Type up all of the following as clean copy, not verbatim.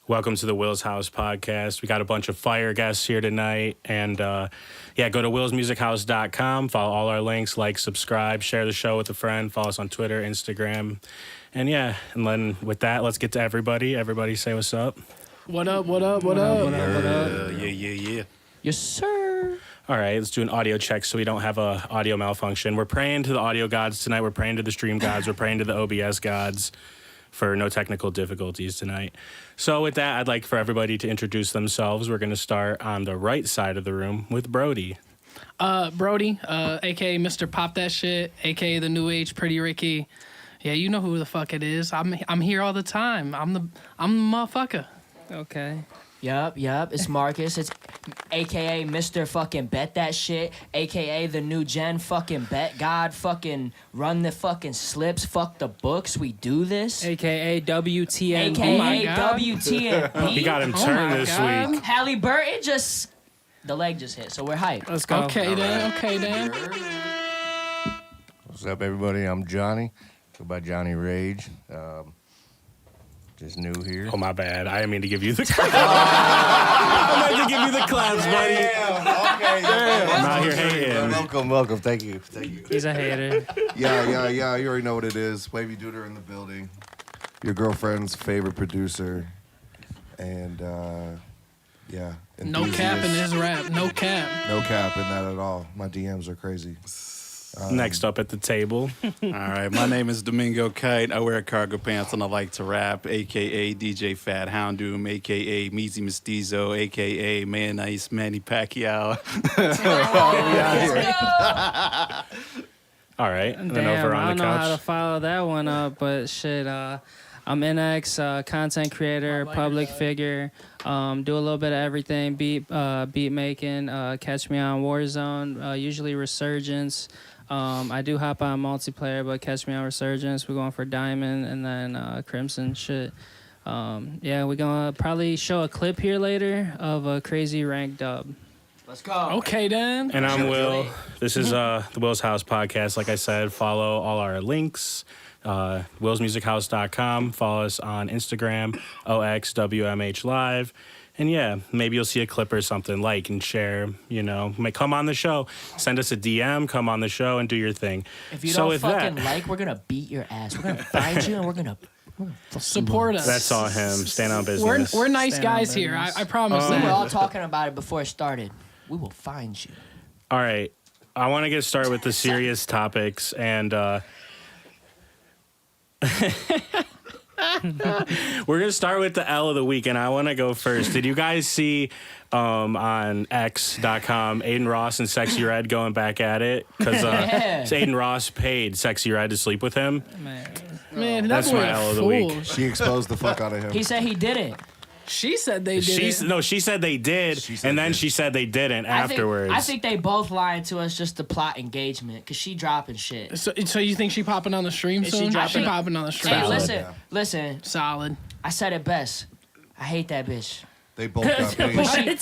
Welcome to the Will's House podcast. We got a bunch of fire guests here tonight. And go to willsmusichouse.com. Follow all our links, like, subscribe, share the show with a friend. Follow us on Twitter, Instagram. And then with that, let's get to everybody. Everybody say what's up. What up, what up, what up? What up, what up? Yeah. Yes, sir. All right, let's do an audio check so we don't have a audio malfunction. We're praying to the audio gods tonight. We're praying to the stream gods. We're praying to the OBS gods for no technical difficulties tonight. So with that, I'd like for everybody to introduce themselves. We're going to start on the right side of the room with Brodie. Brodie, a.k.a. Mr. Pop That Shit, a.k.a. the New Age Pretty Ricky. Yeah, you know who the fuck it is. I'm here all the time. I'm the motherfucker. Okay. Yup. It's Marcus. It's a.k.a. Mr. fucking Bet That Shit, a.k.a. the new gen fucking Bet God, fucking run the fucking slips, fuck the books, we do this. A.k.a. WTN. A.k.a. WTN. He got him turned this week. Halliburton the leg just hit, so we're hyped. Let's go. Okay, then. What's up, everybody? I'm Johnny. Go by Johnny Rage. Just new here. Oh, my bad. I didn't mean to give you the claps. I meant to give you the claps, buddy. Okay. I'm out here hating. Welcome. Thank you. He's a hater. Yeah. You already know what it is. Wavy Duder in the building. Your girlfriend's favorite producer. And, No cap in his rap. No cap. No cap in that at all. My DMs are crazy. Next up at the table. All right, my name is Domingo Kite. I wear cargo pants and I like to rap, a.k.a. DJ Fat Houndoom, a.k.a. Meezy Mestizo, a.k.a. Man Ice Manny Pacquiao. All right, and then Damn, over on I don't the know how to couch. follow that one up, but shit, I'm innexh, content creator, public figure, do a little bit of everything, beat making, catch me on Warzone, usually Resurgence. I do hop on multiplayer, but catch me on Resurgence. We're going for Diamond and then Crimson shit. We're going to probably show a clip here later of a crazy ranked dub. Let's go. Okay, then. And I'm Will. This is the Will's House podcast. Like I said, follow all our links. willsmusichouse.com. Follow us on Instagram, wmhlive. And maybe you'll see a clip or something, like and share, come on the show. Send us a DM, come on the show and do your thing. If you don't fucking we're going to beat your ass. We're going to find you and we're going to support us. That's all him. Stand on business. We're nice guys here. I promise that. We were all talking about it before it started. We will find you. All right. I want to get started with the serious topics and we're going to start with the L of the week, and I want to go first. Did you guys see on X.com Aiden Ross and Sexy Red going back at it? Because Aiden Ross paid Sexy Red to sleep with him. Man, that's my L of the week. She exposed the fuck out of him. He said he didn't. She said they did. No, she said they did, and then she said they didn't afterwards. I think they both lied to us just to plot engagement, because she dropping shit. So you think she popping on the stream soon? She popping on the stream. Hey, listen. Solid. I said it best. I hate that bitch. They both got paid.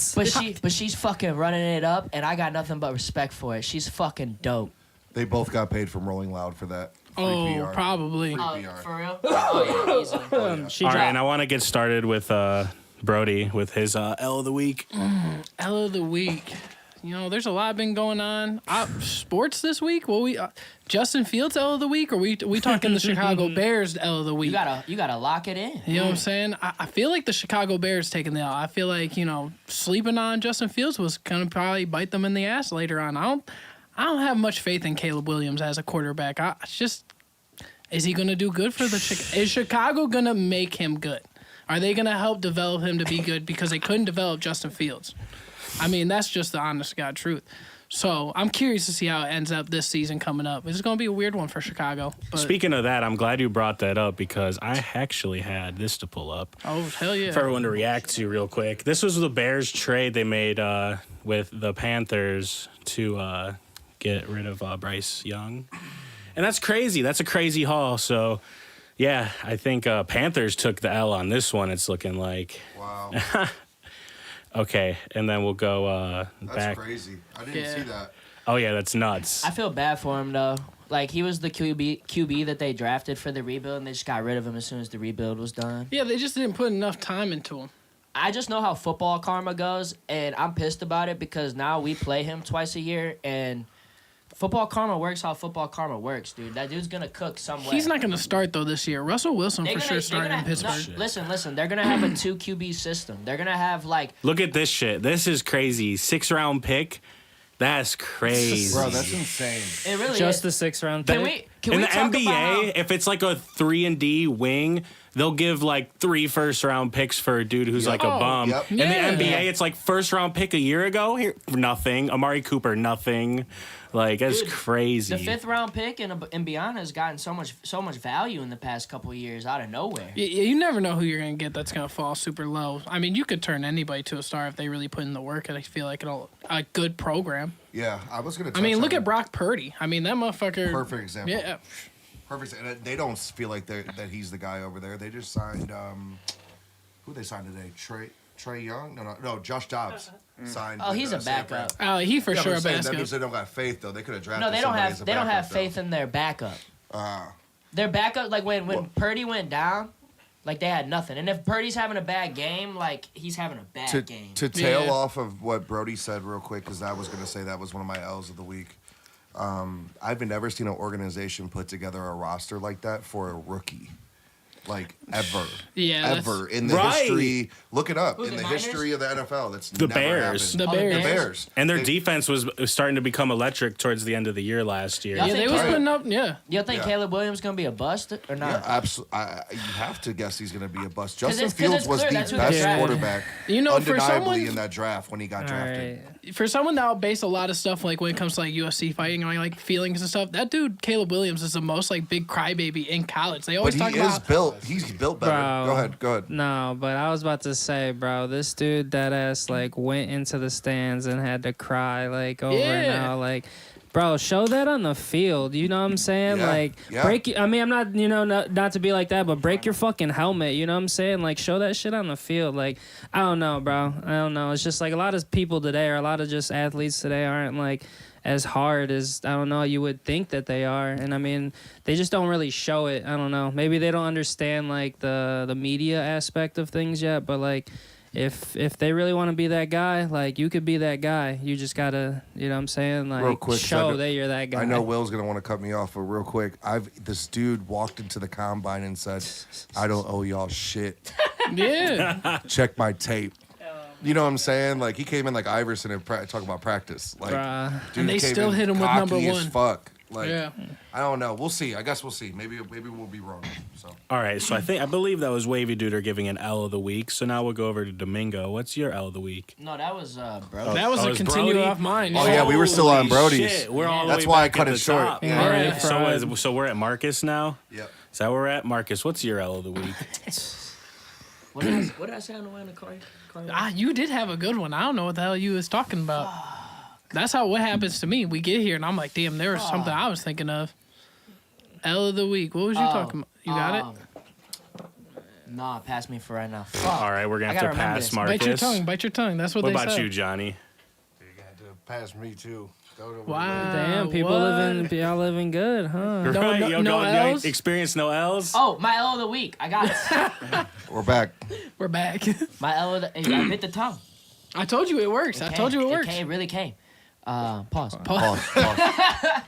But she's fucking running it up, and I got nothing but respect for it. She's fucking dope. They both got paid from Rolling Loud for that. Oh, probably. For real? Oh, yeah, easily. All right, and I want to get started with Brodie with his L of the week. L of the week. There's a lot been going on. Sports this week? Well, Justin Fields L of the week, or we talking the Chicago Bears L of the week? You gotta lock it in. You know what I'm saying? I feel like the Chicago Bears taking the L. I feel like sleeping on Justin Fields was gonna probably bite them in the ass later on. I don't have much faith in Caleb Williams as a quarterback. Is he gonna do good for is Chicago gonna make him good? Are they gonna help develop him to be good because they couldn't develop Justin Fields? I mean, that's just the honest to God truth. So I'm curious to see how it ends up this season coming up. It's going to be a weird one for Chicago. But speaking of that, I'm glad you brought that up because I actually had this to pull up. Oh, hell yeah. For everyone to react to real quick. This was the Bears trade they made with the Panthers to get rid of Bryce Young. And that's crazy. That's a crazy haul. So, yeah, I think Panthers took the L on this one, it's looking like. Wow. Okay, and then we'll go That's back. crazy. I didn't see that. Oh, yeah, that's nuts. I feel bad for him, though. Like, he was the QB that they drafted for the rebuild, and they just got rid of him as soon as the rebuild was done. Yeah, they just didn't put enough time into him. I just know how football karma goes, and I'm pissed about it because now we play him twice a year, and football karma works how football karma works, dude. That dude's gonna cook somewhere. He's not going to start, though, this year. Russell Wilson They're for gonna- sure they're starting gonna- in Pittsburgh. no, listen. They're gonna have a 2 QB system. They're gonna have like Look at this shit. This is crazy. 6th-round pick. That's crazy. Bro, that's insane. it really Just is. the 6th round Can pick. we In the talk about NBA, how- if it's like a 3-and-D wing, they'll give like 3 first-round picks for a dude who's like a Oh, bum. yep. In Yeah. the NBA, it's like first-round pick a year ago. Here, nothing. Amari Cooper, nothing. Like that's Dude, crazy. the 5th round pick and beyond has gotten so much value in the past couple of years out of nowhere. You never know who you're going to get that's going to fall super low. I mean, you could turn anybody to a star if they really put in the work, and I feel like a good program. Yeah, I was gonna. I mean, touch look on at Brock Purdy. I mean, that motherfucker. Perfect example. Yeah. Perfect. And they don't feel like that he's the guy over there. They just signed. Who they signed today? Trey Young? No. Josh Dobbs signed. Oh, with, he's a San backup. Fran. He for Yeah, sure but a I'm saying that basket. means they don't got faith though. They could have drafted. No, they don't somebody as a have backup, faith though. in their backup. Their backup, like when Purdy went down, like they had nothing. And if Purdy's having a bad game, like he's having a bad game. To tail Yeah. off of what Brodie said real quick, because I was going to say that was one of my L's of the week. I've never seen an organization put together a roster like that for a rookie. Like, ever. Yeah, Ever. In the Right. history. Look it up. Who's In the the Niners? history of the NFL. That's The never Bears. happened. The Oh, the Bears. The Bears. And their They- defense was starting to become electric towards the end of the year last year. Yeah. Yeah, they was Right. putting up. Yeah. You think Yeah. Caleb Williams gonna be a bust or not? Yeah, absolutely. You have to guess he's going to be a bust. 'Cause Justin it's Fields was clear the that's who best they drafted. quarterback, You know, for undeniably, someone- in that draft when he got All drafted. right. For someone that'll base a lot of stuff like when it comes to like UFC fighting and like feelings and stuff, that dude Caleb Williams is the most like big crybaby in college. They But always he talk is about built. He's built better. Bro. Go ahead. No, but I was about to say, bro, this dude that ass like went into the stands and had to cry like over and Yeah. out, like, bro, show that on the field. You know what I'm saying? Yeah, Like, yeah. break. I mean, I'm not, not to be like that, but break your fucking helmet. You know what I'm saying? Like, show that shit on the field. Like, I don't know, bro. I don't know. It's just like a lot of people today, or a lot of just athletes today, aren't like as hard as, I don't know, you would think that they are. And I mean, they just don't really show it. I don't know. Maybe they don't understand like the media aspect of things yet, but like if they really want to be that guy, like you could be that guy. You just gotta, you know what I'm saying? Like Real quick, 'cause I show know- that you're that guy. I know Will's gonna want to cut me off, but real quick, this dude walked into the combine and said, "I don't owe y'all shit. yeah. Check my tape." You know what I'm saying? Like he came in like Iverson and talk about practice. Like, Bruh. dude And they came still in hit him with cocky number as one. Fuck. Like, Yeah. I don't know. We'll see. I guess we'll see. Maybe we'll be wrong. So All right, so I believe that was Wavy Duder giving an L of the week. So now we'll go over to Domingo. What's your L of the week? No, that was bro. That was Oh, a it's continue Brody? off mine. Oh, yeah, we were still on Holy Brodie's. shit, we're all the That's way why I back cut at it the short. top. Yeah. All Yeah. right, so we're at Marcus now. yep. Is that where we're at? Marcus, what's your L of the week? What did I say on the way in the car? You did have a good one. I don't know what the hell you was talking about. That's what happens to me. We get here and I'm like, damn, there was something I was thinking of. L of the week. What was you talking about? You got it? Nah, pass me for right now. All right, we're gonna I have to gotta remember pass this. Marcus. Bite your tongue. Bite your tongue. That's what, What they about say. you, Johnny? You got to pass me too. Go to Wow. Damn, people what? y'all living good, huh? Right, no- yo, no go- Ls? you experience no L's? Oh, my L of the week. I got it. We're back. We're back. My L of the. I bit the tongue. I told you it works. I told you it works. It really came. Pause. Pause.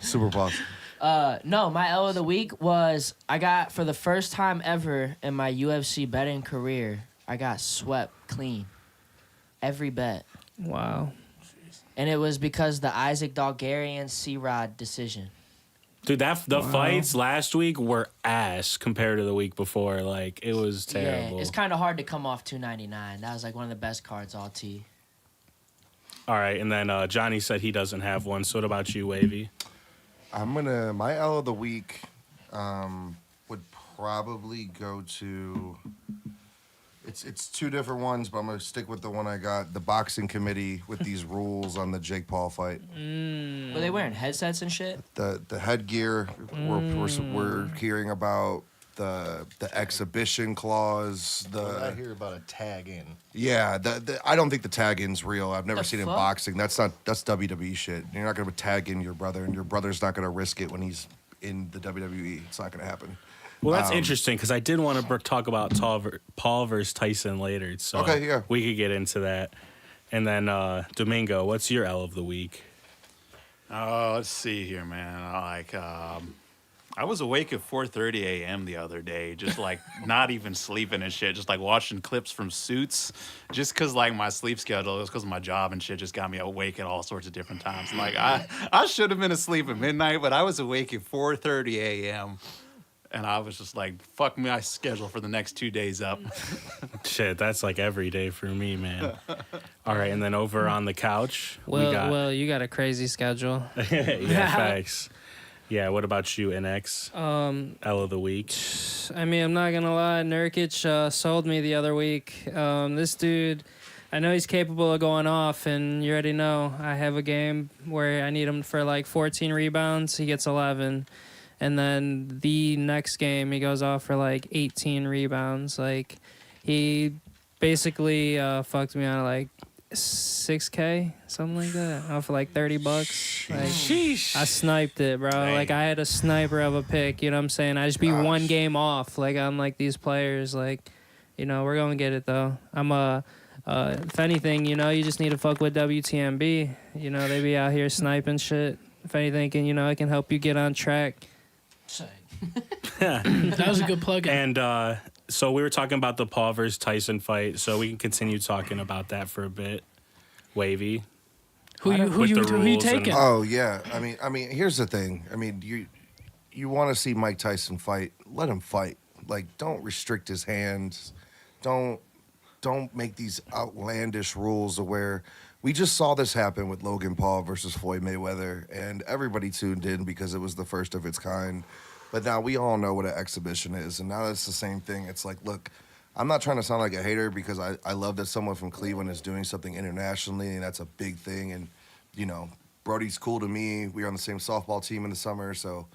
Super pause. No, my L of the week was I got for the first time ever in my UFC betting career, I got swept clean. Every bet. Wow. And it was because the Isaac Dalgarian C-Rod decision. Dude, the fights last week were ass compared to the week before. Like, it was terrible. Yeah, it's kind of hard to come off 299. That was like one of the best cards all T. All right, and then Johnny said he doesn't have one. So what about you, Wavy? My L of the week would probably go to. It's two different ones, but I'm gonna stick with the one I got. The boxing committee with these rules on the Jake Paul fight. Were they wearing headsets and shit? The headgear. We're hearing about the exhibition clause. I hear about a tag in. Yeah, I don't think the tag in's real. I've never The seen it in fuck? boxing. That's WWE shit. You're not gonna tag in your brother, and your brother's not gonna risk it when he's in the WWE. It's not going to happen. Well, that's interesting because I did want to talk about Paul versus Tyson later. So Okay, yeah. we could get into that. And then Domingo, what's your L of the week? Oh, let's see here, man. I was awake at 4:30 a.m. the other day, just like not even sleeping and shit, just like watching clips from Suits, just because like my sleep schedule, it's because of my job and shit, just got me awake at all sorts of different times. Like I should have been asleep at midnight, but I was awake at 4:30 a.m. And I was just like, fuck my schedule for the next 2 days up. Shit, that's like every day for me, man. All right, and then over on the couch, Well, you got a crazy schedule. yeah, facts. Yeah, what about you, innexh? L of the week. I mean, I'm not gonna lie, Nurkic sold me the other week. This dude, I know he's capable of going off, and you already know I have a game where I need him for like 14 rebounds. He gets 11. And then the next game, he goes off for like 18 rebounds. Like, he basically fucked me on like $6K, something like that. Off for like $30. Like, Sheesh. I sniped it, bro. Dang. Like, I had a sniper of a pick. You know what I'm saying? I just be one game off. Like, on like these players. Like, you know, we're gonna get it though. If anything, you know, you just need to fuck with WTMB. You know, they be out here sniping shit. If anything, it can help you get on track. That was a good plug-in. And so we were talking about the Paul versus Tyson fight, so we can continue talking about that for a bit. Wavy. Who you taking? Oh yeah, I mean, here's the thing. I mean, you want to see Mike Tyson fight? Let him fight. Like, don't restrict his hands. Don't make these outlandish rules of where we just saw this happen with Logan Paul versus Floyd Mayweather, and everybody tuned in because it was the first of its kind. But now we all know what an exhibition is, and now it's the same thing. It's like, look, I'm not trying to sound like a hater because I love that someone from Cleveland is doing something internationally, and that's a big thing. And, you know, Brodie's cool to me. We were on the same softball team in the summer, so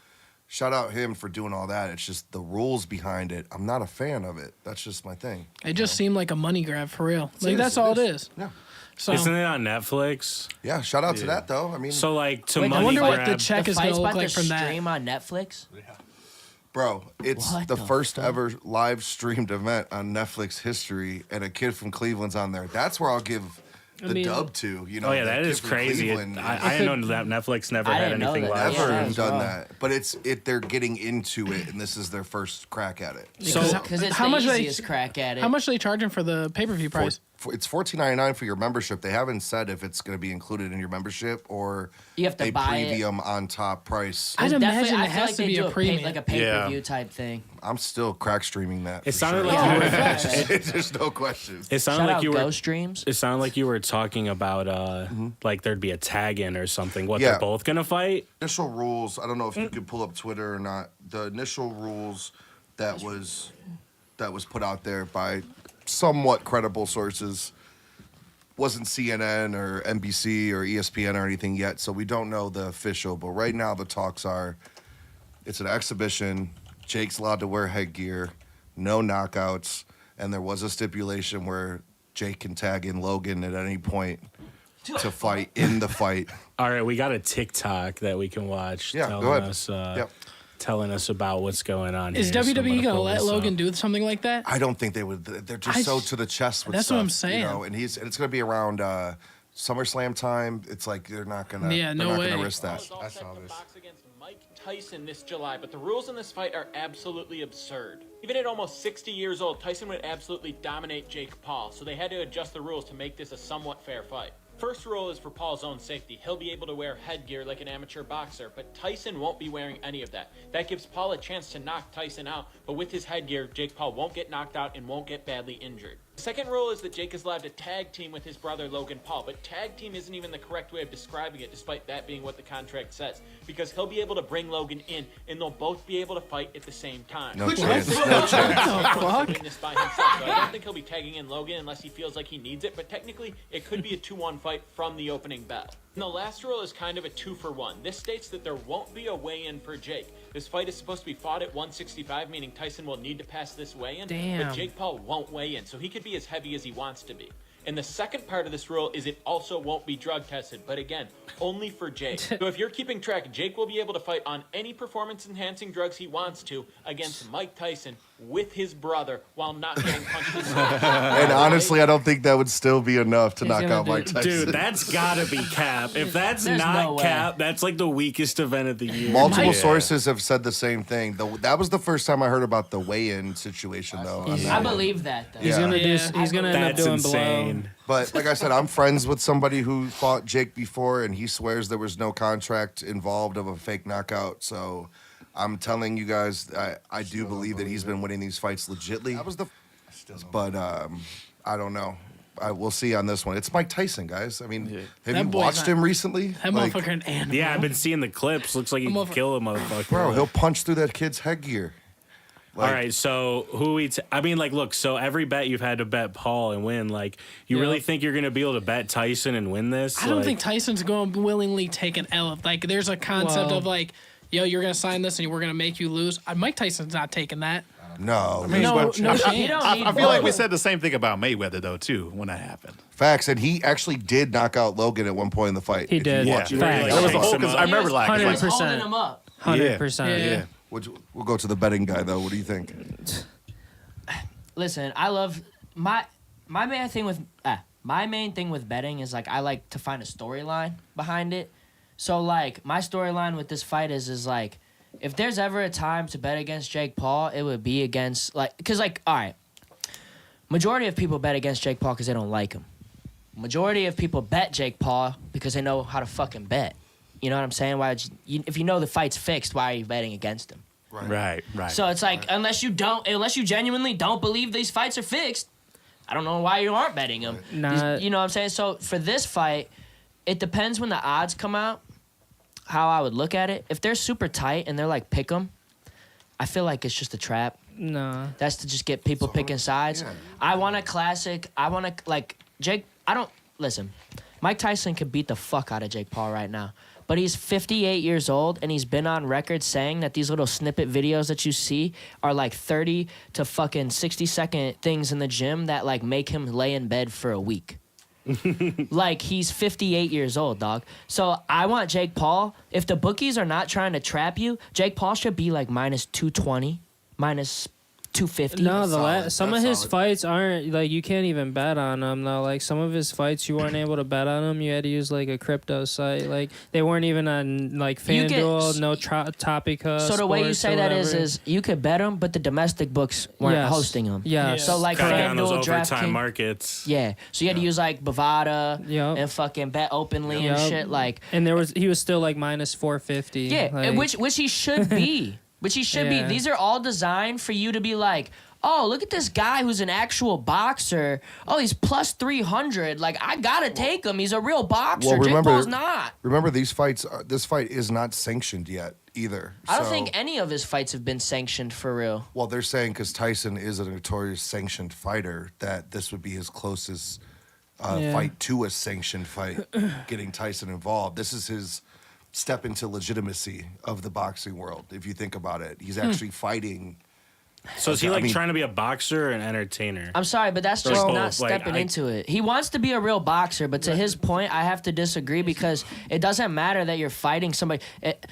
shout out him for doing all that. It's just the rules behind it. I'm not a fan of it. That's just my thing. It just seemed like a money grab for real. Like, is, that's all it is. Yeah. So, Isn't it on Netflix? Yeah, shout out to that, though. I mean, So, like, to Wait, I money wonder what grab. the check is going fight's to look about like to from that. stream on Netflix? bro, it's What the the first fuck? ever live streamed event on Netflix history, and a kid from Cleveland's on there. That's where I'll give the mean- dub to. You know, Oh yeah, that kid is from crazy. Cleveland I didn't know that Netflix never I had didn't know anything that. live. Never Yeah, even as done well. that, but they're getting into it, and this is their first crack at it. So Because it's How the much they- easiest crack at it. How much are they charging for the pay-per-view price? It's $14.99 for your membership. They haven't said if it's going to be included in your membership or You have to a buy it. premium on top price. I'd Definitely- imagine I it feel has like to they be do a premium. like a pay-per-view type thing. I'm still crack streaming that. It for sounded sure. like you were. There's no question. It sounded Shout like out you were. Ghost Streams. It sounded like you were talking about like there'd be a tag in or something. What Yeah. they're both gonna fight? Initial rules. I don't know if you could pull up Twitter or not. The initial rules that was put out there by somewhat credible sources wasn't CNN or NBC or ESPN or anything yet, so we don't know the official. But right now the talks are, it's an exhibition. Jake's allowed to wear headgear, no knockouts, and there was a stipulation where Jake can tag in Logan at any point to fight in the fight. All right, we got a TikTok that we can watch Yeah, telling go ahead. us Yep. telling us about what's going on. Is here, so I'm WWE going to pull let this Logan up. do something like that? I don't think they would. They're just I so just- to the chest with that's stuff. what I'm saying. You know, and it's going to be around SummerSlam time. It's like they're not going to. Yeah, no they're not way. going to risk that. Paul's all set to box against Mike Tyson this July, but the rules in this fight are absolutely absurd. Even at almost 60 years old, Tyson would absolutely dominate Jake Paul, so they had to adjust the rules to make this a somewhat fair fight. First rule is for Paul's own safety. He'll be able to wear headgear like an amateur boxer, but Tyson won't be wearing any of that. That gives Paul a chance to knock Tyson out, but with his headgear, Jake Paul won't get knocked out and won't get badly injured. The second rule is that Jake is allowed to tag team with his brother Logan Paul, but tag team isn't even the correct way of describing it, despite that being what the contract says, because he'll be able to bring Logan in, and they'll both be able to fight at the same time. No chance. No chance. What the fuck? This by himself, so I don't think he'll be tagging in Logan unless he feels like he needs it, but technically it could be a 2-1 fight from the opening bell. And the last rule is kind of a 2-for-1. This states that there won't be a weigh-in for Jake. This fight is supposed to be fought at 165, meaning Tyson will need to pass this weigh-in, Damn. but Jake Paul won't weigh in, so he could be as heavy as he wants to be. And the second part of this rule is it also won't be drug tested, but again, only for Jake. So if you're keeping track, Jake will be able to fight on any performance-enhancing drugs he wants to against Mike Tyson with his brother while not getting punched in the face. And honestly, I don't think that would still be enough to knock gonna out do- Mike Tyson. Dude, that's gotta be cap. If that's There's not no way. cap, that's like the weakest event of the year. Multiple sources have said the same thing. That was the first time I heard about the weigh-in situation, though. on I that one. believe that though. He's He's gonna Yeah. do. He's gonna end up That's doing insane. But like I said, I'm friends with somebody who fought Jake before, and he swears there was no contract involved of a fake knockout. So I'm telling you guys, I do believe that he's been winning these fights legitly. But I don't know. We'll see on this one. It's Mike Tyson, guys. I mean, have That you boy's watched not- him recently? That Like, motherfucker an animal. Yeah, I've been seeing the clips. Looks like he I'm can over- kill a motherfucker. bro, he'll punch through that kid's headgear. All right, so who we? I mean, like, look. So every bet you've had to bet Paul and win. Like, you really think you're gonna be able to bet Tyson and win this? I don't Like, think Tyson's going to willingly take an L. Like, there's a concept Well- of like, yo, you're going to sign this and we're going to make you lose. Mike Tyson's not taking that. No, No chance. You don't need I feel like we both. said the same thing about Mayweather though too when that happened. facts. And he actually did knock out Logan at one point in the fight. He if you did. watch Yeah. it. Facts. There was a Takes whole him because up. I remember like, He was 100%. holding him up. 100%. Yeah. We'll go to the betting guy though. What do you think? Listen, I love my main thing with betting is like I like to find a storyline behind it. So like my storyline with this fight is like if there's ever a time to bet against Jake Paul, it would be against like because like all right, majority of people bet against Jake Paul because they don't like him. Majority of people bet Jake Paul because they know how to fucking bet. You know what I'm saying? If you know the fight's fixed, why are you betting against him? right. So it's like unless you genuinely don't believe these fights are fixed, I don't know why you aren't betting them. Nah. You know what I'm saying? So for this fight, it depends when the odds come out. How I would look at it, if they're super tight and they're like pick 'em, I feel like it's just a trap. No. That's to just get people picking sides. yeah. I want a classic. I want to like Jake. I don't listen. Mike Tyson could beat the fuck out of Jake Paul right now. But he's 58 years old, and he's been on record saying that these little snippet videos that you see are like 30 to fucking 60-second things in the gym that like make him lay in bed for a week. Like he's 58 years old, dog. So I want Jake Paul. If the bookies are not trying to trap you, Jake Paul should be like minus 220, minus 250. No, solid. some That's of his solid. fights aren't like you can't even bet on them though. Like some of his fights, you weren't able to bet on them. You had to use like a crypto site. Like they weren't even on like You get- FanDuel, no Topica. So the way you Sports say or that whatever. is you could bet them, but the domestic books weren't Yes. hosting them. Yeah. Yeah. So like Gotta get on those FanDuel, overtime DraftKings. markets. Yeah. So you had to use like Bovada Yup. and fucking bet openly and Yup. shit. Like And he was still like minus 450. yeah, like, and which he should be. Which he should Yeah. be. These are all designed for you to be like, oh, look at this guy who's an actual boxer. Oh, he's plus 300. Like, I gotta take him. He's a real boxer. Well, Jake remember- Paul's not. Remember, these fights. This fight is not sanctioned yet either. I don't So- think any of his fights have been sanctioned for real. Well, they're saying because Tyson is a notorious sanctioned fighter, that this would be his closest Yeah. fight to a sanctioned fight, getting Tyson involved. This is his step into legitimacy of the boxing world. If you think about it, he's actually fighting. So is he I like mean- trying to be a boxer or an entertainer? I'm sorry, but that's just Well, not like, stepping I- into it. He wants to be a real boxer, but to his point, I have to disagree because it doesn't matter that you're fighting somebody.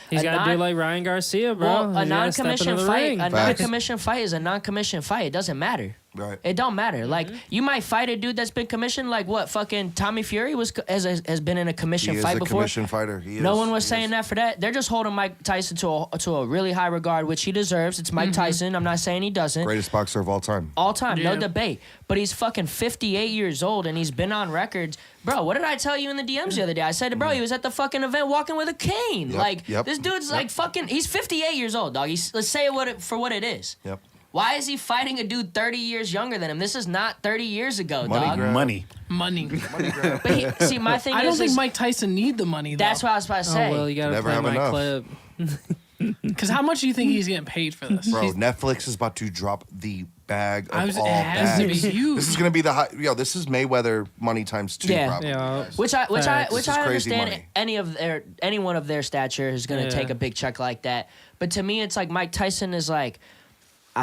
He's got to do like Ryan Garcia, bro. well, a He's gotta step into non-commissioned the fight. ring. A Facts. non-commissioned fight is a non-commissioned fight. It doesn't matter. Right. It don't matter. Like you might fight a dude that's been commissioned, like what fucking Tommy Fury has been in a He commissioned is fight a before. commissioned fighter. He No is. one was He saying is. that for that. They're just holding Mike Tyson to a really high regard, which he deserves. It's Mike Tyson. I'm not saying he doesn't. Greatest boxer of all time. All time, no Yeah. debate. But he's fucking 58 years old and he's been on records. Bro, what did I tell you in the DMs the other day? I said, bro, he was at the fucking event walking with a cane. Yep, Like, yep, this dude's like fucking, he's 58 years old, dog. Let's say it for what it is. Yep. Why is he fighting a dude 30 years younger than him? This is not 30 years ago, Money dog. grab. Money. Money. But see, my thing I don't is, think Mike Tyson need the money, though. that's what I was about to say. Oh, well, you got to Never play have my enough. clip. Because how much do you think he's getting paid for this? Bro, Netflix is about to drop the bag of all it has to be bags. huge. This is gonna be the high. Yo, this is Mayweather money times 2, Yeah. probably. Yeah. Which I This is crazy understand money. anyone of their stature is gonna Yeah. take a big check like that. But to me, it's like Mike Tyson is like,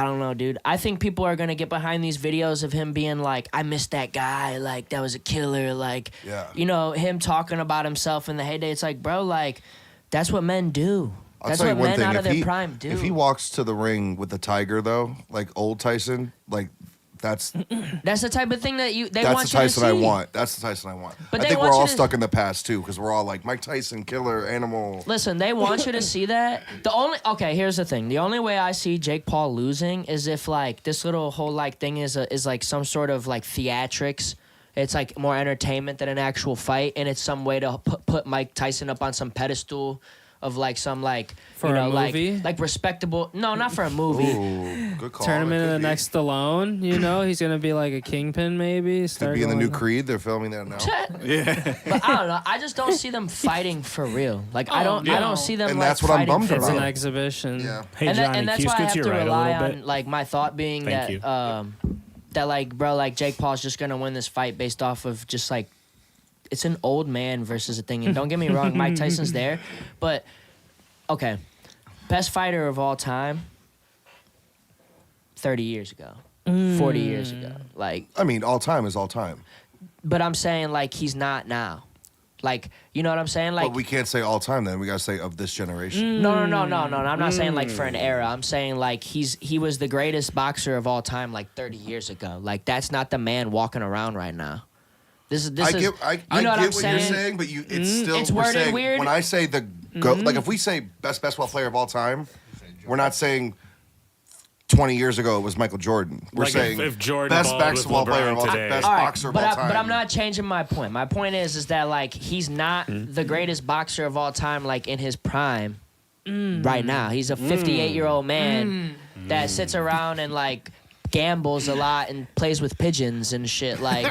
I don't know, dude. I think people are gonna get behind these videos of him being like, I missed that guy, like that was a killer, like you know, him talking about himself in the heyday. It's like, bro, like that's what men do. That's what men out of their prime do. If he walks to the ring with the tiger though, like old Tyson, like that's the type of thing that they that's want the Tyson you to I see. want. That's the Tyson I want. But I they think we're want you all to- stuck in the past too, because we're all like Mike Tyson, killer, animal. Listen, they want you to see that. Here's the thing. The only way I see Jake Paul losing is if like this little whole like thing is like some sort of like theatrics. It's like more entertainment than an actual fight, and it's some way to put Mike Tyson up on some pedestal of like some like For a movie? like respectable. No, not for a movie. Ooh, good call. Turn him It into could the be. next Stallone. You know, he's gonna be like a kingpin, maybe. Could Start be in the new going- Creed. They're filming that now. But I don't know. I just don't see them fighting for real. Like I don't see them And like that's what I'm fighting bummed for It's about. an real. exhibition. Yeah. Hey, and, Johnny, and that's can you why I scoot have to to your right a rely little on bit? like my thought being Thank that you. that like bro like Jake Paul's just gonna win this fight based off of just like it's an old man versus a thing. And don't get me wrong, Mike Tyson's there, but okay, best fighter of all time. 30 years ago, 40 years ago, like. I mean, all time is all time. But I'm saying like he's not now. Like, you know what I'm saying? Like But we can't say all time then. We gotta say of this generation. no. I'm not saying like for an era. I'm saying like he was the greatest boxer of all time like 30 years ago. Like that's not the man walking around right now. This is I you get know what I'm you're saying? saying, but it's still It's we're worded saying, weird. when I say the GOAT, like if we say best basketball player of all time, we're not saying 20 years ago it was Michael Jordan. We're Like saying if Jordan best balled with basketball player of all LeBron time, today. best All right, boxer of all time. but I'm not changing my point. My point is that like he's not the greatest boxer of all time like in his prime right now. He's a 58-year-old man that sits around and like gambles a lot and plays with pigeons and shit. Like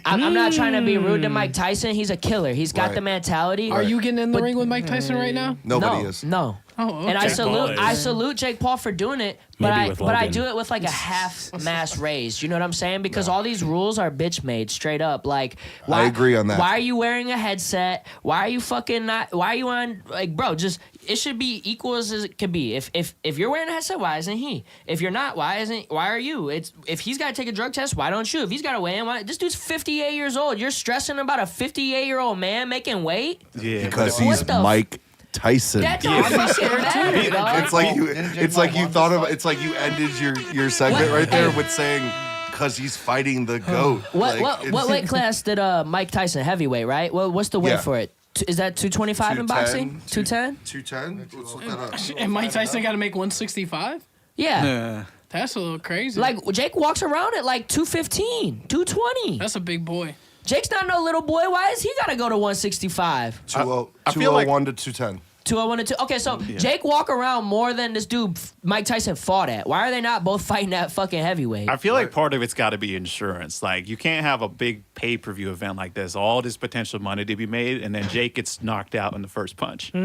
I'm not trying to be rude to Mike Tyson. He's a killer. He's got Right. the mentality. Are you getting in the But- ring with Mike Tyson right now? Nobody no, is. No. Oh, okay. And Jake Paul is. I salute Jake Paul for doing it, but Maybe with I Logan. do it with like a half-mass raise. You know what I'm saying? Because all these rules are bitch made straight up. Like, why, I agree on that. Why are you wearing a headset? Why are you fucking not? Why are you on? Like, bro, just it should be equal as it could be. If you're wearing a headset, why isn't he? If you're not, why are you? It's if he's got to take a drug test, why don't you? If he's got to weigh in, why? This dude's 58 years old. You're stressing about a 58-year-old man making weight? Yeah, Because What he's the Mike Tyson. That don't fucking matter, dog. It's like you. It's like you thought of. It's like you ended your segment right there with saying, "Cause he's fighting the GOAT." What Like, it's- what weight class did Mike Tyson heavyweight, right? What's the weight Yeah. for it? Is that 225 in boxing? 210? 210. Let's look that up. And Mike Tyson got to make 165? Yeah. That's a little crazy. Like Jake walks around at like 215, 220. That's a big boy. Jake's not no little boy. Why is he got to go to 165? I feel like- 201 to 210. 201 to 2. Okay, so Jake walk around more than this dude Mike Tyson fought at. Why are they not both fighting at fucking heavyweight? I feel like part of it's got to be insurance. Like you can't have a big pay-per-view event like this, all this potential money to be made, and then Jake gets knocked out in the first punch. You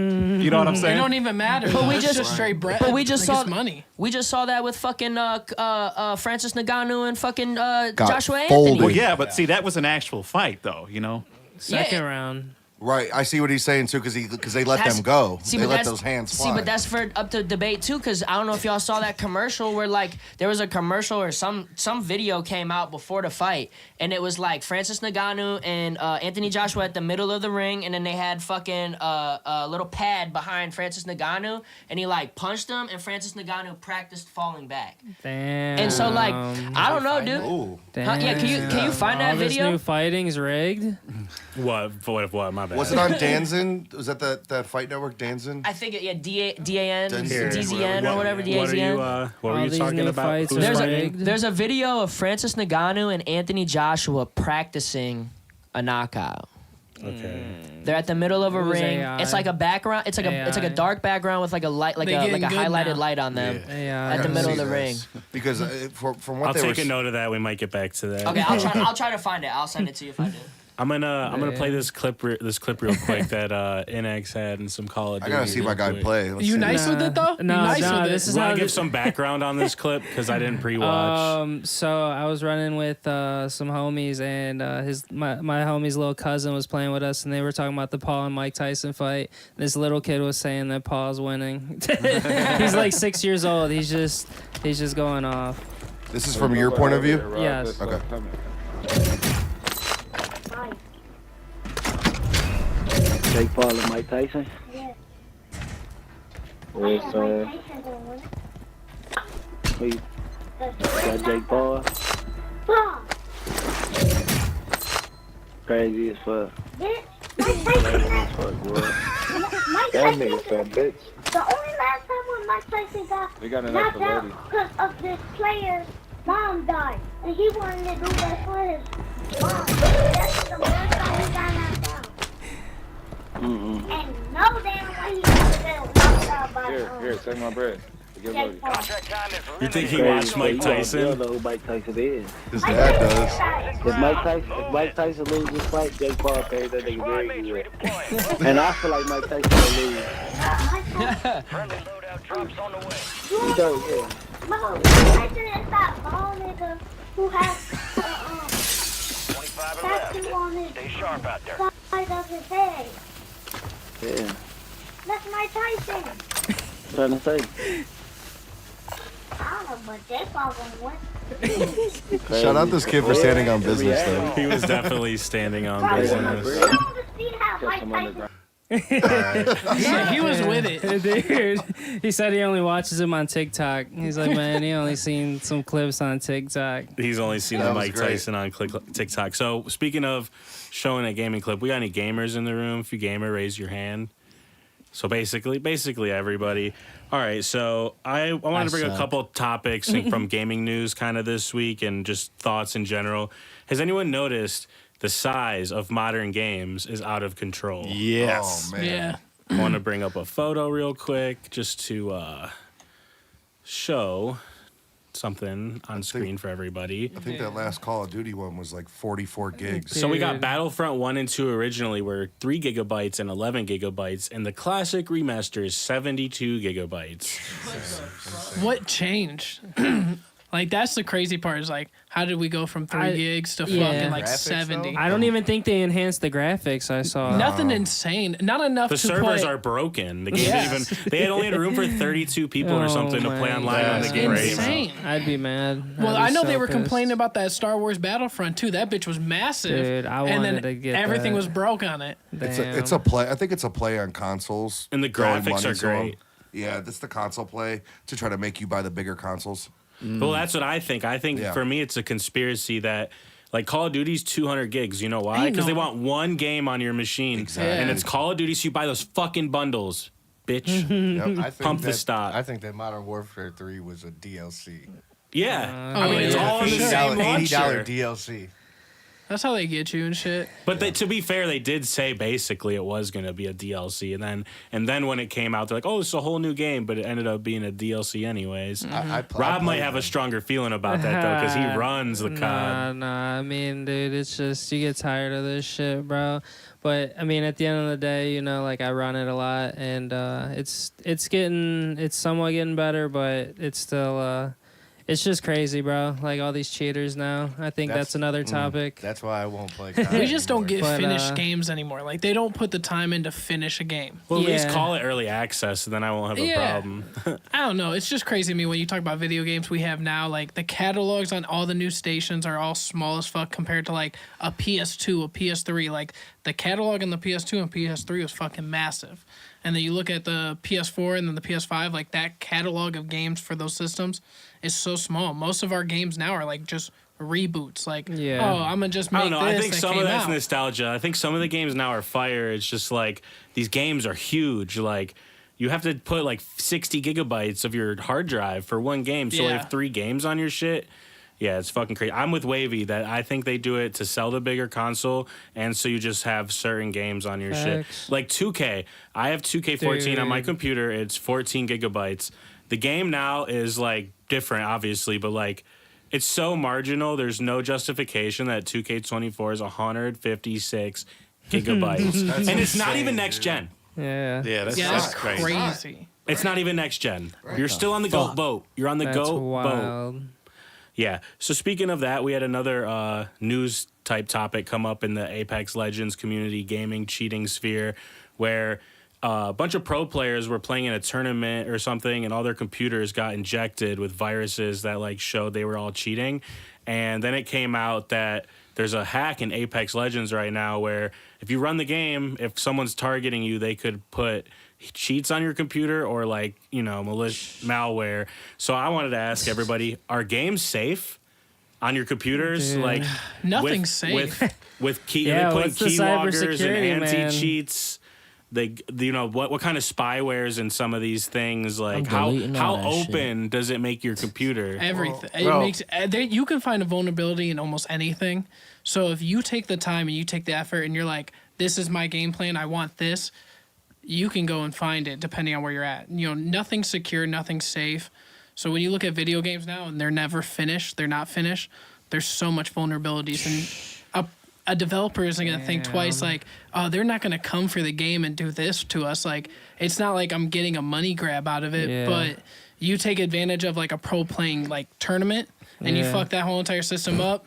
know what I'm They saying? don't even matter. But we It's just- straight bread. but we just Like, saw it's money. We just saw that with fucking Francis Ngannou and fucking Joshua folded. Anthony. Well, yeah, but see, that was an actual fight, though. You know. Second Yeah. round. Right. I see what he's saying too, because they let them go. They but let that's- those hands fly. See, but that's for up to debate too, because I don't know if y'all saw that commercial where like there was a commercial or some video came out before the fight, and it was like Francis Ngannou and Anthony Joshua at the middle of the ring, and then they had fucking a little pad behind Francis Ngannou, and he like punched him, and Francis Ngannou practiced falling back. Damn. And so like I don't know, dude. Ooh. Huh? Yeah, can you find that All this video? new fighting's rigged. What? My bad. Was it on Danzin? Was that that Fight Network Danzin? I think it, yeah, DAN, Here. DZN or whatever, What are you? DAZN. What were All you these talking new about? fights Who's are fighting? rigged. There's a video of Francis Ngannou and Anthony Joshua practicing a knockout. Okay. They're at the middle of a Who's ring. AI? It's like a background. It's like a AI. dark background with like a light, like They a getting good highlighted now. light on them Yeah. at the I middle of see the ring. this. Because from what I'll they take were a note of that. We might get back to that. Okay, I'll try to find it. I'll send it to you if I do. I'm gonna play this clip real quick that innexh had and some Call of I Duty. gotta see my real guy quick. play. Let's You see. nice with it though? No, you nice no, with this it? is Want how to give this- some background on this clip because I didn't pre-watch. So I was running with some homies, and my homie's little cousin was playing with us, and they were talking about the Paul and Mike Tyson fight. This little kid was saying that Paul's winning. He's like 6 years old. He's just going off. This is from your point of view? Yes. Okay. Jake Paul and Mike Tyson? Yeah. Yes, sir. Who you got Jake Paul? Crazy as fuck. Crazy as fuck, boy. That nigga fat bitch. The only last time when Mike Tyson got knocked out because of this player's mom died, and he wanted to do that for his mom. That's the first time he got knocked out. And no damn way he got knocked out by Here, take my bread. Jake Paul. You think he watched Mike You Tyson? know who Mike Tyson is. His dad does. If Mike Tyson loses this fight, Jake Paul carries that nigga very good. And I feel like Mike Tyson will lose. You don't, yeah. No, Tyson is that ball nigga who has tattoo on his side of his head. Yeah. That's Mike Tyson. Trying to say. I don't know, but Jake Paul gonna win. Shout out this kid for standing on business, though. He was definitely standing on I business. don't see how Mike Tyson. He was with it. Dude, he said he only watches him on TikTok. He's like, man, he only seen some clips on TikTok. He's only seen That the was Mike great. Tyson on TikTok. So speaking of showing a gaming clip, we got any gamers in the room? If you gamer, raise your hand. So basically everybody. All right, so I wanted to bring a couple topics from gaming news kind of this week and just thoughts in general. Has anyone noticed the size of modern games is out of control? Yes. Oh, man. Yeah. I want to bring up a photo real quick just to show something on screen for everybody. I think that last Call of Duty one was like 44 gigs. So we got Dude. Battlefront 1 and 2 originally were 3 gigabytes and 11 gigabytes, and the classic remaster is 72 gigabytes. What changed? Like, that's the crazy part is like, how did we go from 3 gigs to yeah. fucking like Graphics, 70? though? I don't even think they enhanced the graphics. I saw. Nothing insane. Not enough The to servers put, are broken. The game Yeah. didn't even. They had only had room for 32 people or Oh something to play my online when the God. game That's came out. insane. I'd be mad. Well, I'd I be know so they were pissed. complaining about that Star Wars Battlefront too. That bitch was massive. Dude, I and wanted then to get everything that. was broke on it. It's a play. I think it's a play on consoles. And the throwing graphics money are to 'em. great. Yeah, that's the console play to try to make you buy the bigger consoles. Well, that's what I think. I think Yeah. for me, it's a conspiracy that. Like Call of Duty's 200 gigs. You know why? Ain't Because they no- want one game on your machine. Exactly. And it's Call of Duty, so you buy those fucking bundles, bitch. Yep, I think Pump the that- stock. I think that Modern Warfare 3 was a DLC. Yeah. Oh, I mean, it's yeah, all for on the sure. same $80 launcher. DLC. That's how they get you and shit. But to be fair, they did say basically it was going to be a DLC, and then when it came out, they're like, "Oh, it's a whole new game," but it ended up being a DLC anyways. Rob might have a stronger feeling about that though, because he runs the COD. Nah. I mean, dude, it's just you get tired of this shit, bro. But I mean, at the end of the day, you know, like I run it a lot, and it's somewhat getting better, but it's still it's just crazy, bro. Like all these cheaters now. I think that's another topic. That's why I won't play. We just don't get But, finished games anymore. Like they don't put the time in to finish a game. Well, at least Yeah. call it early access, and then I won't have a Yeah. problem. I don't know. It's just crazy to me when you talk about video games we have now. Like the catalogs on all the new stations are all small as fuck compared to like a PS2, a PS3. Like the catalog in the PS2 and PS3 was fucking massive. And then you look at the PS4 and then the PS5, like that catalog of games for those systems is so small. Most of our games now are like just reboots. Like, Yeah. oh, I'm gonna just I make don't know. this I think that some of came that's out. nostalgia. I think some of the games now are fire. It's just like these games are huge. Like you have to put like 60 gigabytes of your hard drive for one game. So Yeah. if 3 games on your shit. Yeah, it's fucking crazy. I'm with Wavy that I think they do it to sell the bigger console, and so you just have certain games on your shit. Facts. Like 2K. I have 2K14 on my Dude. computer. It's 14 gigabytes. The game now is like different, obviously, but like It's so marginal. There's no justification that 2K24 is 156 gigabytes, and it's not even next gen. Yeah. Yeah, That's crazy. crazy. It's not even next gen. You're still on the GOAT boat. You're on the That's GOAT boat. wild. Yeah. So speaking of that, we had another news type topic come up in the Apex Legends community gaming cheating sphere, where a bunch of pro players were playing in a tournament or something, and all their computers got injected with viruses that like showed they were all cheating. And then it came out that there's a hack in Apex Legends right now where if you run the game, if someone's targeting you, they could put cheats on your computer or like, you know, malicious malware. So I wanted to ask everybody, are games safe on your computers? Dude. Like Nothing's safe. With key, Yeah, they put what's the keyloggers and cybersecurity, man? anti-cheats. They, you know, what kind of spywares in some of these things? Like how deleting all that open does it make your computer? Everything. Well- It makes you can find a vulnerability in almost anything. So if you take the time and you take the effort and you're like, this is my game plan, I want this, you can go and find it depending on where you're at. You know, nothing's secure, nothing's safe. So when you look at video games now and they're never finished, they're not finished, there's so much vulnerabilities. And a developer isn't going to think twice like, oh, they're not going to come for the game and do this to us. Like, it's not like I'm getting a money grab out of it, Yeah. but you take advantage of like a pro playing like tournament and you Yeah. fuck that whole entire system up.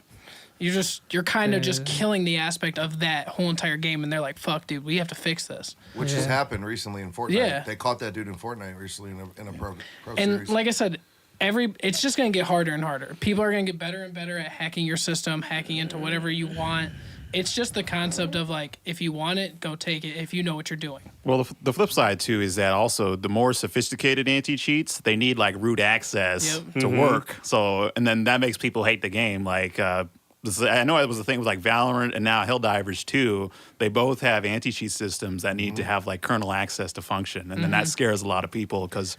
You're kind of just killing the aspect of that whole entire game, and they're like, "Fuck, dude, we have to fix this." Which has happened recently in Fortnite. Yeah. They caught that dude in Fortnite recently in a pro And series. like I said, it's just gonna get harder and harder. People are gonna get better and better at hacking your system, hacking into whatever you want. It's just the concept of like, if you want it, go take it. If you know what you're doing. Well, the flip side too is that also the more sophisticated anti-cheats, they need like root access Yep. to work. So, and then that makes people hate the game. Like, I know it was a thing with like Valorant and now Helldivers too. They both have anti-cheat systems that need to have like kernel access to function, and then that scares a lot of people because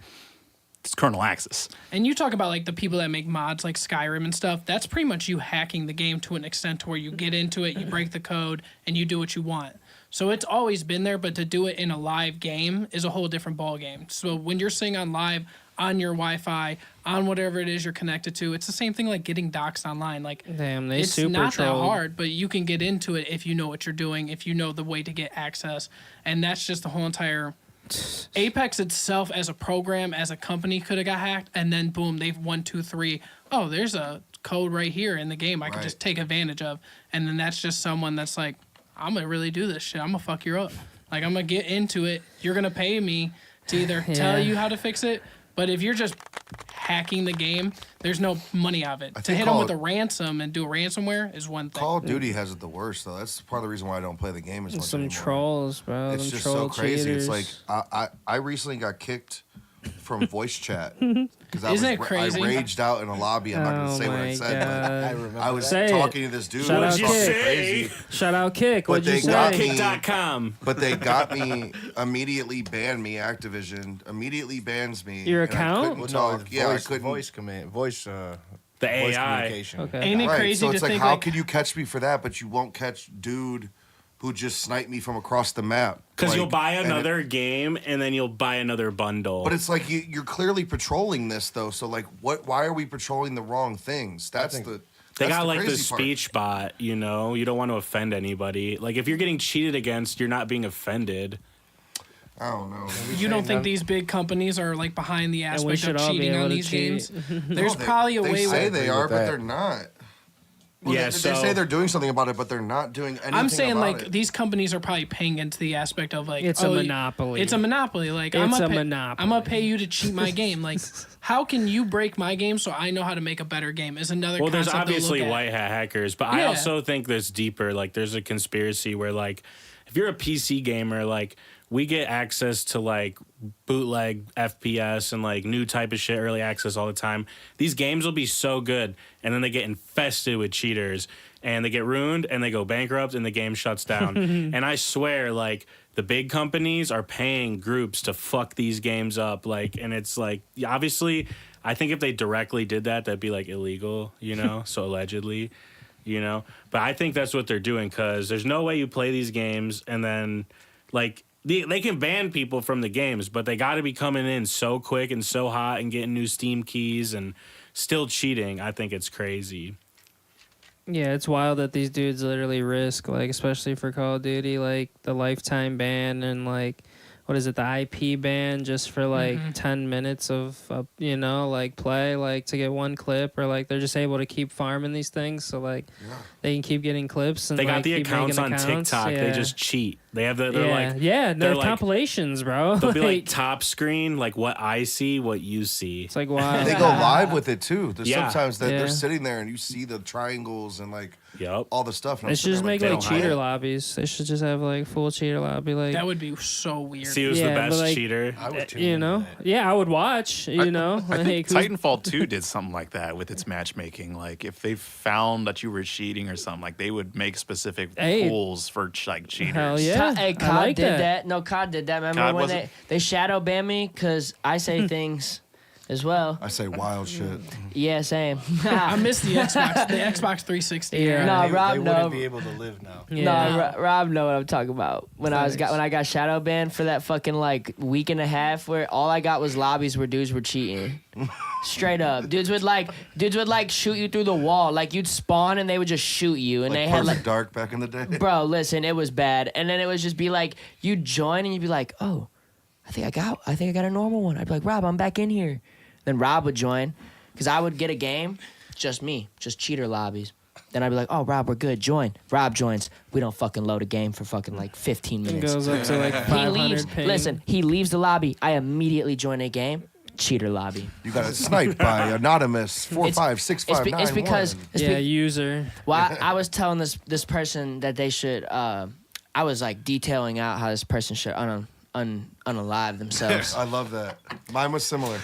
it's kernel access. And you talk about like the people that make mods like Skyrim and stuff. That's pretty much you hacking the game to an extent to where you get into it, you break the code, and you do what you want. So it's always been there, but to do it in a live game is a whole different ball game. So when you're seeing on live, on your Wi-Fi, on whatever it is you're connected to, it's the same thing like getting doxxed online. Like, Damn, they it's super not trolled. that hard, but you can get into it if you know what you're doing, if you know the way to get access, and that's just the whole entire. Apex itself as a program, as a company, could have got hacked, and then boom, they've 1, 2, 3. Oh, there's a code right here in the game I can just take advantage of, and then that's just someone that's like, I'm gonna really do this shit. I'm gonna fuck you up. Like, I'm gonna get into it. You're gonna pay me to either tell you how to fix it, but if you're just hacking the game, there's no money out of it. To think hit them Call- with a ransom and do a ransomware is one thing. Call of Duty has it the worst though. That's part of the reason why I don't play the game as much Some anymore. trolls, bro. It's Them just troll so crazy. cheaters. It's like I recently got kicked from voice chat because Isn't it crazy? I raged out in a lobby. I'm not going to Oh say what I my said, God. but I was Say it. talking to this dude. Shout who out was Kick. talking Say. crazy. Shout out Kick. But What'd you they say? got me- Kick.com. But they got me immediately banned me. Activision immediately bans me. Your and I account? couldn't talk. Yeah, I couldn't. Voice command, voice The voice AI. communication. Okay. Ain't it Right, crazy so to it's like, think how like could you catch me for that, but you won't catch dude who just sniped me from across the map? Because Like, you'll buy and another game and then you'll buy another bundle. But it's like you're clearly patrolling this though. So like, why are we patrolling the wrong things? That's think- the. They that's got like the crazy part. speech bot, you know? You don't want to offend anybody. Like, if you're getting cheated against, you're not being offended. I don't know. you don't think these big companies are like behind the we aspect should of all be cheating able on to these cheat. games? There's No, probably a they way say where they agree are, with but that. they're not. Well, Yeah, they so- say they're doing something about it, but they're not doing anything. I'm saying about like it. these companies are probably paying into the aspect of like It's a oh, monopoly. It's a monopoly. Like It's I'm a gonna monopoly. I'm gonna pay you to cheat my game. Like how can you break my game so I know how to make a better game? Is another Well, there's concept to look obviously at. white hat hackers, but I Yeah. also think there's deeper. Like, there's a conspiracy where, like, if you're a PC gamer, like, we get access to, like, bootleg FPS and, like, new type of shit, early access all the time. These games will be so good, and then they get infested with cheaters, and they get ruined, and they go bankrupt, and the game shuts down. And I swear, like, the big companies are paying groups to fuck these games up. Like, and it's, like, obviously, I think if they directly did that, that'd be, like, illegal, you know? So allegedly, you know? But I think that's what they're doing, because there's no way you play these games and then, like, they can ban people from the games, but they got to be coming in so quick and so hot and getting new Steam keys and still cheating. I think it's crazy. Yeah, it's wild that these dudes literally risk, like, especially for Call of Duty, like, the lifetime ban and, like, what is it, the IP ban just for, like, 10 minutes of, you know, like, play, like, to get one clip, or, like, they're just able to keep farming these things, so, like, they can keep getting clips. And They got like, the keep accounts on making accounts. TikTok. Yeah. They just cheat. They have the, they're they're like, compilations, bro. they'll be like top screen, like what I see, what you see. It's like, wow. They go live with it too. There's Yeah. sometimes that Yeah. they're sitting there and you see the triangles and like Yep. all the stuff. And I'm They should sitting just there make they like don't hide cheater it. lobbies. They should just have like full cheater lobby. Like That would be so weird. See who's Yeah, the but, best like, cheater. I would tune you into know, that. yeah, I would watch. You know, I think like, who's- Titanfall 2 did something like that with its matchmaking. Like, if they found that you were cheating or something, like, they would make specific Hey. pools for, like, cheaters. Hell yeah. Hey, I COD like did that. that. No, COD did that. Remember COD when wasn't- they shadow banned me because I say things as well. I say wild shit. Yeah, same. I miss the Xbox 360. Yeah. No, they, Rob, they no. wouldn't be able to live now. Yeah. No, Rob know what I'm talking about. When I got shadow banned for that fucking like week and a half, where all I got was lobbies where dudes were cheating. Straight up, dudes would like shoot you through the wall. Like you'd spawn and they would just shoot you, and Like they had Perfect like, Dark back in the day. bro, listen, it was bad. And then it would just be like you'd join and you'd be like, oh, I think I got a normal one. I'd be like, Rob, I'm back in here. Then Rob would join, because I would get a game, just me, just cheater lobbies. Then I'd be like, oh, Rob, we're good. Join. Rob joins. We don't fucking load a game for fucking like 15 It minutes. goes up to like He 500 leaves. ping. Listen, he leaves the lobby. I immediately join a game. Cheater lobby. You got sniped by anonymous 456591. It's because Yeah, user. well, I was telling this person that they should. I was like detailing out how this person should unalive themselves. I love that. Mine was similar.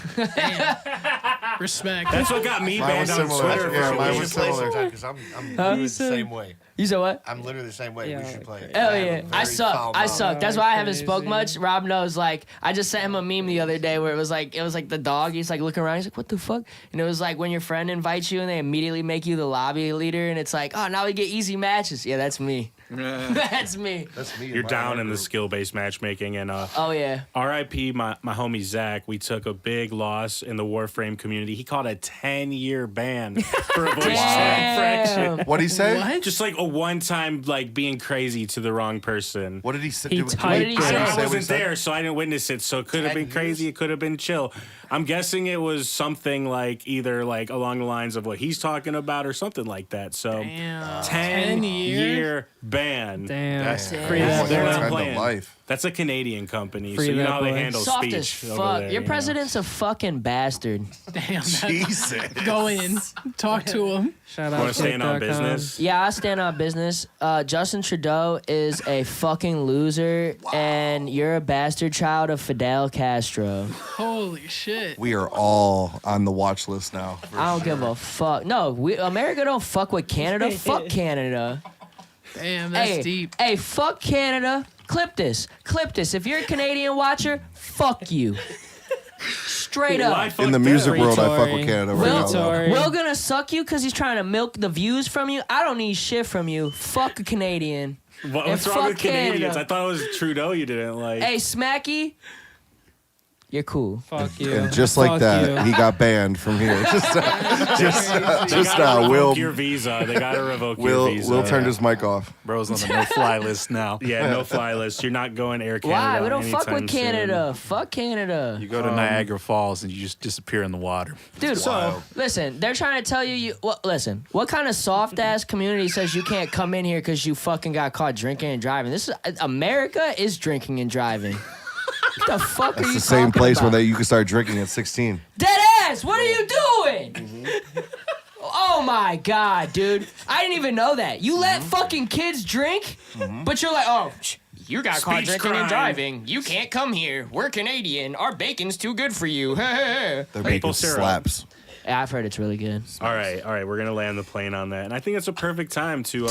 Respect. That's what got me Mine banned was on similar. Twitter. Yeah, for mine a was week. similar. Because I'm literally the same way. You said what? I'm literally the same way. Yeah. We should play it. Hell I have a yeah. I very suck. foul I mouth. suck. That's why I haven't Crazy. spoke much. Rob knows, like, I just sent him a meme the other day where it was like the dog. He's like looking around. He's like, what the fuck? And it was like when your friend invites you and they immediately make you the lobby leader. And it's like, oh, now we get easy matches. Yeah, that's me. That's me. That's me. and You're my down in the group. skill-based matchmaking, and Oh, yeah. R.I.P. my homie Zach. We took a big loss in the Warframe community. He called a 10-year ban for a voice chat fraction. What'd he say? What? Just like a one-time, like being crazy to the wrong person. What did he say? He Did- typed What did he it. say? I what he wasn't said? there, so I didn't witness it. So it could have 10 been crazy. It could have been chill. I'm guessing it was something like either like along the lines of what he's talking about or something like that. So Damn. 10-year ban. Damn. That's Free Yeah. that What They're boy. not kind of playing. life? That's a Canadian company, Free so you know that how they boy. handle Soft speech. as over fuck. there, Your you know? president's a fucking bastard. Damn. Jesus. Go in. Talk to him. Shout Want out to stand on TikTok.com. business? Yeah, I stand on business. Justin Trudeau is a fucking loser, and you're a bastard child of Fidel Castro. Holy shit. We are all on the watch list now. for I don't sure. give a fuck. No, America don't fuck with Canada. Fuck Canada. Damn, that's Hey, deep. hey, fuck Canada. Clip this. Clip this. If you're a Canadian watcher, fuck you. Straight Why up. fuck In the them? music world, I fuck Tory. with Canada right Will, now. though. Tory. Will gonna suck you because he's trying to milk the views from you. I don't need shit from you. Fuck a Canadian. What's And wrong fuck with Canadians? Canada. I thought it was Trudeau you didn't like. Hey, Smacky, you're cool. Fuck you. And just like Fuck that, you. he got banned from here. They gotta revoke Will your visa. They gotta revoke your visa. Will turned his mic off. Bro's on the no-fly list now. Yeah, no fly list. You're not going Air Canada. Why? We don't fuck anytime with soon. Canada. Fuck Canada. You go to Niagara Falls and you just disappear in the water. Dude, Wild. listen, they're trying to tell you, well, listen, what kind of soft ass community says you can't come in here because you fucking got caught drinking and driving? This is America is drinking and driving. What the fuck are It's you the same talking place about? where you can start drinking at 16. Dead ass, what are you doing? Oh my god, dude. I didn't even know that. You let fucking kids drink, but you're like, oh, you got caught Speech drinking crime. and driving. You can't come here. We're Canadian. Our bacon's too good for you. Their Maple bacon syrup. slaps. Yeah, I've heard it's really good. All right. We're gonna land the plane on that, and I think it's a perfect time to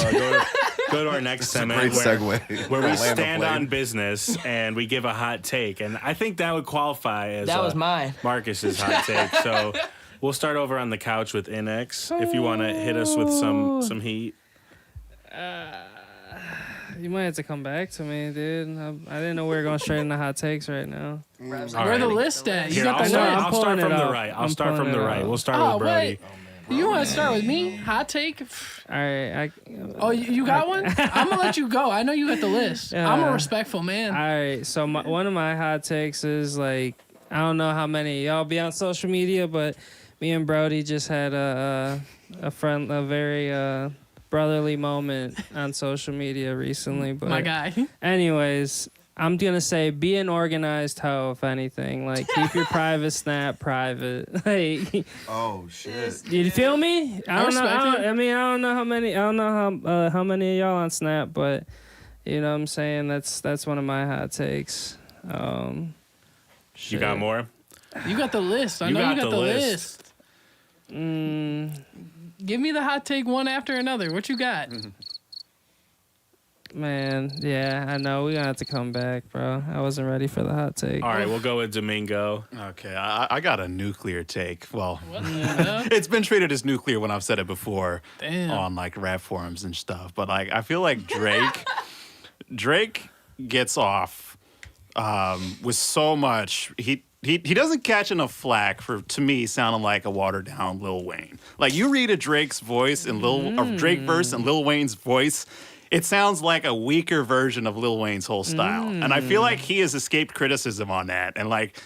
go to our next segment, Great where, segue. where we Land the stand plane. on business and we give a hot take, and I think that would qualify as That was mine. Marcus's hot take. So we'll start over on the couch with innexh. If you want to hit us with some heat. You might have to come back to me, dude. I didn't know we were going straight into hot takes right now. Where the list at? You Here, got I'll the start, list. I'll start from the up. right. I'll I'm start from pulling the it right. up. We'll start Oh, with Brodie. wait. You want to start with me? Hot take? All right. Oh, you got one? I'm going to let you go. I know you got the list. I'm a respectful man. All right. So one of my hot takes is like, I don't know how many of y'all be on social media, but me and Brodie just had a very brotherly moment on social media recently. But My guy. anyways, I'm gonna say be an organized hoe, if anything. Like keep your private snap private. Like, Oh shit. you feel me? I don't know. respect it. I don't know how many. I don't know how many of y'all on Snap, but you know what I'm saying. That's one of my hot takes. You got more? You got the list. I You know got you got the the list. list. Give me the hot take one after another. What you got? Man, yeah, I know. We're gonna have to come back, bro. I wasn't ready for the hot take. All right, we'll go with Domingo. Okay, I got a nuclear take. Well, What the hell? it's been treated as nuclear when I've said it before Damn. on like rap forums and stuff. But like, I feel like Drake gets off with so much. He doesn't catch enough flack for, to me, sounding like a watered down Lil Wayne. Like you read a Drake's voice and Drake verse and Lil Wayne's voice. It sounds like a weaker version of Lil Wayne's whole style. And I feel like he has escaped criticism on that. And like,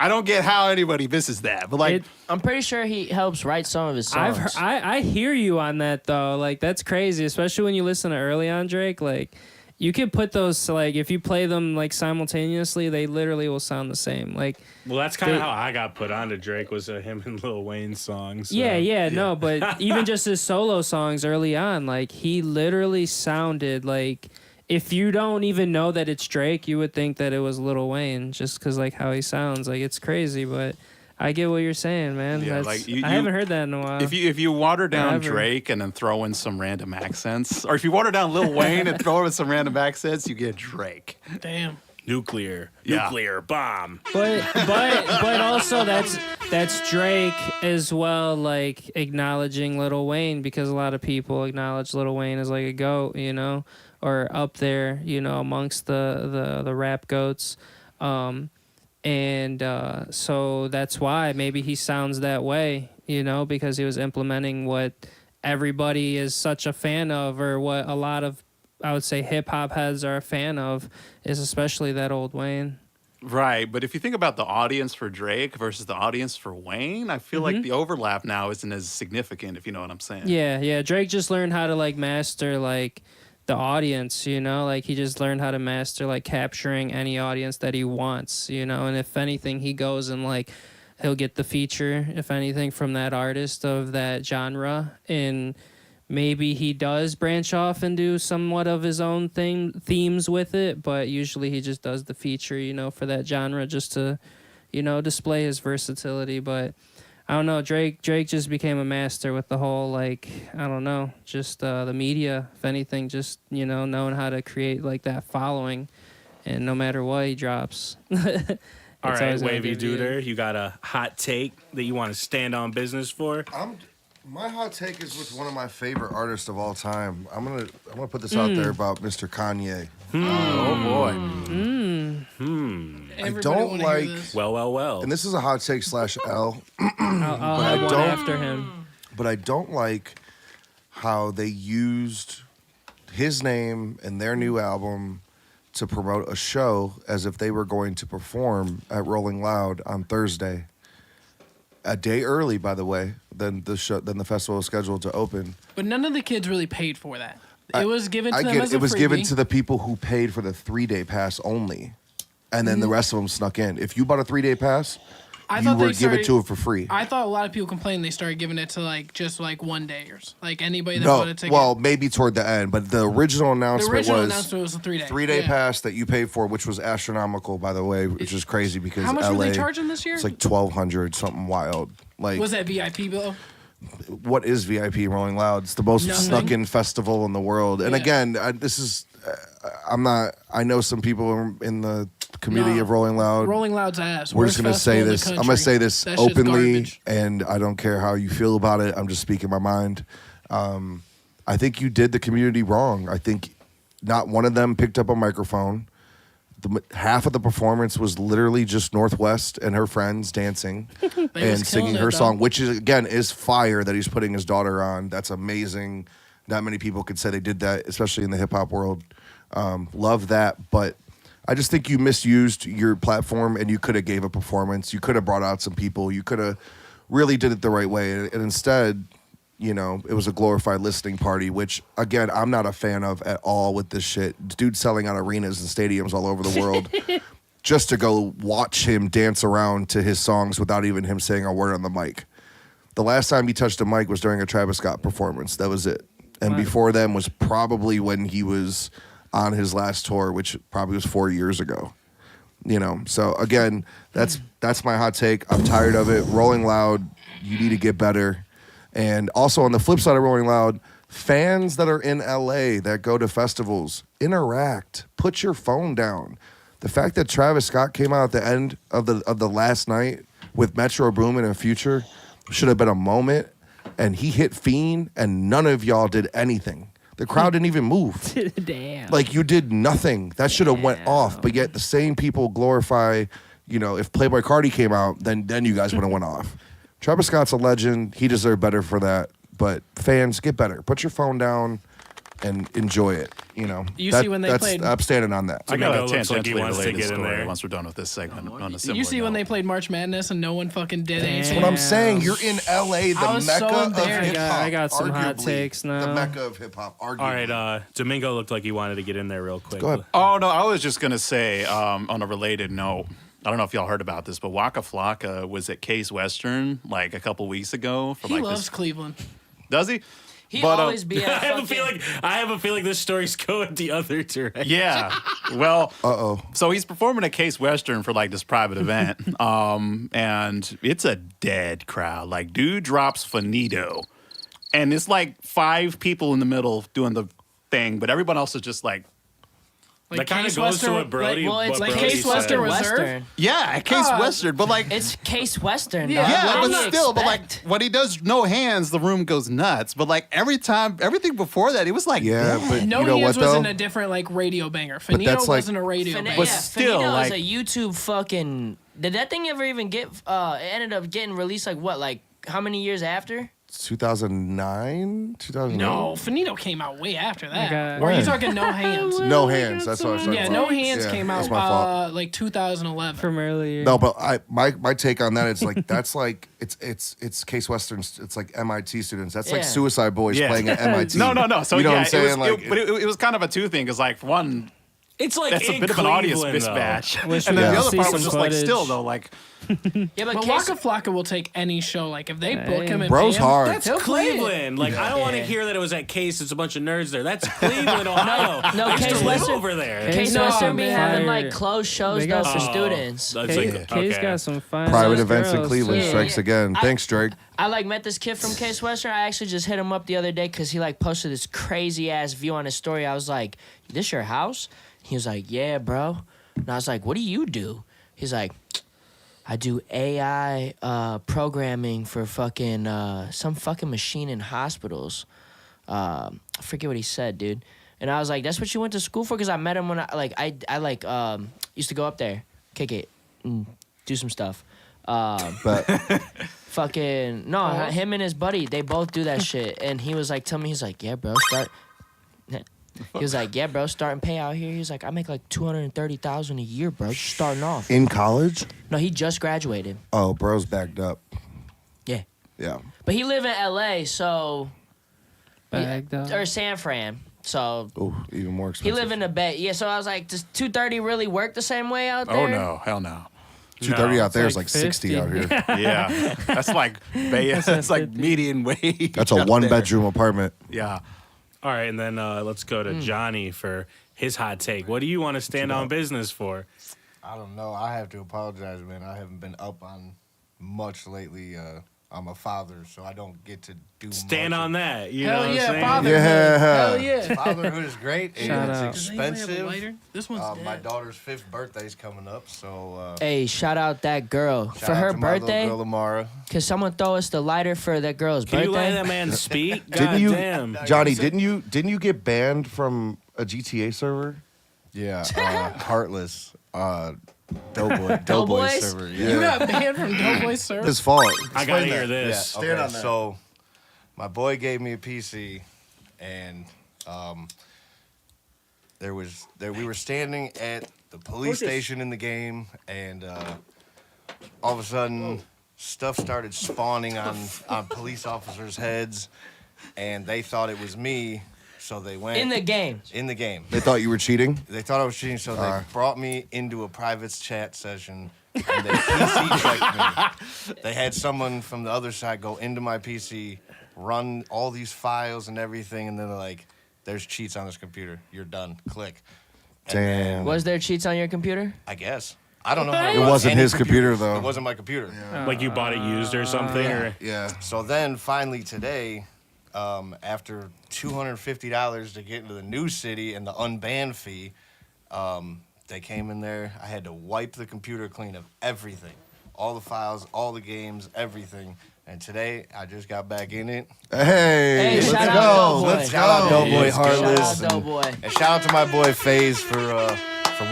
I don't get how anybody misses that. But like, I'm pretty sure he helps write some of his songs. I hear you on that though. Like that's crazy, especially when you listen to early on Drake. Like you could put those like if you play them like simultaneously, they literally will sound the same. Like Well, that's kind of how I got put onto Drake was him and Lil Wayne's songs. So. yeah, no, but even just his solo songs early on, like he literally sounded like if you don't even know that it's Drake, you would think that it was Lil Wayne just because like how he sounds. Like it's crazy, but I get what you're saying, man. Yeah, I haven't heard that in a while. if you water down Ever. Drake and then throw in some random accents, or if you water down Lil Wayne and throw in some random accents, you get Drake. Damn. Nuclear bomb. But also that's Drake as well, like acknowledging Lil Wayne because a lot of people acknowledge Lil Wayne as like a goat, you know, or up there, you know, amongst the rap goats. So that's why maybe he sounds that way, you know, because he was implementing what everybody is such a fan of, or what a lot of, I would say, hip hop heads are a fan of, is especially that old Wayne. Right, but if you think about the audience for Drake versus the audience for Wayne, I feel like the overlap now isn't as significant, if you know what I'm saying. Yeah. Drake just learned how to like master like the audience, you know, like he just learned how to master like capturing any audience that he wants, you know, and if anything, he goes and like he'll get the feature, if anything, from that artist of that genre, and maybe he does branch off and do somewhat of his own themes with it, but usually he just does the feature, you know, for that genre just to, you know, display his versatility. But I don't know, Drake just became a master with the whole, like, I don't know, just the media, if anything, just, you know, knowing how to create like that following, and no matter what he drops. All right, always gonna Wavy give you- Duder, you got a hot take that you want to stand on business for? My hot take is with one of my favorite artists of all time. I'm gonna put this out there about Mr. Kanye. Oh boy. I don't like, Well. and this is a hot take /L. I'll have one after him. But I don't like how they used his name and their new album to promote a show as if they were going to perform at Rolling Loud on Thursday. A day early, by the way, than the festival was scheduled to open. But none of the kids really paid for that. It was given to I them get as it a was freebie. given to the people who paid for the 3-day pass only, and then the rest of them snuck in. If you bought a 3-day pass, I you thought were they given started- to it for free. I thought a lot of people complained they started giving it to like just like 1 dayers. Like anybody that No, bought a ticket. well, maybe toward the end, but the original the announcement original was announcement was a 3-day. 3-day Yeah. pass that you paid for, which was astronomical, by the way, which is crazy because How much LA, were they charging this year? it's like $1,200, something wild. Like, Was that VIP bill? what is VIP Rolling Loud? It's the most Nothing. snuck-in festival in the world. And Yeah. again, I know some people in the community No. of Rolling Loud. Rolling Loud's ass. We're Worst just gonna say festival in the this. I'm country. gonna say this That shit's openly, garbage. and I don't care how you feel about it. I'm just speaking my mind. I think you did the community wrong. I think not one of them picked up a microphone. Half of the performance was literally just Northwest and her friends dancing and singing her song, which is again is fire that he's putting his daughter on. That's amazing. Not many people could say they did that, especially in the hip hop world. Love that, but I just think you misused your platform and you could have gave a performance. You could have brought out some people. You could have really did it the right way, and instead, you know, it was a glorified listening party, which, again, I'm not a fan of at all with this shit. Dude selling out arenas and stadiums all over the world just to go watch him dance around to his songs without even him saying a word on the mic. The last time he touched a mic was during a Travis Scott performance. That was it. And before then was probably when he was on his last tour, which probably was 4 years ago. You know, so again, that's my hot take. I'm tired of it. Rolling Loud, you need to get better. And also on the flip side of Rolling Loud, fans that are in LA that go to festivals, interact. Put your phone down. The fact that Travis Scott came out at the end of the last night with Metro Boomin and Future should have been a moment, and he hit Fiend, and none of y'all did anything. The crowd didn't even move. Damn. Like, you did nothing. That should have went off. But yet the same people glorify, you know, if Playboi Carti came out, then you guys would have went off. Travis Scott's a legend. He deserved better for that. But fans, get better. Put your phone down and enjoy it. You know, You see when they played- I'm standing on that. I got a Domingo looks like he tangentially wants to related get in story there. once we're done with this segment. On a similar You see when note. they played March Madness and no one fucking did anything. That's what I'm saying. You're in LA, the I was so mecca of embarrassed. hip hop. I got some hot arguably takes now. The mecca of hip hop. Arguably. All right, Domingo looked like he wanted to get in there real quick. Go ahead. Oh, no, I was just going to say, on a related note, I don't know if y'all heard about this, but Waka Flocka was at Case Western like a couple weeks ago. For He like loves this. Cleveland. Does he? He But, always be I at have a feeling this story's going the other direction. Yeah. Well, Uh-oh. so he's performing at Case Western for like this private event. And it's a dead crowd. Like, dude drops finito. And it's like 5 people in the middle doing the thing, but everyone else is just like, That kind of Case goes to Western- what Brodie. well, it's what like Brodie Case said. Western Reserve? Western. yeah, at Case Western. But like, It's Case Western. Yeah, dog. yeah, What but do you still, but like expect? when he does no hands, the room goes nuts. But like everything before that, it was like, Yeah, but No you know Hands what, was though? in a different like radio banger. Finito that's like- wasn't a radio banger. But yeah, still, Finito like- is a YouTube fucking. Did that thing ever even get? It ended up getting released like what? Like how many years after? 2009? 2008? No, Finito came out way after that. Okay. Or are you When? talking No Hands? No Hands. That's what I was talking Yeah, about. No Hands Yeah, came that's out my fault. like 2011. From earlier. No, but my take on that is like that's like it's Case Western. It's like MIT students. That's like Yeah. Suicide Boys Yeah. playing at MIT. no. So you know yeah, what I'm saying? it was, like, but it was kind of a two thing. Because like for one, It's like that's a in bit of an audience Cleveland, though. mismatch, Wish and we then the could other see part was some just like still footage. though like. Yeah, But Case, Waka Flocka will take any show. Like if they book him and Bro's pay him, hard. That's he'll play it. Cleveland. Like, I don't want to Yeah. hear that it was at Case. It's a bunch of nerds there. That's Cleveland, Ohio. no, I used Case to live Western- over there. Case No, Western be man. having Fire. like closed shows They though got for some- students. That's Case, like, Case okay. got some fine private ass events in girls, Cleveland. too. Strikes again. Thanks, Drake. I like met this kid from Case Western. I actually just hit him up the other day because he like posted this crazy ass view on his story. I was like, "This your house?" He was like, "Yeah, bro." And I was like, "What do you do?" He's like, "I do AI programming for fucking some fucking machine in hospitals." I forget what he said, dude. And I was like, "That's what you went to school for?" Because I met him when I used to go up there, kick it, and do some stuff. But Fucking no, him and his buddy, they both do that shit. And he was like, tell me, he's like, yeah, bro, start. He was like, yeah, bro, starting pay out here. He was like, I make like $230,000 a year, bro, just starting off. in college, No, he just graduated. oh, bro's backed up. Yeah, Yeah. but he live in LA, so Bagged up. or San Fran, so Oh, even more he expensive. live in the Bay. Yeah, so I was like, does 230 really work the same way out there? Oh no, hell no. 230 No, out there it's is like like 60 out 50. here. Yeah, that's like that's like median wage. That's a out one there. bedroom apartment. Yeah. All right, and then let's go to Johnny for his hot take. What do you want to stand on business for? I don't know. I have to apologize, man. I haven't been up on much lately. I'm a father, so I don't get to do Stand much on of- that. You know Hell what I'm yeah, saying? fatherhood. Yeah. Hell yeah. Fatherhood is great. And Shout it's out. Does anybody have a expensive. lighter? This one's dead. My daughter's 5th birthday's coming up, so Hey, shout out that girl shout for out her to my little birthday. girl Amara. Could someone throw us the lighter for that girl's Can you let birthday? that man speak? Didn't God you, damn. Johnny? Didn't you get banned from a GTA server? Yeah, Heartless, Doughboy Doughboys? server. You Yeah. got banned from Doughboy's server. His fault. I gotta hear this. Stand on that. So, my boy gave me a PC, and we were standing at the police station in the game, and all of a sudden, stuff started spawning on police officers' heads, and they thought it was me, so they went In the game. In the game. They thought you were cheating? They thought I was cheating, so they brought me into a private chat session, and they PC checked me. They had someone from the other side go into my PC, run all these files and everything, and then they're like, there's cheats on this computer. You're done. Click. And Damn. Was there cheats on your computer? I guess. I don't know how It wasn't any his computer, though. It wasn't my computer. Like you bought it used or something? Or? Yeah. So then finally today, after $250 to get into the new city and the unbanned fee, they came in there. I had to wipe the computer clean of everything. All the files, all the games, everything. And today, I just got back in it. Hey, let's shout out go. Doughboy. Let's Shout out go. Doughboy Heartless. Shout out Doughboy. And shout out to my boy FaZe for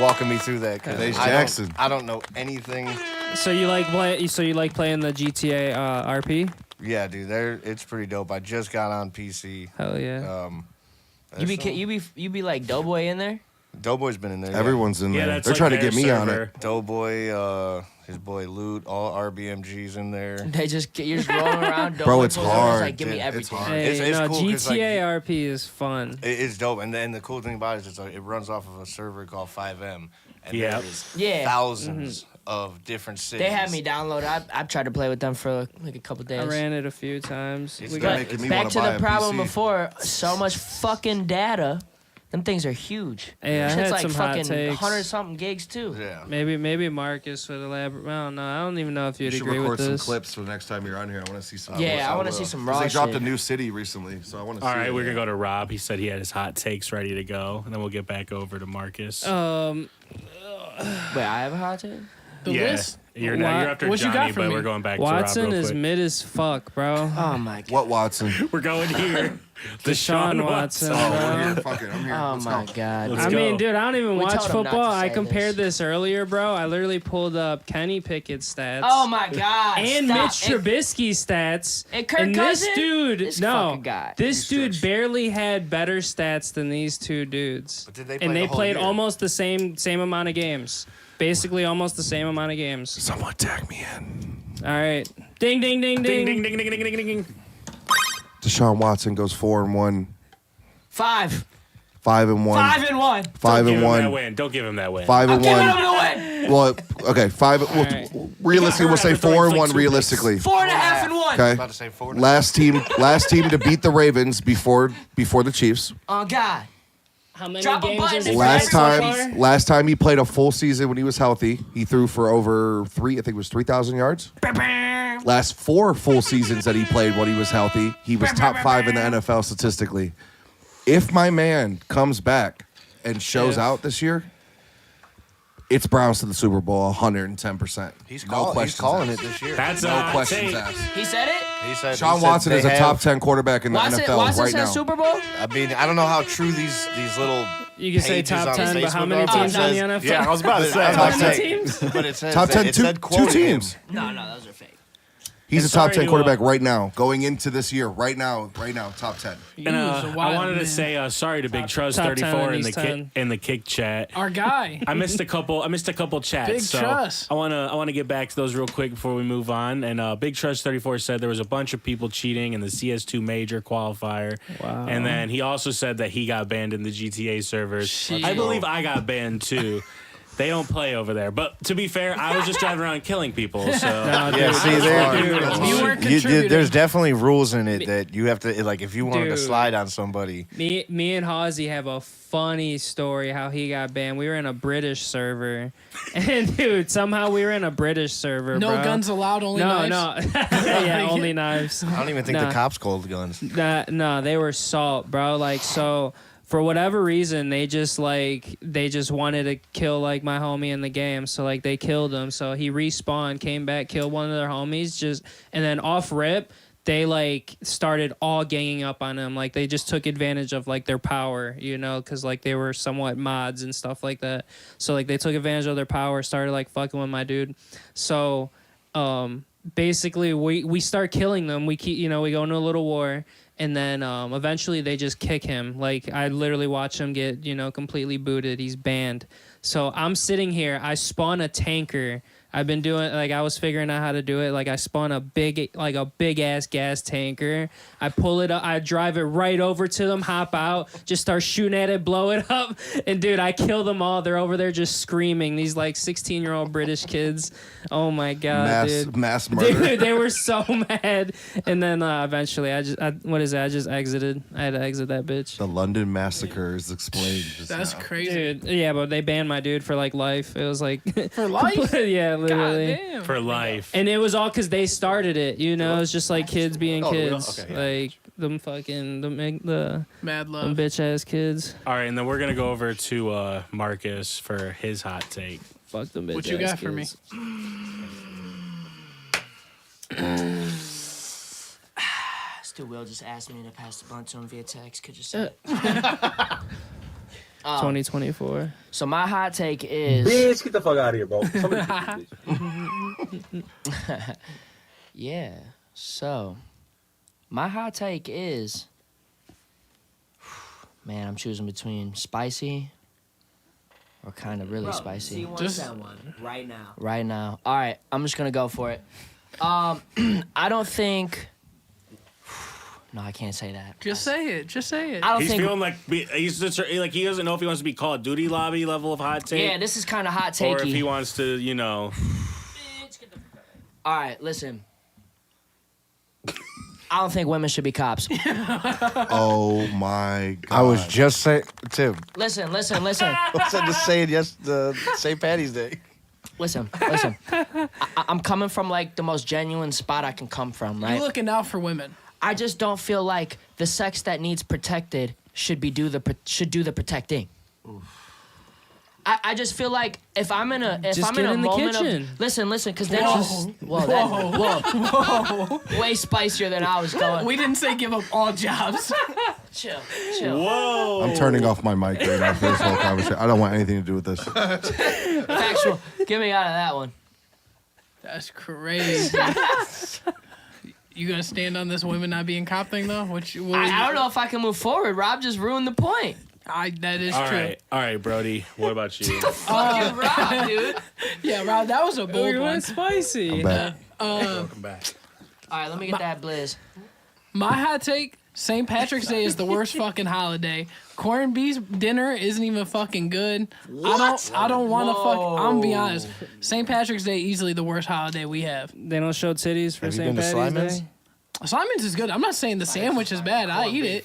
walking me through that. 'Cause FaZe I don't- Jackson. I don't know anything. So you like playing the GTA RP? Yeah, dude, it's pretty dope. I just got on PC. Hell yeah. You be like Doughboy in there? Doughboy's been in there. yeah. Everyone's in Yeah, there. that's They're like trying to their get me on server. it. Doughboy, his boy Loot, all RBMGs in there. You're just rolling around. Bro, it's Doughboy, hard, Like, give me dude. It's everything. hard. Hey, it's no, cool 'cause, like, GTA RP is fun. It's dope, and the cool thing about it is it runs off of a server called 5M, and Yeah. there's Yeah. thousands of different cities. They had me download. I've tried to play with them for like a couple days. I ran it a few times. It's We not got making me Back wanna to buy the a problem PC. before. So much fucking data. Them things are huge. Hey, I Shit's had like some hot fucking takes. 100-something gigs too. Yeah. maybe Marcus would elaborate. I don't know. I don't even know if You you'd should agree record with some this. clips for the next time you're on here. I want to see some. Yeah, I wanna see some 'cause raw They dropped shit. a new city recently, so I want to see All right, it. we're going to go to Rob. He said he had his hot takes ready to go, and then we'll get back over to Marcus. Wait, I have a hot take? The yeah, list. you're Wa- after what you got Johnny, for but me? we're going back Watson to Rob real is quick. mid as fuck, bro. Oh my god. What, Watson? We're going here. Deshaun Watson, Oh, we're bro. here. Fuck it. I'm here. Oh Let's my go. god. Let's I go. mean, dude, I don't even We watch told him not football. to I say compared this. this earlier, bro. I literally pulled up Kenny Pickett's stats. Oh my god. And stop. Mitch Trubisky's stats. and Kirk and this Cousins? dude, This no, fucking guy. this dude Stretch. barely had better stats than these two dudes. But did they play And the they whole played year? almost the same amount of games. Basically, almost the same amount of games. Someone tag me in. All right, ding, ding, ding, Ding, ding. ding, ding, ding, ding, ding, ding. Deshaun Watson goes 4-1, 5. 5-1, 5-1. 5-1, Don't give him that win. 5-1. Give him the win. Well, okay, right. Realistically, we'll say After throwing 4-1. like two Realistically, 4.5-1. okay. About to say 4. Last team to beat the Ravens before the Chiefs. Oh god. How many Drop a games button is if it? Last for everyone. time, last time he played a full season when he was healthy, he threw for over I think it was 3,000 yards. Last 4 full seasons that he played when he was healthy, he was top 5 in the NFL statistically. If my man comes back and shows out this year, it's Browns to the Super Bowl 110%. He's no questions calling asked. it this year. That's No a questions take. asked. He said it? He said Sean Watson is a top 10 quarterback in the NFL Watson right said now. Super Bowl? I mean, I don't know how true these little. You can say pages top on 10, but how Facebook many are, teams but it on the says- NFL? Yeah, I was about to say. Top How many 10. teams? But it says Top 10, it two said quoting teams. him. No, those are fake. He's And a top sorry 10 to, quarterback right now, going into this year, right now, top 10. And, He was a I wild wanted to man. say sorry to Big Trust top 10 34 in these 10. in the kick chat. Our guy. I missed a couple chats. Big so Trust. I wanna get back to those real quick before we move on. And Big Trust 34 said there was a bunch of people cheating in the CS2 major qualifier. Wow. And then he also said that he got banned in the GTA servers. Shit. I believe I got banned too. They don't play over there. But to be fair, I was just driving around killing people. So Yeah, see, You weren't contributing. there's definitely rules in it that you have to, like, if you wanted to Dude. slide on somebody. Me and Halsey have a funny story how he got banned. We were in a British server, and dude, somehow we were in a British server. No bro. guns allowed, only No, knives. no, yeah, only knives. I don't even think Nah. the cops called guns. No, they were salt, bro. Like, so for whatever reason, they just wanted to kill like my homie in the game. So like they killed him. So he respawned, came back, killed one of their homies, and then off rip, they like started all ganging up on him. Like they just took advantage of like their power, you know, because like they were somewhat mods and stuff like that. So like they took advantage of their power, started like fucking with my dude. So basically we start killing them. We keep, you know, we go into a little war, and then eventually they just kick him. Like I literally watch him get, you know, completely booted. He's banned. So I'm sitting here. I spawn a tanker. I've been doing, like, I was figuring out how to do it. Like, I spawn a big ass gas tanker. I pull it up, I drive it right over to them, hop out, just start shooting at it, blow it up. And dude, I kill them all. They're over there just screaming. These like 16-year-old British kids. Oh my God, dude. Mass murder. Dude, they were so mad. And then eventually I just exited. I had to exit that bitch. The London massacre is explained. That's now. crazy. Dude, yeah, but they banned my dude for like life. It was like For life? yeah, literally. God damn. For life. And it was all because they started it, you know. It's just like kids being Oh, really? kids, Okay, yeah. like them fucking the Mad them love. bitch ass kids. All right, and then we're gonna go over to Marcus for his hot take. Fuck them bitch What you ass got for me? kids. Still Will just asked me to pass the blunt to him via text. Could you say it? 2024. So my hot take is... Bitch, get the fuck out of here, bro. Yeah. So, my hot take is... Man, I'm choosing between spicy or kind of really spicy. Just- that one right now. Right now. All right, I'm just going to go for it. I don't think... No, I can't say that. Just say it. Just say it. I don't He's think... feeling like he's just, like he doesn't know if he wants to be Call of Duty lobby level of hot take. Yeah, this is kind of hot takey. Or if he wants to, you know. All right, listen. I don't think women should be cops. Oh my God. I was just saying, Tim. Listen. I was just saying St. Patty's Day. Listen. I'm coming from like the most genuine spot I can come from, right? You looking out for women. I just don't feel like the sex that needs protected should do the protecting. I just feel like if I'm in a Just get in the moment kitchen. of listen, because then whoa, way spicier than I was going. We didn't say give up all jobs. Chill. Whoa. I'm turning off my mic right now for this whole conversation. I don't want anything to do with this. Factual. Get me out of that one. That's crazy. You gonna stand on this women not being cop thing though? I don't know if I can move forward. Rob just ruined the point. That is All true. right, Brodie. What about you? Fucking Rob, dude. Yeah, Rob, that was a bold We one. went spicy. I'm back. Welcome back. All right, let me get that blizz. My hot take: St. Patrick's Day is the worst fucking holiday. Corned beef dinner isn't even fucking good. What? I don't want to fuck. I'm gonna be honest. St. Patrick's Day easily the worst holiday we have. They don't show titties for Have you St. been to Patty's Sliman's? Day. Simon's is good. I'm not saying the sandwich is bad. I eat it.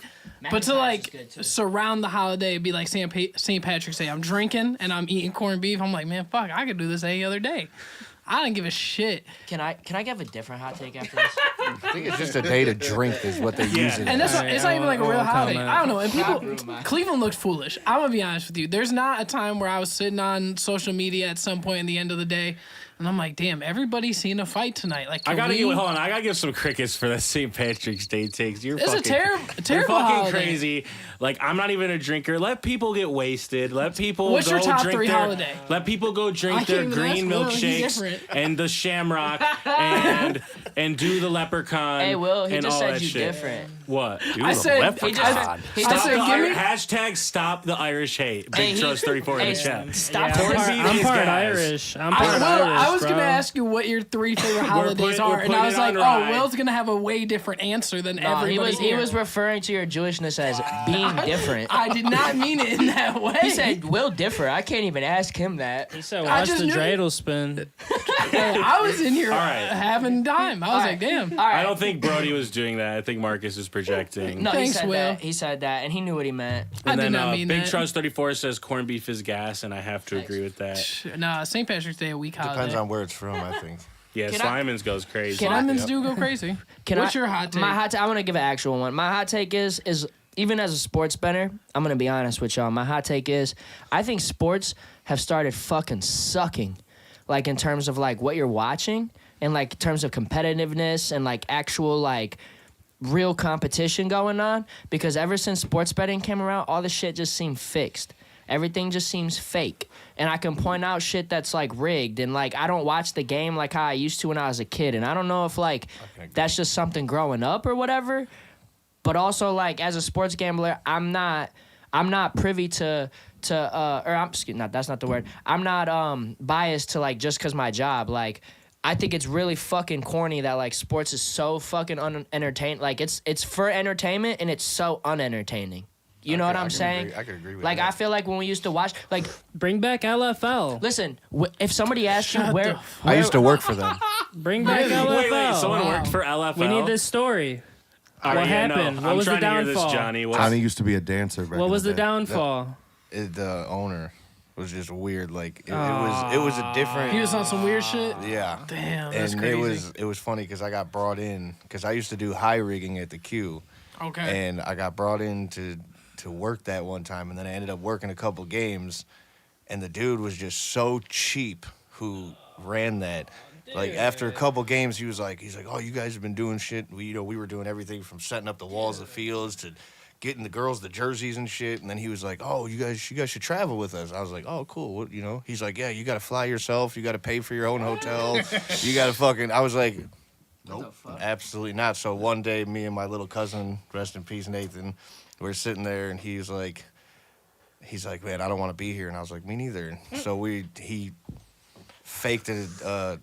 But to like surround the holiday, be like St. Patrick's Day. I'm drinking and I'm eating corned beef. I'm like, man, fuck, I could do this any other day. I don't give a shit. Can I give a different hot take after this? I think it's just a day to drink is what they're using. And that's it's not even like a real holiday. comment. I don't know. And people, Ruined my- Cleveland looked foolish. I'm gonna be honest with you. There's not a time where I was sitting on social media at some point in the end of the day, and I'm like, damn, everybody's seeing a fight tonight. Like, I gotta hold I gotta give some crickets for that St. Patrick's Day takes. You're It's fucking, a terrible you're fucking holiday. crazy. Like, I'm not even a drinker. Let people get wasted. Let people What's go your top drink 3 their, holiday? Let people go I drink can't their even green ask Will, he's milkshakes different. and the shamrock and do the leprechaun. Hey, Will, he and just all said that you shit. different. What? I said, He just Stop said, the give me- hashtag stop the Irish hate. Big Hey, Trust 34 in hey, the chat. Stop Yeah, Corned talking. beef I'm these part guys. Irish. I'm part Irish, I was bro. gonna ask you what your 3 favorite holidays we're are, and putting I was it like, on oh, ride. Will's gonna have a way different answer than No, everybody he here. was referring to your Jewishness as being different. I did not mean it in that way. He said Will differ. I can't even ask him that. He said, I watch just the knew- dreidel spin. Hey, I was in here All right. having time. I was like, damn. All right. I don't think Brodie was doing that. I think Marcus is projecting. No, Thanks, he said Will. that. He said that, and he knew what he meant. I And did then not mean Big that. Trust 34 says corned beef is gas, and I have to agree with that. Nah, St. Patrick's Day a week Depends holiday. on where it's from, I think. Yeah, Can I- Slimans goes crazy. Simons do go crazy. What's your hot take? My hot take. I'm gonna give an actual one. My hot take is even as a sports bettor, I'm gonna be honest with y'all. My hot take is I think sports have started fucking sucking, like in terms of like what you're watching. in like terms of competitiveness and like actual like real competition going on, because ever since sports betting came around, all the shit just seemed fixed. Everything just seems fake. And I can point out shit that's like rigged, and like I don't watch the game like how I used to when I was a kid, and I don't know if like that's just something growing up or whatever. But also like as a sports gambler, I'm not privy to that's not the word. I'm not biased to like just cause my job. Like I think it's really fucking corny that like sports is so fucking unentertaining. Like it's for entertainment and it's so unentertaining. You know what I'm saying? I could agree with like that. I feel like when we used to watch, like Bring back LFL. listen, if somebody asked you where I used to work for them. Bring back LFL. Wait, someone worked for LFL? We need this story. All What right, yeah, no, happened? What I'm was the trying to hear this, downfall? Johnny. Connie used to be a dancer. Back What in was the day. downfall? The owner was just weird. Like it was a different. He was on some weird shit. Yeah. Damn, that's And crazy. it was funny because I got brought in because I used to do high rigging at the Q. Okay. And I got brought in to work that one time, and then I ended up working a couple games, and the dude was just so cheap who ran that. Like after a couple games, he's like, oh, you guys have been doing shit. We were doing everything from setting up the walls of fields to getting the girls the jerseys and shit. And then he was like, oh, you guys should travel with us. I was like, oh, cool. What, He's like, yeah, you got to fly yourself. You got to pay for your own hotel. You got to fucking. I was like, nope, absolutely not. So one day, me and my little cousin, rest in peace, Nathan, we're sitting there, and he's like, man, I don't want to be here. And I was like, me neither. So he faked an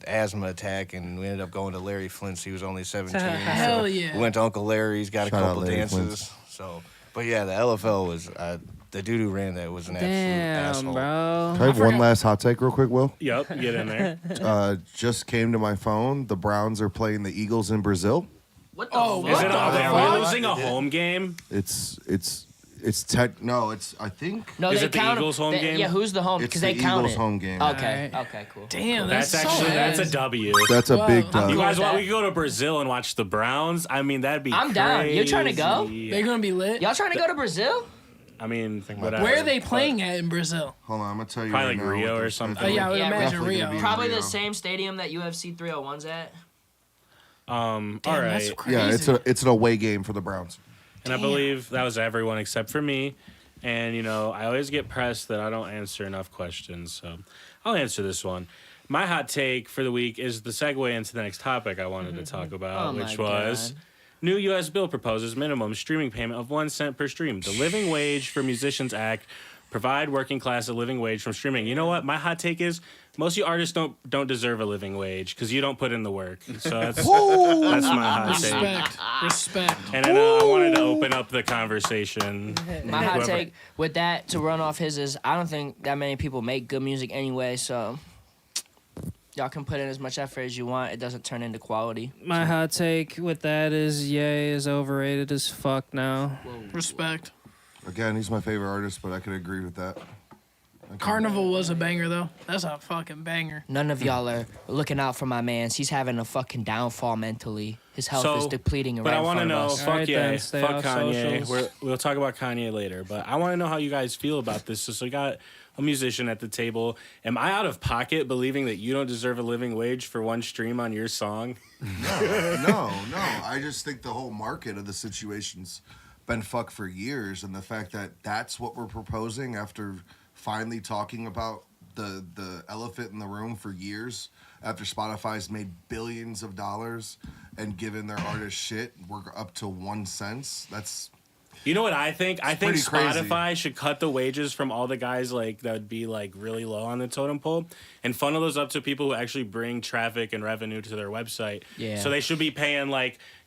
asthma attack, and we ended up going to Larry Flint's. He was only 17. Hell yeah. We went to Uncle Larry's, got Shout a out couple Larry dances. Flint's. So, but yeah, the LFL was the dude who ran that was an absolute Damn, asshole. bro. Can I have one last hot take real quick, Will? Yep, get in there. Just came to my phone. The Browns are playing the Eagles in Brazil. what the Oh, fuck? Is it? Are fuck? we losing a home game? I think No, Is they it the count Eagles' home game? Yeah, who's the home? it's Because the they count Eagles' it. home game. Okay. Alright. Okay. Cool. Damn, That's so actually that's a ass. W. That's a Whoa. big I'm dub. You cool guys with want? that. We could go to Brazil and watch the Browns. I mean, that'd be. I'm down. You trying to go? crazy. They're gonna be lit. Y'all trying to go to Brazil? I mean, about whatever. Where are they playing at in Brazil? Hold on, I'm gonna tell you. Probably right like now Rio what or they're something. doing. Yeah, I would Yeah, imagine roughly Rio. gonna be- Probably Rio. the same stadium that UFC 301's at. All Damn, that's right. crazy. Yeah, it's an away game for the Browns. And I believe that was everyone except for me. And, I always get pressed that I don't answer enough questions. So I'll answer this one. My hot take for the week is the segue into the next topic I wanted to talk about, Oh my which was God. new U.S. bill proposes minimum streaming payment of 1 cent per stream. The Living Wage for Musicians Act provide working class a living wage from streaming. You know what? My hot take is most of you artists don't deserve a living wage because you don't put in the work. So that's my hot take. Respect. And then I wanted to open up the conversation. My hot Whoever- take with that to run off his is I don't think that many people make good music anyway, so y'all can put in as much effort as you want. It doesn't turn into quality. My hot take with that is Ye is overrated as fuck now. Respect. Again, he's my favorite artist, but I could agree with that. Carnival was a banger though. That's a fucking banger. None of y'all are looking out for my mans. He's having a fucking downfall mentally. His health is depleting But right I in want to front of know, us. fuck Alright yeah, then, stay fuck off Kanye. socials. We'll talk about Kanye later, but I want to know how you guys feel about this. So we got a musician at the table. Am I out of pocket believing that you don't deserve a living wage for one stream on your song? No. I just think the whole market of the situation's been fucked for years, and the fact that that's what we're proposing after finally talking about the elephant in the room for years, after Spotify's made billions of dollars and given their artists shit, we're up to 1 cent. That's You know what I think? I think pretty crazy. Spotify should cut the wages from all the guys that would be really low on the totem pole and funnel those up to people who actually bring traffic and revenue to their website. Yeah. So they should be paying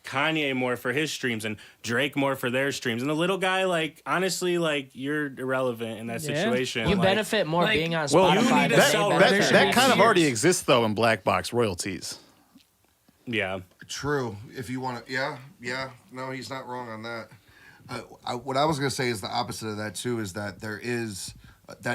Kanye more for his streams and Drake more for their streams. And the little guy, honestly, you're irrelevant in that situation. You benefit more like- being on Well, Spotify. you need to than sell they records. benefit That me. kind of already exists though in black box royalties. Yeah. true. If you want to, yeah. No, he's not wrong on that. What I was gonna say is the opposite of that too. Is that that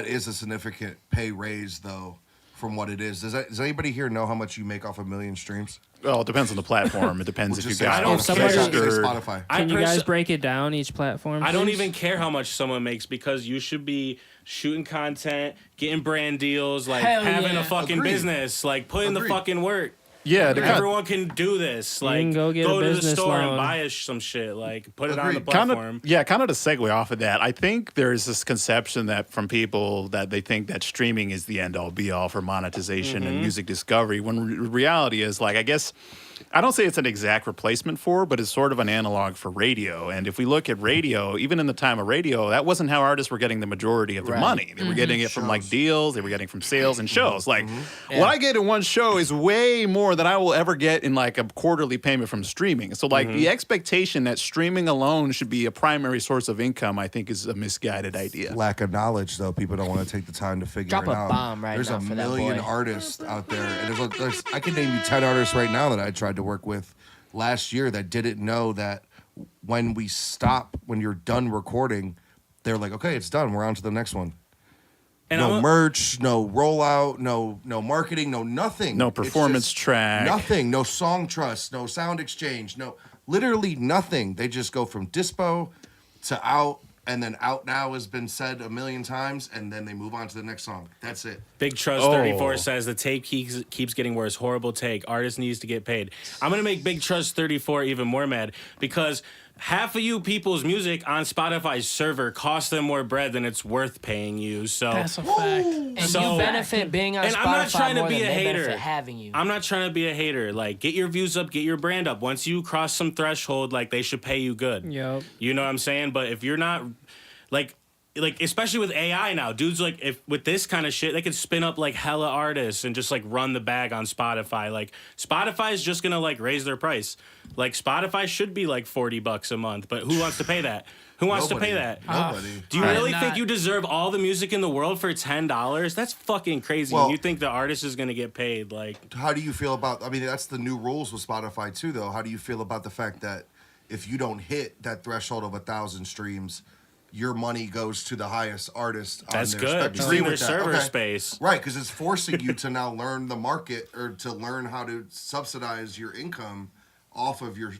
is a significant pay raise though from what it is. Does anybody here know how much you make off 1 million streams? Well, it depends on the platform. It depends if you got don't care. Spotify. Can you guys break it down each platform? I don't please? even care how much someone makes because you should be shooting content, getting brand deals, Hell having yeah. a fucking Agreed. business, putting the Agreed. fucking work. Yeah, everyone can do this. Like, can go get a to the business store and loan. buy some shit. Like, put it on the kind platform. of to segue off of that, I think there's this conception that from people that they think that streaming is the end all be all for monetization and music discovery, when reality is, like, I guess I don't say it's an exact replacement for, but it's sort of an analog for radio. And if we look at radio, even in the time of radio, that wasn't how artists were getting the majority of their money. They were getting it from like deals, they were getting from sales and shows. Like what I get in one show is way more than I will ever get in like a quarterly payment from streaming. So like the expectation that streaming alone should be a primary source of income, I think is a misguided idea. Lack of knowledge, though. People don't want to take the time to figure Drop it a out. bomb right There's now a for that million boy. artists out there, and I can name you 10 artists right now that I tried to work with last year that didn't know that when you're done recording, they're like, okay, it's done. We're on to the next one. And no merch, no rollout, no marketing, no nothing. No performance track. Nothing. No song trust, no sound exchange, literally nothing. They just go from dispo to out, and then out now has been said a million times, and then they move on to the next song. That's it. Big Trust 34 says the tape keeps getting worse. Horrible take. Artist needs to get paid. I'm going to make Big Trust 34 even more mad because half of you people's music on Spotify's server costs them more bread than it's worth paying you. So That's a fact. And you benefit being on and Spotify I'm not trying to more be than a they hater. benefit having you. I'm not trying to be a hater. Like, get your views up, get your brand up. Once you cross some threshold, like, they should pay you good. Yep. You know what I'm saying? But if you're not, like especially with AI now, dudes, like, if with this kind of shit, they could spin up like hella artists and just like run the bag on Spotify. Like, Spotify is just gonna like raise their price. Like, Spotify should be like $40 a month, but who wants to pay that? Who wants to pay that? Nobody. Do you really think you deserve all the music in the world for $10? That's fucking crazy. Well, You think the artist is gonna get paid? Like, how do you feel about? I mean, that's the new rules with Spotify too, though. How do you feel about the fact that if you don't hit that threshold of 1,000 streams, your money goes to the highest artist on that's their good. spectrum? It's in their server space. Right, because it's forcing you to now learn the market or to learn how to subsidize your income off of your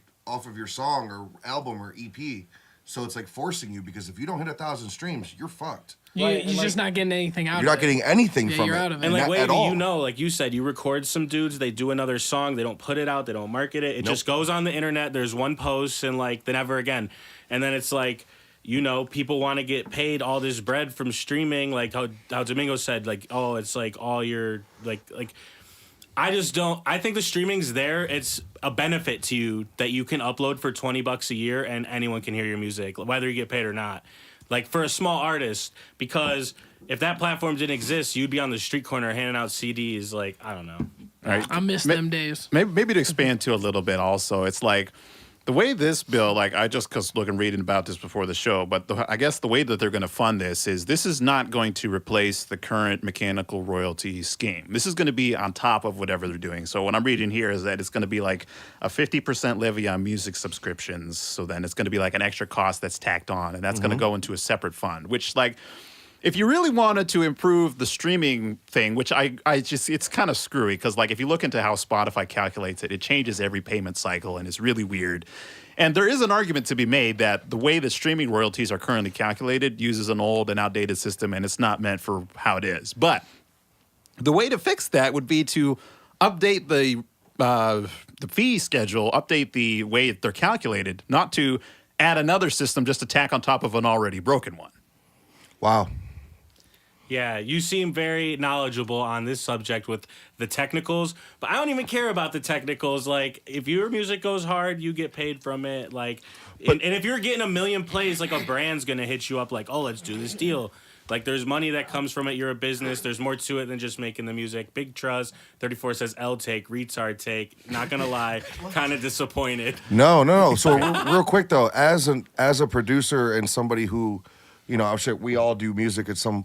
song or album or EP. So it's like forcing you, because if you don't hit 1,000 streams, you're fucked. You're just not getting anything out of it. You're not getting anything from you're it. out of it. And like, Not Wavy, at all. you know, like you said, you record some dudes, they do another song, they don't put it out, they don't market it. It just goes on the internet. There's one post and like then never again. And then it's like, you know, people want to get paid all this bread from streaming, like how Domingo said, like, oh, it's like all your like I just don't. I think the streaming's there. It's a benefit to you that you can upload for $20 a year and anyone can hear your music, whether you get paid or not. Like, for a small artist, because if that platform didn't exist, you'd be on the street corner handing out CDs. Like, I don't know. All right. I miss them days. Maybe to expand to a little bit also, it's like the way this bill, like I just cause looking reading about this before the show, but I guess the way that they're going to fund this is not going to replace the current mechanical royalty scheme. This is going to be on top of whatever they're doing. So what I'm reading here is that it's going to be like a 50% levy on music subscriptions. So then it's going to be like an extra cost that's tacked on, and that's going to go into a separate fund, which, like, if you really wanted to improve the streaming thing, which I just, it's kind of screwy, because like if you look into how Spotify calculates it, it changes every payment cycle and it's really weird. And there is an argument to be made that the way that streaming royalties are currently calculated uses an old and outdated system, and it's not meant for how it is. But the way to fix that would be to update the fee schedule, update the way they're calculated, not to add another system just to tack on top of an already broken one. Wow. Yeah, you seem very knowledgeable on this subject with the technicals, but I don't even care about the technicals. Like, if your music goes hard, you get paid from it. Like, and if you're getting 1 million plays, like, a brand's gonna hit you up like, oh, let's do this deal. Like, there's money that comes from it. You're a business. There's more to it than just making the music. Big Trust 34 says L take, retard take. Not gonna lie, kind of disappointed. No. So real quick though, as a producer and somebody who, you know, I'm sure we all do music at some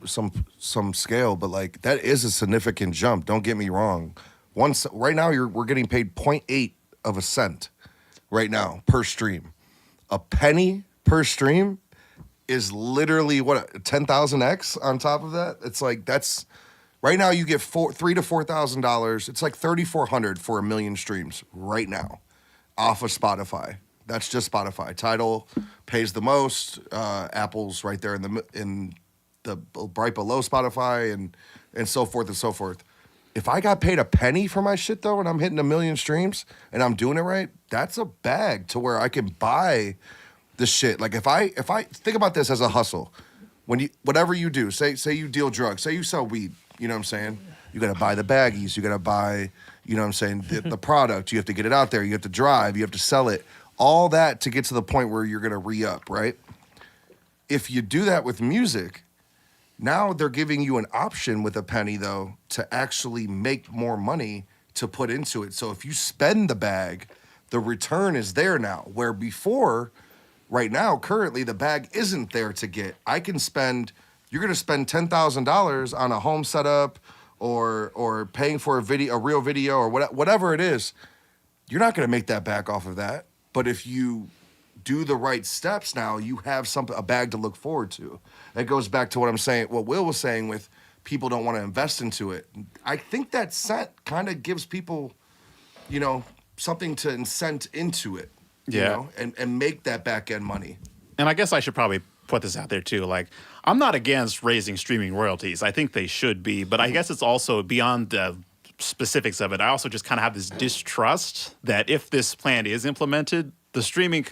scale, but like that is a significant jump. Don't get me wrong. Right now we're getting paid 0.8 of a cent right now per stream. A penny per stream is literally what, 10,000x on top of that. It's like that's right now you get $3,000 to $4,000. It's like $3,400 for 1 million streams right now off of Spotify. That's just Spotify. Tidal pays the most. Apple's right there in the right below Spotify, and so forth and so forth. If I got paid a penny for my shit though, and I'm hitting 1 million streams and I'm doing it right, that's a bag to where I can buy the shit. Like if I think about this as a hustle, whatever you do, say you deal drugs, say you sell weed, you know what I'm saying? You gotta buy the baggies, you gotta buy, you know what I'm saying, the product, you have to get it out there, you have to drive, you have to sell it, all that to get to the point where you're gonna re-up, right? If you do that with music, now they're giving you an option with a penny though to actually make more money to put into it. So if you spend the bag, the return is there now, where before, right now, currently the bag isn't there to get. You're gonna spend $10,000 on a home setup or paying for a real video or whatever it is. You're not gonna make that back off of that. But if you do the right steps now, you have a bag to look forward to. That goes back to what Will was saying with people don't want to invest into it. I think that set kind of gives people, you know, something to incent into it, you know, and make that back end money. And I guess I should probably put this out there too. Like, I'm not against raising streaming royalties. I think they should be, but I guess it's also beyond the specifics of it. I also just kind of have this distrust that if this plan is implemented, the streaming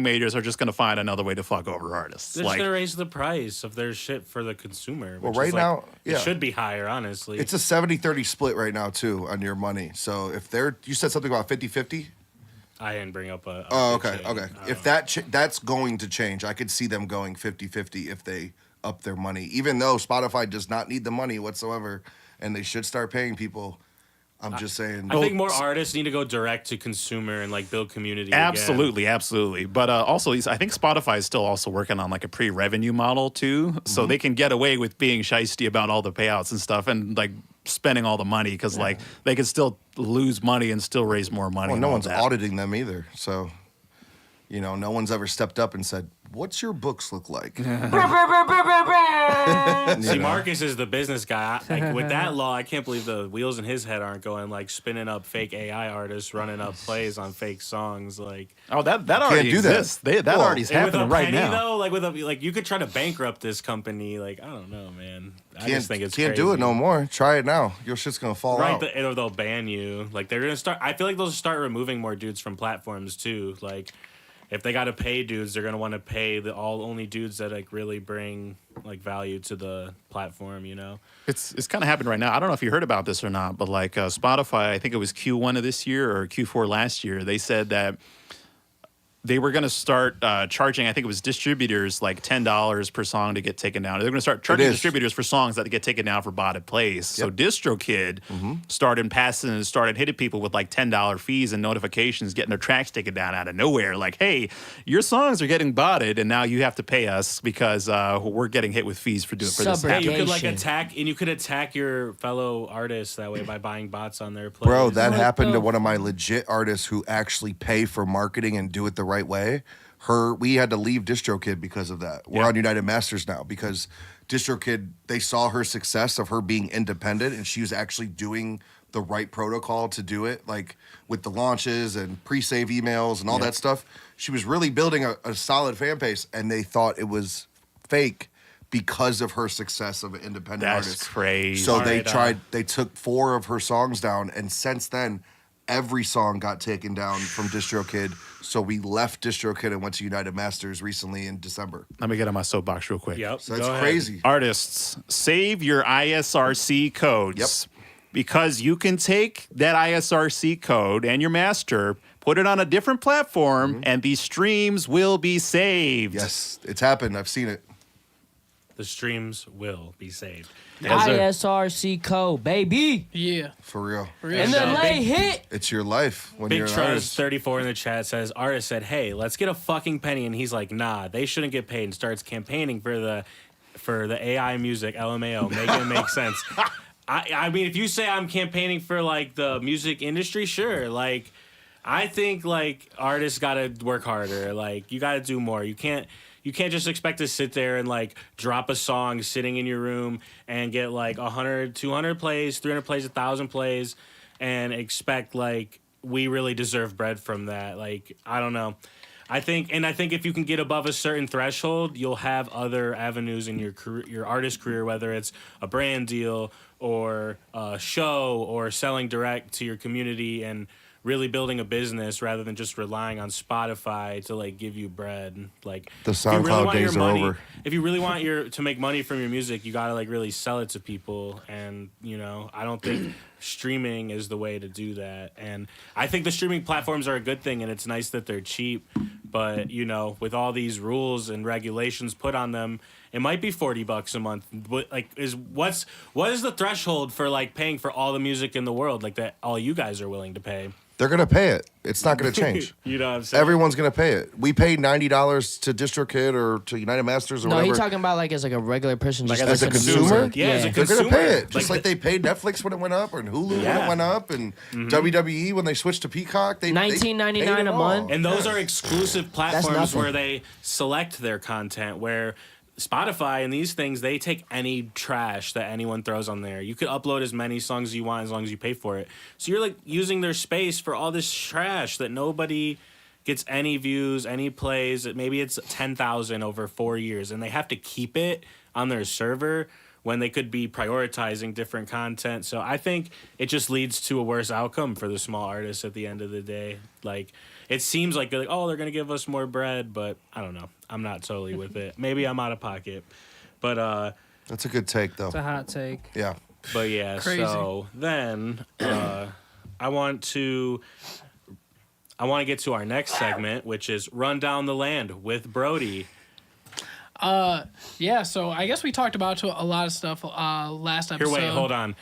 majors are just going to find another way to fuck over artists. They're just going to raise the price of their shit for the consumer. Well, right now, it should be higher, honestly. It's a 70-30 split right now, too, on your money. So if you said something about 50-50? I didn't bring up a okay. If that's going to change, I could see them going 50-50 if they up their money. Even though Spotify does not need the money whatsoever, and they should start paying people. I'm just saying. I think more artists need to go direct to consumer and like build community. Absolutely, again. absolutely. But also, I think Spotify is still also working on like a pre-revenue model too, so they can get away with being shiesty about all the payouts and stuff, and like spending all the money because like they can still lose money and still raise more money. Well, no one's auditing them either, so you know, no one's ever stepped up and said, "What's your books look like?" See, Marcus is the business guy. Like, with that law, I can't believe the wheels in his head aren't going like spinning up fake AI artists, running up plays on fake songs. Like, oh, that already exists. That already's happening right now. Though, like you could try to bankrupt this company. Like, I don't know, man. I just think it's can't crazy. do it no more. Try it now. Your shit's gonna fall out. Right, they'll ban you. Like, they're gonna start. I feel like they'll start removing more dudes from platforms too. Like, if they got to pay dudes, they're gonna want to pay the only dudes that like really bring like value to the platform. You know, it's kind of happening right now. I don't know if you heard about this or not, but like Spotify, I think it was Q1 of this year or Q4 last year, they said that they were going to start charging, I think it was distributors, like $10 per song to get taken down. They're going to start charging distributors for songs that get taken down for botted plays. Yep. So DistroKid started hitting people with like $10 fees and notifications, getting their tracks taken down out of nowhere. Like, hey, your songs are getting botted, and now you have to pay us because we're getting hit with fees for this. Hey, you could like attack your fellow artists that way by buying bots on their plays. Bro, that happened to one of my legit artists who actually pay for marketing and do it the right way. We had to leave DistroKid because of that. We're on United Masters now because DistroKid, they saw her success of her being independent, and she was actually doing the right protocol to do it, like with the launches and pre-save emails and all that stuff. She was really building a solid fan base, and they thought it was fake because of her success of an independent artist. That's crazy. So they took 4 of her songs down, and since then, every song got taken down from DistroKid. So we left DistroKid and went to United Masters recently in December. Let me get on my soapbox real quick. Yep. So that's crazy. Artists, save your ISRC codes. Yep. Because you can take that ISRC code and your master, put it on a different platform, and these streams will be saved. Yes, it's happened. I've seen it. The streams will be saved. ISRC code, baby. Yeah. For real. And the late hit. It's your life when Big you're an Trust artist. 34 in the chat says, artist said, hey, let's get a fucking penny. And he's like, nah, they shouldn't get paid, and starts campaigning for the AI music, LMAO, make it make sense. I mean, if you say I'm campaigning for like the music industry, sure. Like, I think like artists gotta work harder. Like, you gotta do more. You can't just expect to sit there and like drop a song sitting in your room and get like 100, 200 plays, 300 plays, 1,000 plays, and expect like we really deserve bread from that. Like, I don't know. I think if you can get above a certain threshold, you'll have other avenues in your career, your artist career, whether it's a brand deal or a show or selling direct to your community and really building a business rather than just relying on Spotify to like give you bread. Like The SoundCloud days are over. If you really want to make money from your music, you gotta like really sell it to people. And I don't think streaming is the way to do that. And I think the streaming platforms are a good thing, and it's nice that they're cheap. But with all these rules and regulations put on them, it might be $40 a month. But like, what is the threshold for like paying for all the music in the world like that? All you guys are willing to pay. They're going to pay it. It's not going to change. You know what I'm saying? Everyone's going to pay it. We paid $90 to DistroKid or to United Masters or No, whatever. he's talking about like as like a regular person. Like just as a consumer? Yeah, as a They're consumer. going to pay it. Just like they paid Netflix when it went up, or Hulu when it went up, and WWE when they switched to Peacock. They $19.99 paid it a all. month. And those are exclusive platforms nothing. where they select their content, where Spotify and these things, they take any trash that anyone throws on there. You could upload as many songs as you want as long as you pay for it. So you're like using their space for all this trash that nobody gets any views, any plays. Maybe it's 10,000 over 4 years, and they have to keep it on their server when they could be prioritizing different content. So I think it just leads to a worse outcome for the small artists at the end of the day. Like, it seems like they're going to give us more bread, but I don't know. I'm not totally with it. Maybe I'm out of pocket. But That's a good take, though. It's a hot take. Yeah. but yeah, Crazy. so then I want to get to our next segment, which is Run Down the Land with Brodie. Yeah, so I guess we talked about a lot of stuff last episode. Here, wait, hold on.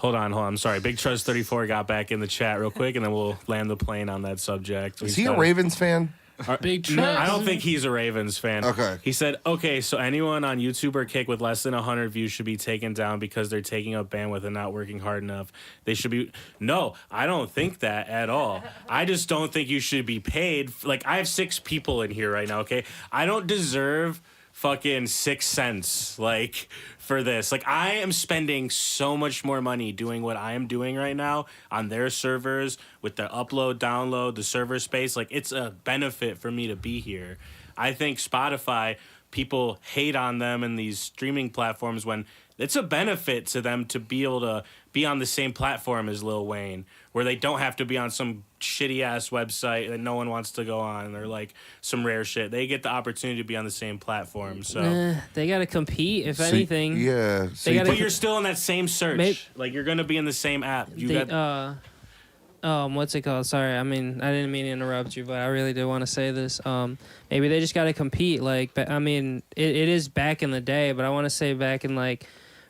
I'm sorry. Big Trust 34 got back in the chat real quick, and then we'll land the plane on that subject. Is he a Ravens fan? Big No, Trust. I don't think he's a Ravens fan. Okay. He said, okay, so anyone on YouTube or Kick with less than 100 views should be taken down because they're taking up bandwidth and not working hard enough. They should be... No, I don't think that at all. I just don't think you should be paid. Like, I have 6 people in here right now, okay? I don't deserve fucking 6 cents, like, for this. Like, I am spending so much more money doing what I am doing right now on their servers with the upload, download, the server space. Like, it's a benefit for me to be here. I think Spotify, people hate on them and these streaming platforms when it's a benefit to them to be able to be on the same platform as Lil Wayne, where they don't have to be on some shitty ass website that no one wants to go on, or like some rare shit. They get the opportunity to be on the same platform. So They got to compete, if anything. Yeah. They gotta- but you're still in that same search. Like, you're gonna be in the same app. What's it called? Sorry, I mean, I didn't mean to interrupt you, but I really did want to say this. Maybe they just got to compete. Like, but I mean, it is back in the day, but I want to say back in like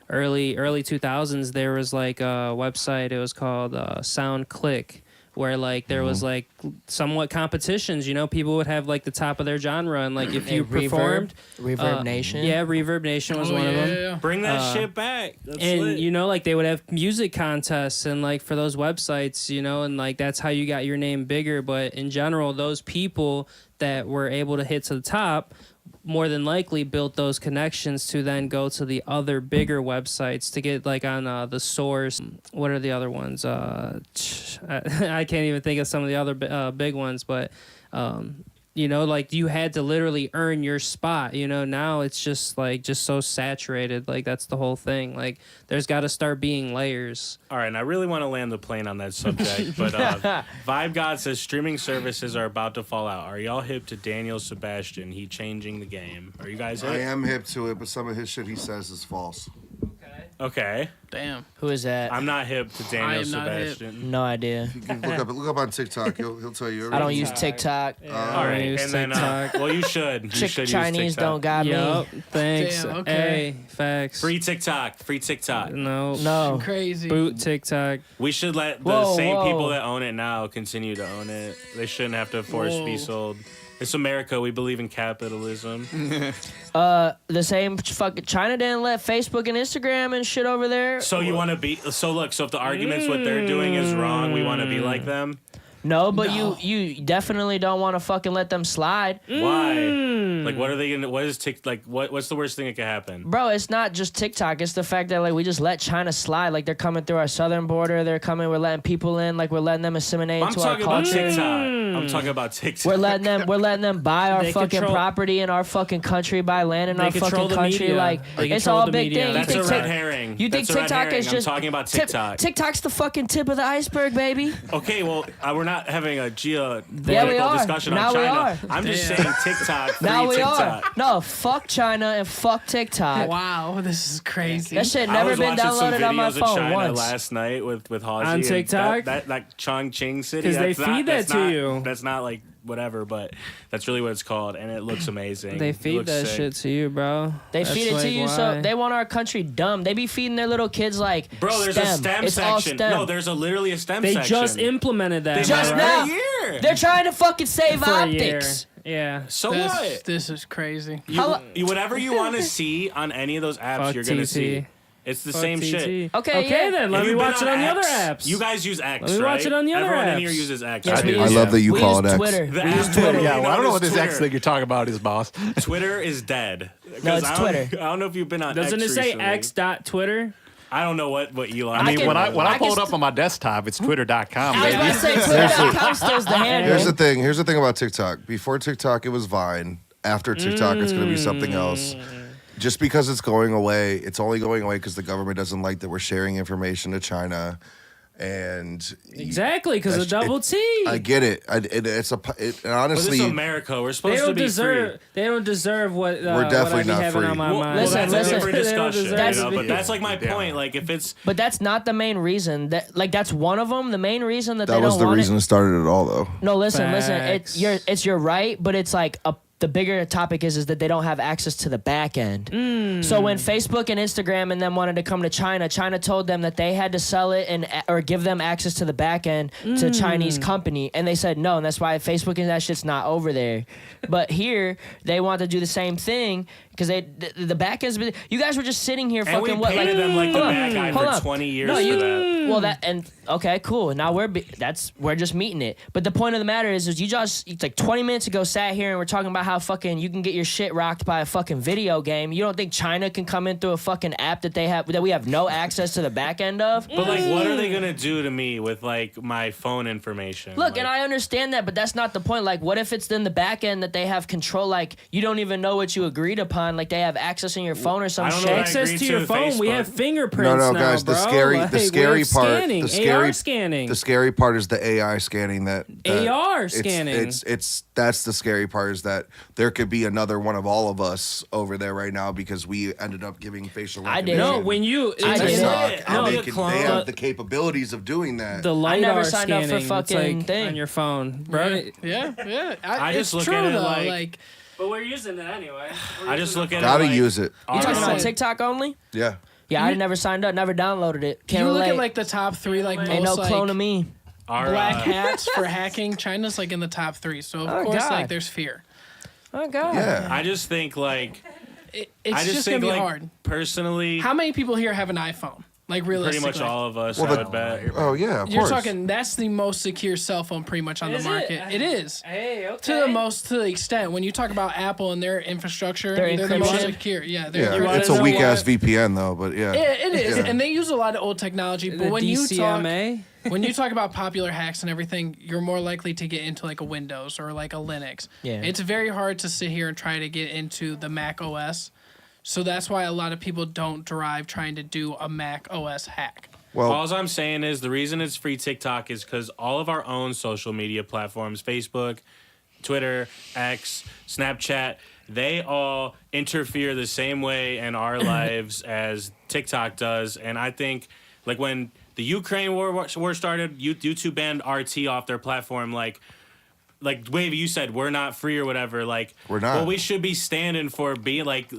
early 2000s, there was like a website. It was called SoundClick, where like there was like somewhat competitions. People would have like the top of their genre, and like if you performed, Reverb Nation. Yeah, Reverb Nation was one of them. Yeah. Bring that shit back. That's And lit. like they would have music contests and like for those websites, and like that's how you got your name bigger. But in general, those people that were able to hit to the top more than likely built those connections to then go to the other bigger websites to get like on the Source. What are the other ones? I can't even think of some of the other big ones, but like you had to literally earn your spot. Now it's just so saturated. Like that's the whole thing. Like there's got to start being layers. All right, and I really want to land the plane on that subject, but Vibe God says streaming services are about to fall out. Are y'all hip to Daniel Sebastian? He changing the game. Are you guys hip? I am hip to it, but some of his shit he says is false. Okay. Damn. Who is that? I'm not hip to Daniel I am not hip. Sebastian. No idea. You can look up on TikTok. He'll tell you. I don't everything. use TikTok. All right, use and then TikTok. well, you should. You should use Chinese TikTok. don't got Yup. me. Thanks. Damn, okay. Hey, facts. Free TikTok. Free TikTok. No. Crazy. Boot TikTok. We should let the Whoa, same whoa. people that own it now continue to own it. They shouldn't have to force be sold. It's America. We believe in capitalism. The same fucking China didn't let Facebook and Instagram and shit over there. So you want to be? So look. So if the arguments what they're doing is wrong, we want to be like them. No, but you definitely don't want to fucking let them slide. Why? Like, what are they gonna? What is what's the worst thing that could happen? Bro, it's not just TikTok. It's the fact that like we just let China slide. Like they're coming through our southern border. They're coming. We're letting people in. Like we're letting them assimilate into our culture. I'm talking about TikTok. We're letting them buy our They fucking property in our fucking country, buy land in our fucking country. Media. Like it's all a big thing. That's a red herring. You think TikTok is just? I'm talking about TikTok. TikTok's the fucking tip of the iceberg, baby. Okay, well, we're not having a are. discussion Now on we China. are. I'm just saying TikTok. Now we TikTok. are. No, fuck China and fuck TikTok. Wow, this is crazy. That shit never been downloaded on my phone China once. Last night with Haji on TikTok. That Chongqing city. Because they feed that to you. That's not like whatever, but that's really what it's called, and it looks amazing. They feed that shit to you, bro. They feed it to you, so they want our country dumb. They be feeding their little kids like bro. There's a STEM it's section. all STEM. No, there's literally a STEM they section. They just implemented that. Just now. They're trying to fucking save for optics. Yeah. So what? This is crazy. Whatever you want to see on any of those apps, Fuck you're gonna TT. see. It's the same shit. Okay, then let me watch it on the other X? apps. You guys use X, Let me watch it on the other Everyone in apps. here uses X. Yes, right? I love that you call it X. Twitter. The We use app Twitter. Yeah, well, I don't know what this Twitter. X thing you're talking about is, boss. Twitter is dead. No, it's Twitter. I don't know if you've been on Doesn't X it say recently. X.Twitter? I don't know what Elon. I mean, when I pulled can up on my desktop, it's twitter.com. I was about to say Twitter.com still's the handle. Here's the thing about TikTok. Before TikTok, it was Vine. After TikTok, it's going to be something else. Just because it's going away, it's only going away because the government doesn't like that we're sharing information to China. And Exactly, because of double T. I get it. It's But honestly, this is America. We're supposed to be free. They don't deserve what We're definitely what I be not having free. on my Well, mind. that's Listen, a different They don't discussion. deserve You know, to but be- that's like my point. Like if it's But that's not the main reason. That's one of them. The main reason that that they was don't the want reason it started it all, though. No, listen. Facts. It's you're right, but it's like the bigger topic is that they don't have access to the back end. So when Facebook and Instagram and them wanted to come to China, China told them that they had to sell it or give them access to the back end to a Chinese company, and they said no, and that's why Facebook and that shit's not over there. But here they want to do the same thing because the back end's been. You guys were just sitting here and fucking we painted them like the hold on, bad guy hold for on. 20 years No, for that. Well, that and okay, cool. Now we're just meeting it. But the point of the matter is you just it's like 20 minutes ago sat here and we're talking about how fucking you can get your shit rocked by a fucking video game. You don't think China can come in through a fucking app that we have no access to the back end of? But like, what are they gonna do to me with like my phone information? Look, like, and I understand that, but that's not the point. Like, what if it's in the back end that they have control? Like, you don't even know what you agreed upon. Like, they have access in your phone or some I don't know shit. what I Access agreed to to your the phone. We Facebook. have fingerprints No, now, guys. bro. The scary Like, part. scanning. The scary AR scanning. The scary part is the AI scanning. That AR it's- scanning. It's that's the scary part is that there could be another one of all of us over there right now because we ended up giving facial I did. recognition. No, when you I to did. TikTok, it. and I'll be they, a can, clone. they have the capabilities of doing that. the LiDAR never signed up for scanning, fucking it's like thing. on your phone, bro. Yeah. I just it's look true, at it though. like- But we're using it anyway. I just look at Gotta it like, use it. You talking about Alright. TikTok only? Yeah. Yeah, I never signed up, never downloaded it. Can't you look relate. at like the top three, like Ain't no most clone like of me. our, black hats for hacking. China's like in the top three, so of Oh, course God. like there's fear. Oh God. Yeah. I just think like It's I just think gonna be like hard. personally, How many people here have an iPhone? Like pretty realistically, much all of us. Well, I the- would bet. Oh yeah, of You're course. talking. That's the most secure cell phone, pretty much on Is the it? market. It is. Hey, okay. To the extent when you talk about Apple and their infrastructure, Their they're the most encryption? secure. Yeah, Yeah, they're wanna it's a know weak ass what- VPN though, but yeah. It is, Yeah. and they use a lot of old technology. But The when DCMA. when you talk about popular hacks and everything, you're more likely to get into like a Windows or like a Linux. Yeah. It's very hard to sit here and try to get into the Mac OS. So that's why a lot of people don't drive trying to do a Mac OS hack. Well, All I'm saying is the reason it's free TikTok is because all of our own social media platforms, Facebook, Twitter, X, Snapchat, they all interfere the same way in our lives as TikTok does. And I think, like, when the Ukraine war started, YouTube banned RT off their platform. Like Wavy, you said we're not free or whatever. Like We're not. Well, we should be standing for being like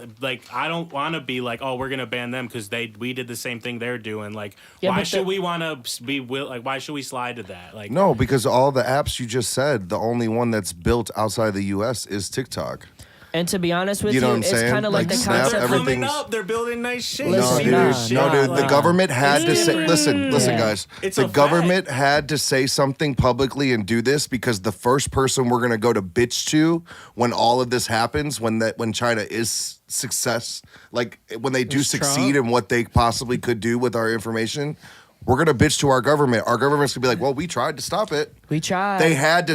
I don't want to be like, oh, we're gonna ban them because we did the same thing they're doing. Like Yeah, why but should we want to be like why should we slide to that? Like no, because all the apps you just said, the only one that's built outside the U.S. is TikTok. And to be honest with You you, know what I'm it's saying? kind of like the Snap, concept. They're coming everything's- up. They're building nice shit. Listen, No, dude. The government had to say. Listen, Yeah. guys. It's The a government had to say something publicly and do this because the first person we're gonna go to bitch to when all of this happens, when China is success, like when they do Is succeed Trump. in what they possibly could do with our information, we're gonna bitch to our government. Our government's gonna be like, well, we tried to stop it. We tried. They had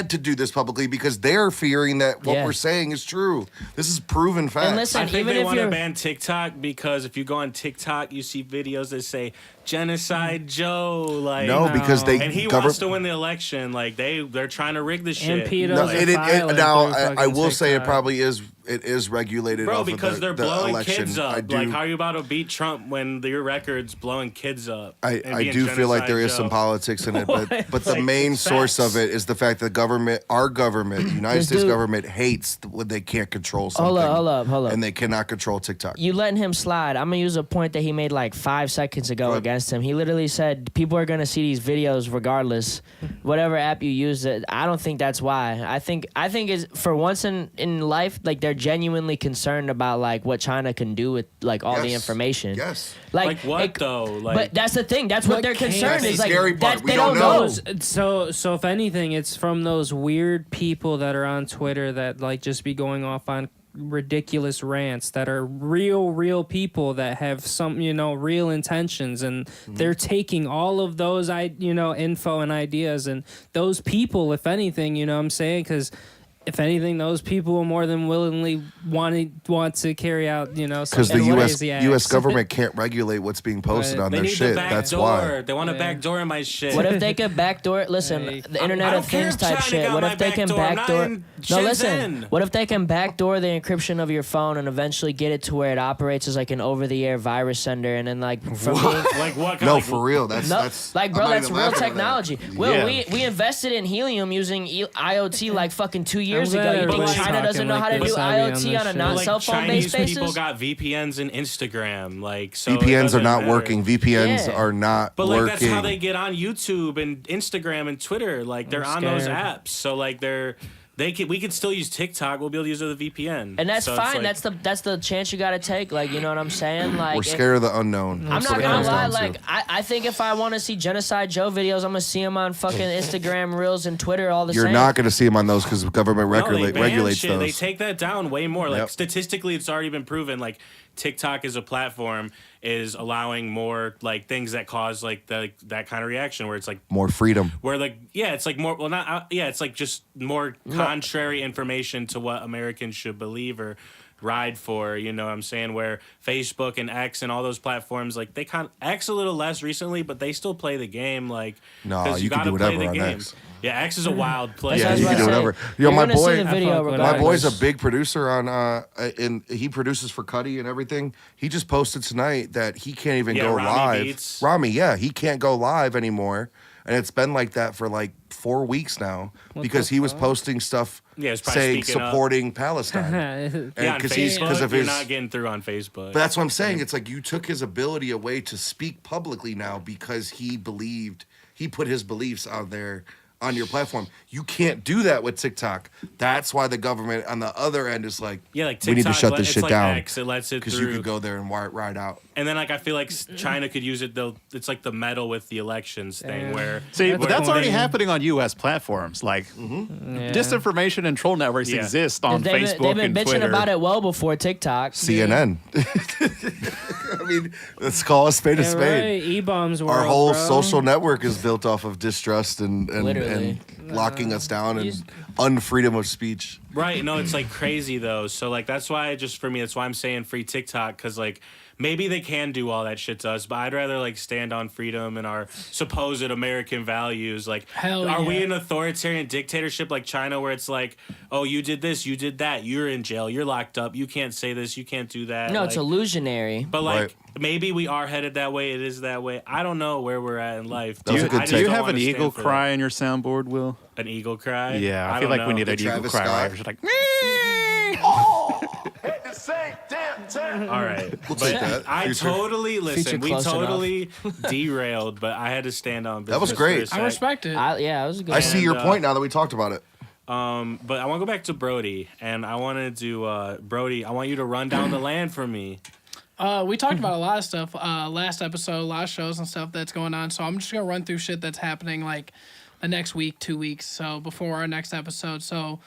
to do this publicly because they're fearing that what Yeah. we're saying is true. This is proven fact. And listen, I think even they if want to you're ban TikTok because if you go on TikTok, you see videos that say Genocide Joe. Like no, because they and he wants to win the election. Like they're trying to rig the shit. And pedos No, are filing now through I will fucking say it TikTok. probably is. It is regulated, Bro, off because of they're the blowing election. kids up. I do, Like, how are you about to beat Trump when your record's blowing kids up? and I being do feel like there is Genocide some Joe? politics in it, but the Like, main it's source facts. of it is the fact that our government, the United This States dude- government, hates when they can't control something. hold up. And they cannot control TikTok. You letting him slide. I'm gonna use a point that he made like 5 seconds ago Go ahead. against him. He literally said people are gonna see these videos regardless, whatever app you use. It. I don't think that's why. I think is for once in life, like they're genuinely concerned about like what China can do with like all the Yes. information. Yes. Like what though? Like But that's the thing. That's what What they're can- concerned That's is the like scary part. that We they don't don't know. know. So if anything, it's from those weird people that are on Twitter that like just be going off on ridiculous rants that are real people that have some real intentions, and they're taking all of those info and ideas, and those people, if anything, what I'm saying, because if anything, those people will more than willingly want to carry out, Because the some U.S. crazy U.S. acts. government can't regulate what's being posted on they their need shit. the back That's door. why. They want to Yeah. backdoor my shit. What if they could backdoor? Listen, Hey. the Internet I don't of care Things if type China shit. got What my if they can backdoor? I'm not backdoor? in No, listen. Shenzhen. What if they can backdoor the encryption of your phone and eventually get it to where it operates as like an over-the-air virus sender, and then like from being Like what? No, like, for real. That's no, I'm not that's even real laughing at that. technology. Will, Yeah. we invested in helium using IoT like fucking 2 years I'm ago. glad You think everybody's China talking doesn't know like how to this do heavy on IoT this on a shit. non like cell phone based Chinese people basis? got VPNs and Instagram. Like so it VPNs are doesn't not matter. working. VPNs Yeah. are not But like working. that's how they get on YouTube and Instagram and Twitter. Like they're on those scared. apps. So like we could still use TikTok. We'll be able to use it with a VPN. And that's So it's fine. like- that's the chance you got to take. Like, you know what I'm saying? Like We're scared of the unknown. I'm That's not what it gonna comes lie. down to. Like, I think if I want to see Genocide Joe videos, I'm gonna see them on fucking Instagram Reels and Twitter all the You're same. not going to see them on those because the government No, they ban regulates shit. They those. take that down way more. Like Yep. statistically, it's already been proven. Like TikTok as a platform is allowing more like things that cause like that kind of reaction where it's like More freedom. where like it's like more it's like just more contrary information to what Americans should believe or ride for, you know what I'm saying, where Facebook and X and all those platforms, like they X a little less recently, but they still play the game, like No, 'cause you can gotta do play whatever the on game. X. Yeah, X is a wild place. Yeah, That's you what can do I say. whatever. Yo, You're my gonna see boy, the video My my boy's a regardless. big producer on, and he produces for Cuddy and everything. He just posted tonight that he can't even Yeah, go Rami live. Beats. Rami, yeah, he can't go live anymore, and it's been like that for like 4 weeks now because he was posting stuff Yeah, it's probably saying speaking up. supporting Palestine. Yeah, on because Facebook, of you're his. not getting through on Facebook. But that's what I'm saying. It's like you took his ability away to speak publicly now because he put his beliefs out there on your platform. You can't do that with TikTok. That's why the government on the other end is like, yeah, like TikTok, we need to shut but this it's shit like down X, it lets it because through. you could go there and ride out. And then like I feel like China could use it. It's like the meddle with the elections thing where See, but that's already they- happening on U.S. platforms. Like, disinformation and troll networks Yeah. exist on They've Facebook been and bitching Twitter. about it well before TikTok. CNN. I mean, let's call a spade a Yeah, spade. right. E-bombs Our world, whole bro. social network is built off of distrust and Literally. locking us down and unfreedom of speech. Right. No, it's like crazy though. So like that's why for me, that's why I'm saying free TikTok, because like maybe they can do all that shit to us, but I'd rather like stand on freedom and our supposed American values. Like, Hell are we yeah. an authoritarian dictatorship like China where it's like, oh, you did this, you did that, you're in jail, you're locked up, you can't say this, you can't do that. No, like, it's illusionary. But like Right. maybe we are headed that way. It is that way. I don't know where we're at in life. That was a good I just Do you don't have an wanna stand eagle for cry in your soundboard, Will? that. An eagle cry? Yeah, I feel don't like we know. need an eagle Travis cry. Scott? Right? Just like, All right. We'll But take that. I Future. totally listen. Future We close totally derailed, but I had to stand on business. That was great. for a I sec. respect it. Yeah, it was a good. I see your And, point now that we talked about it. But I want to go back to Brodie, and I want to do Brodie. I want you to run down the land for me. We talked about a lot of stuff last episode, a lot of shows and stuff that's going on. So I'm just gonna run through shit that's happening like the next week, 2 weeks. So before our next episode. So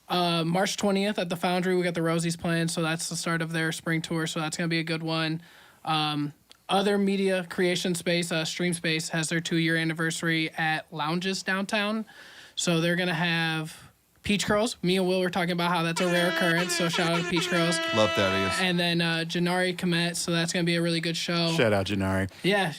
March 20th at the Foundry, we got the Rosies playing. So that's the start of their spring tour. So that's gonna be a good one. Other media creation space, Stream Space, has their 2-year anniversary at Lounges downtown. So they're gonna have Peach Curls. Me and Will were talking about how that's a rare occurrence. So shout out to Peach Curls. Love that, Ian. And then Janari Komet. So that's gonna be a really good show. Shout out Janari. Yeah,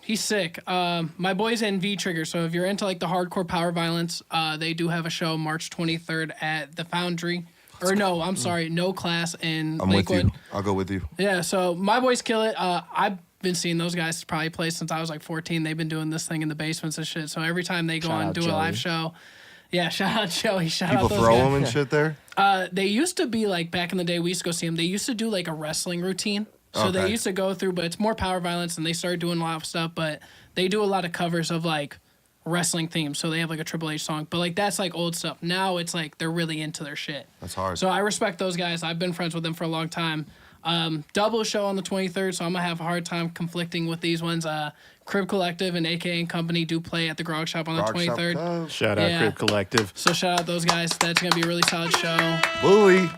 he's sick. My boys in V Trigger. So if you're into like the hardcore power violence, they do have a show March 23rd at the Foundry. Or no, I'm sorry, No Class in I'm Lakewood. with you. I'll go with you. Yeah, so my boys kill it. I've been seeing those guys probably play since I was like 14. They've been doing this thing in the basements and shit. So every time they go Shout and out do a Joey. live show, yeah, shout out Joey. Shout People out those throw guys. them and shit there? They used to be like back in the day. We used to go see them. They used to do like a wrestling routine. So they Okay. used to go through, but it's more power violence, and they started doing a lot of stuff. But they do a lot of covers of like wrestling themes. So they have like a Triple H song, but like that's like old stuff. Now it's like they're really into their shit. That's hard. So I respect those guys. I've been friends with them for a long time. Double show on the 23rd, so I'm gonna have a hard time conflicting with these ones. Crib Collective and AKA and Company do play at the Grog Shop on the Grog Shop 23rd. Club. Shout out Yeah. Crib Collective. So shout out those guys. That's gonna be a really solid show. Bully.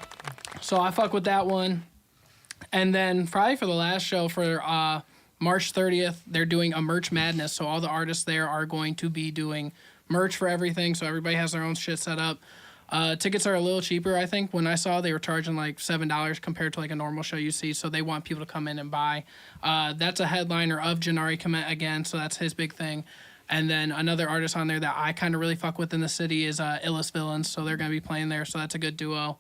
So I fuck with that one. And then probably for the last show for March 30th, they're doing a merch madness. So all the artists there are going to be doing merch for everything. So everybody has their own shit set up. Tickets are a little cheaper, I think. When I saw, they were charging like $7 compared to like a normal show you see. So they want people to come in and buy. That's a headliner of Janari Komet again. So that's his big thing. And then another artist on there that I kind of really fuck with in the city is Illest Villains. So they're going to be playing there. So that's a good duo.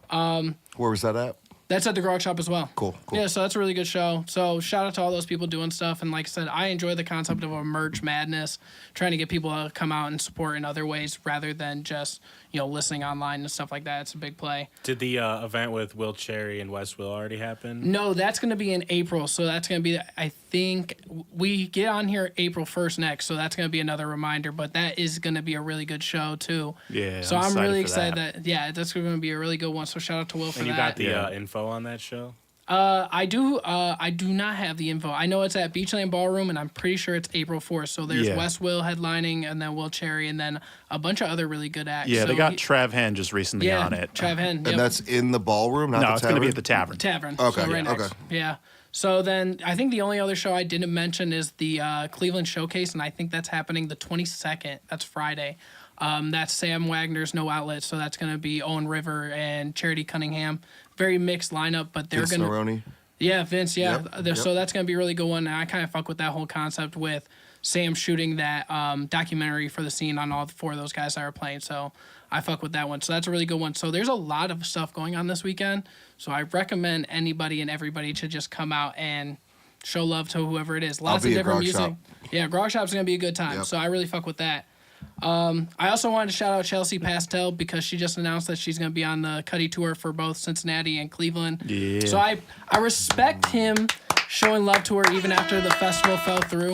Where was that at? That's at the Grog Shop as well. Cool. Yeah, so that's a really good show. So shout out to all those people doing stuff. And like I said, I enjoy the concept of a merch madness, trying to get people to come out and support in other ways rather than just, listening online and stuff like that. It's a big play. Did the event with Will Cherry and West Will already happen? No, that's going to be in April. So that's going to be, I think, we get on here April 1st next. So that's going to be another reminder. But that is going to be a really good show, too. Yeah. So I'm really excited that. that's going to be a really good one. So shout out to Will for And you that. got the info on that show? I do not have the info. I know it's at Beachland Ballroom, and I'm pretty sure it's April 4th. So there's West Will headlining, and then Will Cherry, and then a bunch of other really good acts. Yeah, so they got Trav Hen just recently on it. Trav Hen. And that's in the ballroom, not No, the it's tavern? going to be at the tavern. Tavern. Okay, So right next. okay. Yeah. So then I think the only other show I didn't mention is the Cleveland Showcase, and I think that's happening the 22nd. That's Friday. That's Sam Wagner's No Outlet, so that's going to be Owen River and Charity Cunningham. Very mixed lineup, but they're Vince going to... Neroni. Yeah, Vince, yeah. Yep. So that's going to be a really good one. And I kind of fuck with that whole concept with Sam shooting that documentary for the scene on all 4 of those guys that are playing. So I fuck with that one. So that's a really good one. So there's a lot of stuff going on this weekend. So I recommend anybody and everybody to just come out and show love to whoever it is. Lots of be at different Grog music. Shop. Yeah, Grog Shop's going to be a good time. Yep. So I really fuck with that. I also wanted to shout out Chelsea Pastel because she just announced that she's going to be on the Cuddy tour for both Cincinnati and Cleveland. Yeah. So I respect him showing love to her even after the festival fell through.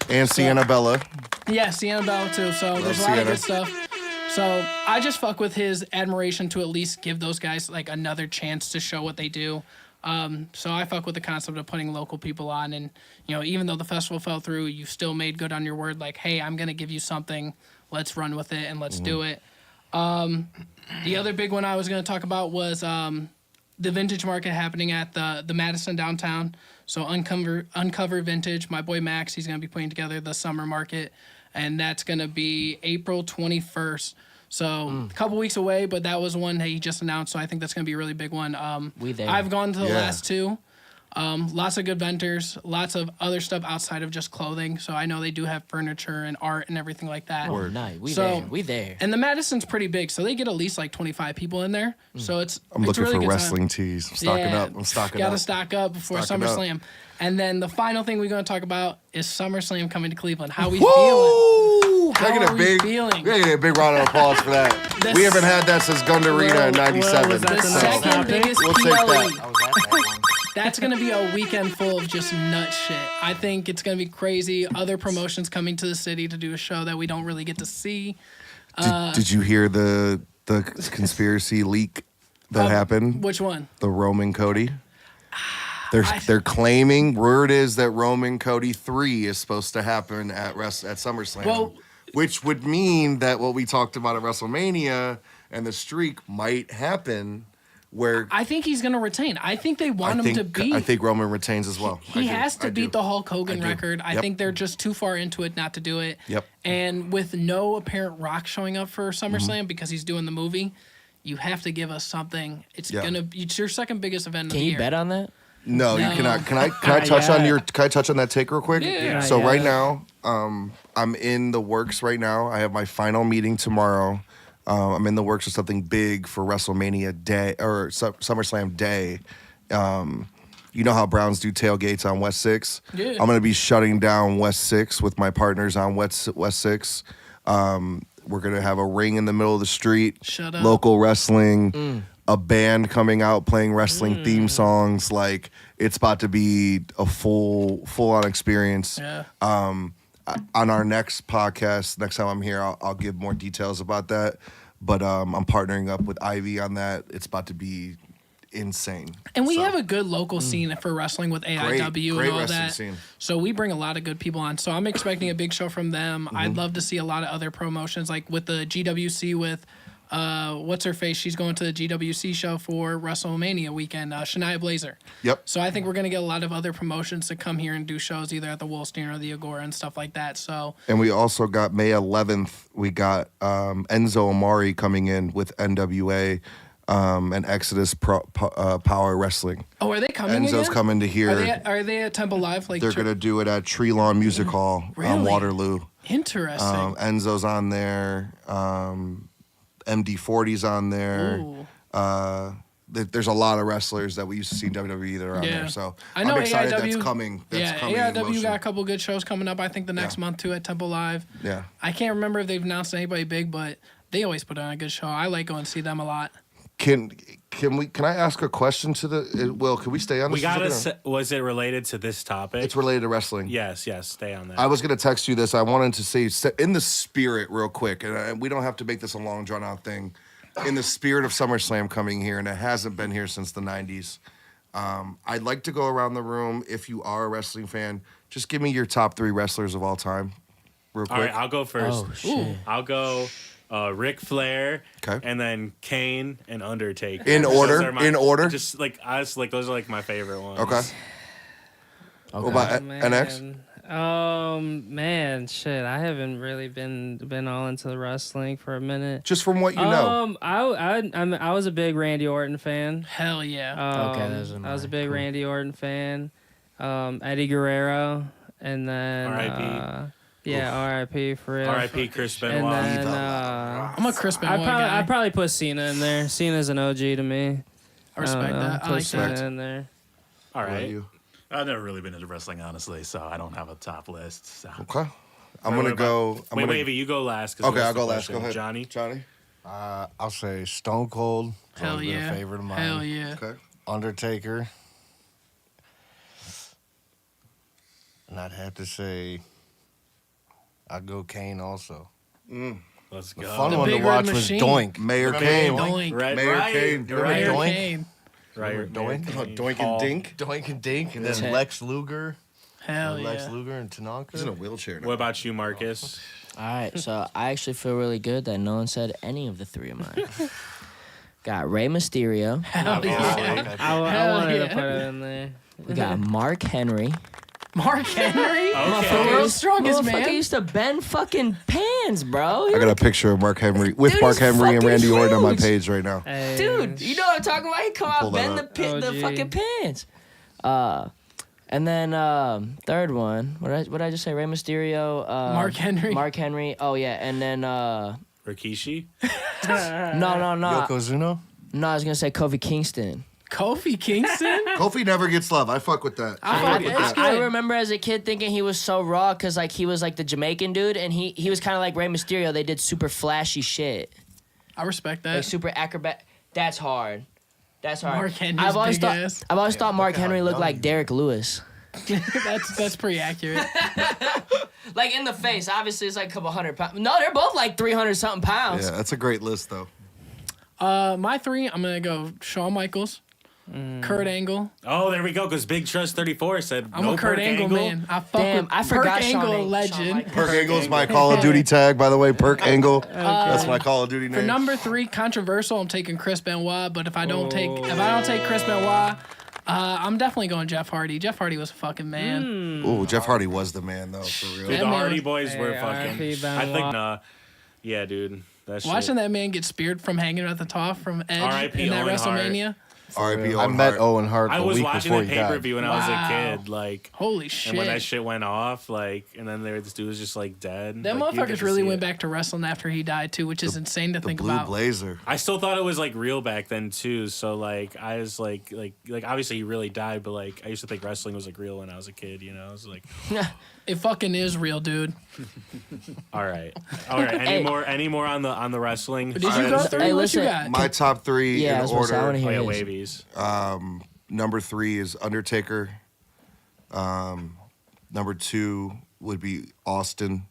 And Sienna Bella. Yeah, Sienna Bell too. So there's a lot of Sienna. good stuff. So I just fuck with his admiration to at least give those guys like another chance to show what they do. So I fuck with the concept of putting local people on, and even though the festival fell through, you still made good on your word. Like, hey, I'm gonna give you something. Let's run with it and let's do it. The other big one I was gonna talk about was the vintage market happening at the Madison downtown. So Uncover Vintage. My boy Max, he's gonna be putting together the summer market, and that's gonna be April 21st. So a couple weeks away, but that was one that he just announced. So I think that's gonna be a really big one. We there. I've gone to the Yeah. last 2. Lots of good vendors, lots of other stuff outside of just clothing. So I know they do have furniture and art and everything like that. Oh, nice. We So- there. We there. And the Madison's pretty big, so they get at least like 25 people in there. So it's I'm it's looking a really for good wrestling time. tees. I'm stocking up. I'm stocking Gotta up. stock up before Stocking up. SummerSlam. And then the final thing we're going to talk about is SummerSlam coming to Cleveland. How we feeling? Woo! How Can I get are a we big, feeling? we gotta get a big round of applause for that. We haven't had that since Gund Arena in '97. was that The the second topic? biggest We'll take PLE. that. I was at that one. That's going to be a weekend full of just nut shit. I think it's going to be crazy. Other promotions coming to the city to do a show that we don't really get to see. Did you hear the conspiracy leak that happened? Which one? The Roman Cody. They're claiming, word is that Roman Cody 3 is supposed to happen at SummerSlam. Well, which would mean that what we talked about at WrestleMania and the streak might happen, where I think he's gonna retain. I think they want him to beat. I think Roman retains as well. He has to beat the Hulk Hogan record. I Yep. think they're just too far into it not to do it. Yep. And with no apparent Rock showing up for SummerSlam Mm-hmm. because he's doing the movie, you have to give us something. It's your second biggest event of the Can year. you bet on that? No, No. you cannot. Can I touch on that take real quick? Yeah. So right now, I'm in the works right now. I have my final meeting tomorrow. I'm in the works of something big for WrestleMania Day or SummerSlam Day. You know how Browns do tailgates on West 6? Yeah. I'm going to be shutting down West 6 with my partners on West 6. We're going to have a ring in the middle of the street. Shut up. Local wrestling. A band coming out playing wrestling theme songs. Like, it's about to be a full-on experience. Yeah. On our next podcast, next time I'm here, I'll give more details about that. But I'm partnering up with Ivy on that. It's about to be insane. And we have a good local scene for wrestling with AIW great and all wrestling that. scene. So we bring a lot of good people on. So I'm expecting a big show from them. I'd love to see a lot of other promotions, like with the GWC with what's her face? She's going to the GWC show for WrestleMania weekend, Shania Blazer. Yep. So I think we're gonna get a lot of other promotions to come here and do shows either at the Wolstein or the Agora and stuff like that. So And we also got May 11th, we got Enzo Amari coming in with NWA and Exodus Power Wrestling. oh, are they coming? Enzo's again? coming to here. Are they at Temple Live? Like They're going to do it at Tree Lawn Music Hall on Really? Waterloo. Interesting. Enzo's on there. MD40's on there. Ooh. There's a lot of wrestlers that we used to see in WWE that are on Yeah. there. So I know I'm excited AIW, that's coming. That's coming in AIW motion. got a couple good shows coming up. I think the next month too at Temple Live. Yeah. I can't remember if they've announced anybody big, but they always put on a good show. I like going to see them a lot. Can I ask a question to the Will? Can we stay on this? We gotta. Was it related to this topic? It's related to wrestling. Yes. Stay on that. I was gonna text you this. I wanted to say in the spirit, real quick, and we don't have to make this a long drawn out thing. In the spirit of SummerSlam coming here, and it hasn't been here since the '90s. I'd like to go around the room. If you are a wrestling fan, just give me your top 3 wrestlers of all time, real quick. All right, I'll go first. Oh, shit. I'll go Ric Flair, Okay. and then Kane and Undertaker. In Those order? are In order? Just like us, like those are like my favorite ones. Okay. What about NX? Man, shit, I haven't really been all into the wrestling for a minute. Just from what you know. I was a big Randy Orton fan. Hell yeah. Okay, those are I was a mine. big Cool. Randy Orton fan. Eddie Guerrero, and then R.I.P.. Yeah, R.I.P. for real. R.I.P. Chris And Benoit. then I'm a Chris Benoit guy. I'd probably put Cena in there. Cena's an OG to me. I respect that. I Put like Cena that. in there. All What about right. you? I've never really been into wrestling, honestly, so I don't have a top list. So. Okay. I'm gonna go. Wait, Wavy, you go last. 'cause Okay, that's I'll the go last. question. Go ahead, Johnny. Johnny. I'll say Stone Cold. It's Hell always been yeah. a favorite of mine. Hell yeah. Okay. Undertaker. And I'd have to say, I'd go Kane also. Let's The go. fun The one to Big Red watch was Machine. Doink. Mayor Remember Kane. Doink. Right, Mayor right. Kane. You're right. Mayor Doink? Kane. Right. Doink? Mayor Kane. Doink Paul. and Dink. Doink and Dink, and then Ten. Lex Luger. Hell Lex yeah. Luger and Tanaka. He's in a wheelchair now. What about you, Marcus? All right, so I actually feel really good that no one said any of the 3 of mine. Got Rey Mysterio. Hell yeah. I Hell wanted yeah. to put it in there. We got Mark Henry. Mark Henry? Okay. The world's strongest Motherfucker man. used to bend fucking pans, bro. I got a picture of Mark Henry with Dude, Mark he's Henry and fucking Randy Orton on my huge. page right now. Hey, Dude, you know what I'm talking about? He come Pull out, that bend up. the OG. fucking pants. And then third one, what did I just say? Rey Mysterio. Mark Henry. Mark Henry. Oh yeah, and then Rikishi? no. Yokozuna? No, I was gonna say Kofi Kingston. Kofi Kingston? Kofi never gets love. I fuck with that. I fuck fuck with it. that. I remember as a kid thinking he was so raw because like he was like the Jamaican dude, and he was kind of like Rey Mysterio. They did super flashy shit, I respect that. like super acrobat. That's hard. That's hard. Mark Henry's I've always big thought ass. I've always thought Mark look how Henry looked young like he Derek Lewis. That's pretty accurate. Like in the face, obviously it's like a couple 100 pounds. No, they're both like 300 something pounds. Yeah, that's a great list though. My 3, I'm gonna go Shawn Michaels, Kurt Angle. Oh, there we go. Because Big Trust 34 said I'm no a Kurt Angle man. I fuck with I forgot Perk Shawn Angle Shawn legend. Michaels. Perk Angle's my Call of Duty tag, by the way. Perk Angle. That's my Call of Duty For name. number 3, controversial, I'm taking Chris Benoit. But if I don't take Chris Benoit, I'm definitely going Jeff Hardy. Jeff Hardy was a fucking man. Ooh, Jeff Hardy was the man though, for real. Dude, the man Hardy was- Boys were Hey, fucking. RIP I think, Benoit. yeah, dude. That shit. Watching that man get speared from hanging at the top from Edge R.I.P. in that Owen Hart. WrestleMania. R.I.P. I Owen met Hart. Owen Hart I the was week watching before the he died. pay-per-view when I was a kid, like, Holy shit. and when that shit went off, like, and then this dude was just like dead. Them like, you get motherfuckers to really see went it. back to wrestling after he died too, which is insane to The think Blue about. Blazer. I still thought it was like real back then too. So like I was like obviously he really died, but like I used to think wrestling was like real when I was a kid. You know, I was like, It fucking is real, dude. all right. Any more on the wrestling? Did you go through? Hey, What you listen, got? My top 3 Yeah, I in was gonna say, I order. wanna hear Oh yeah, his. wavies. Number 3 is Undertaker. Number 2 would be Austin.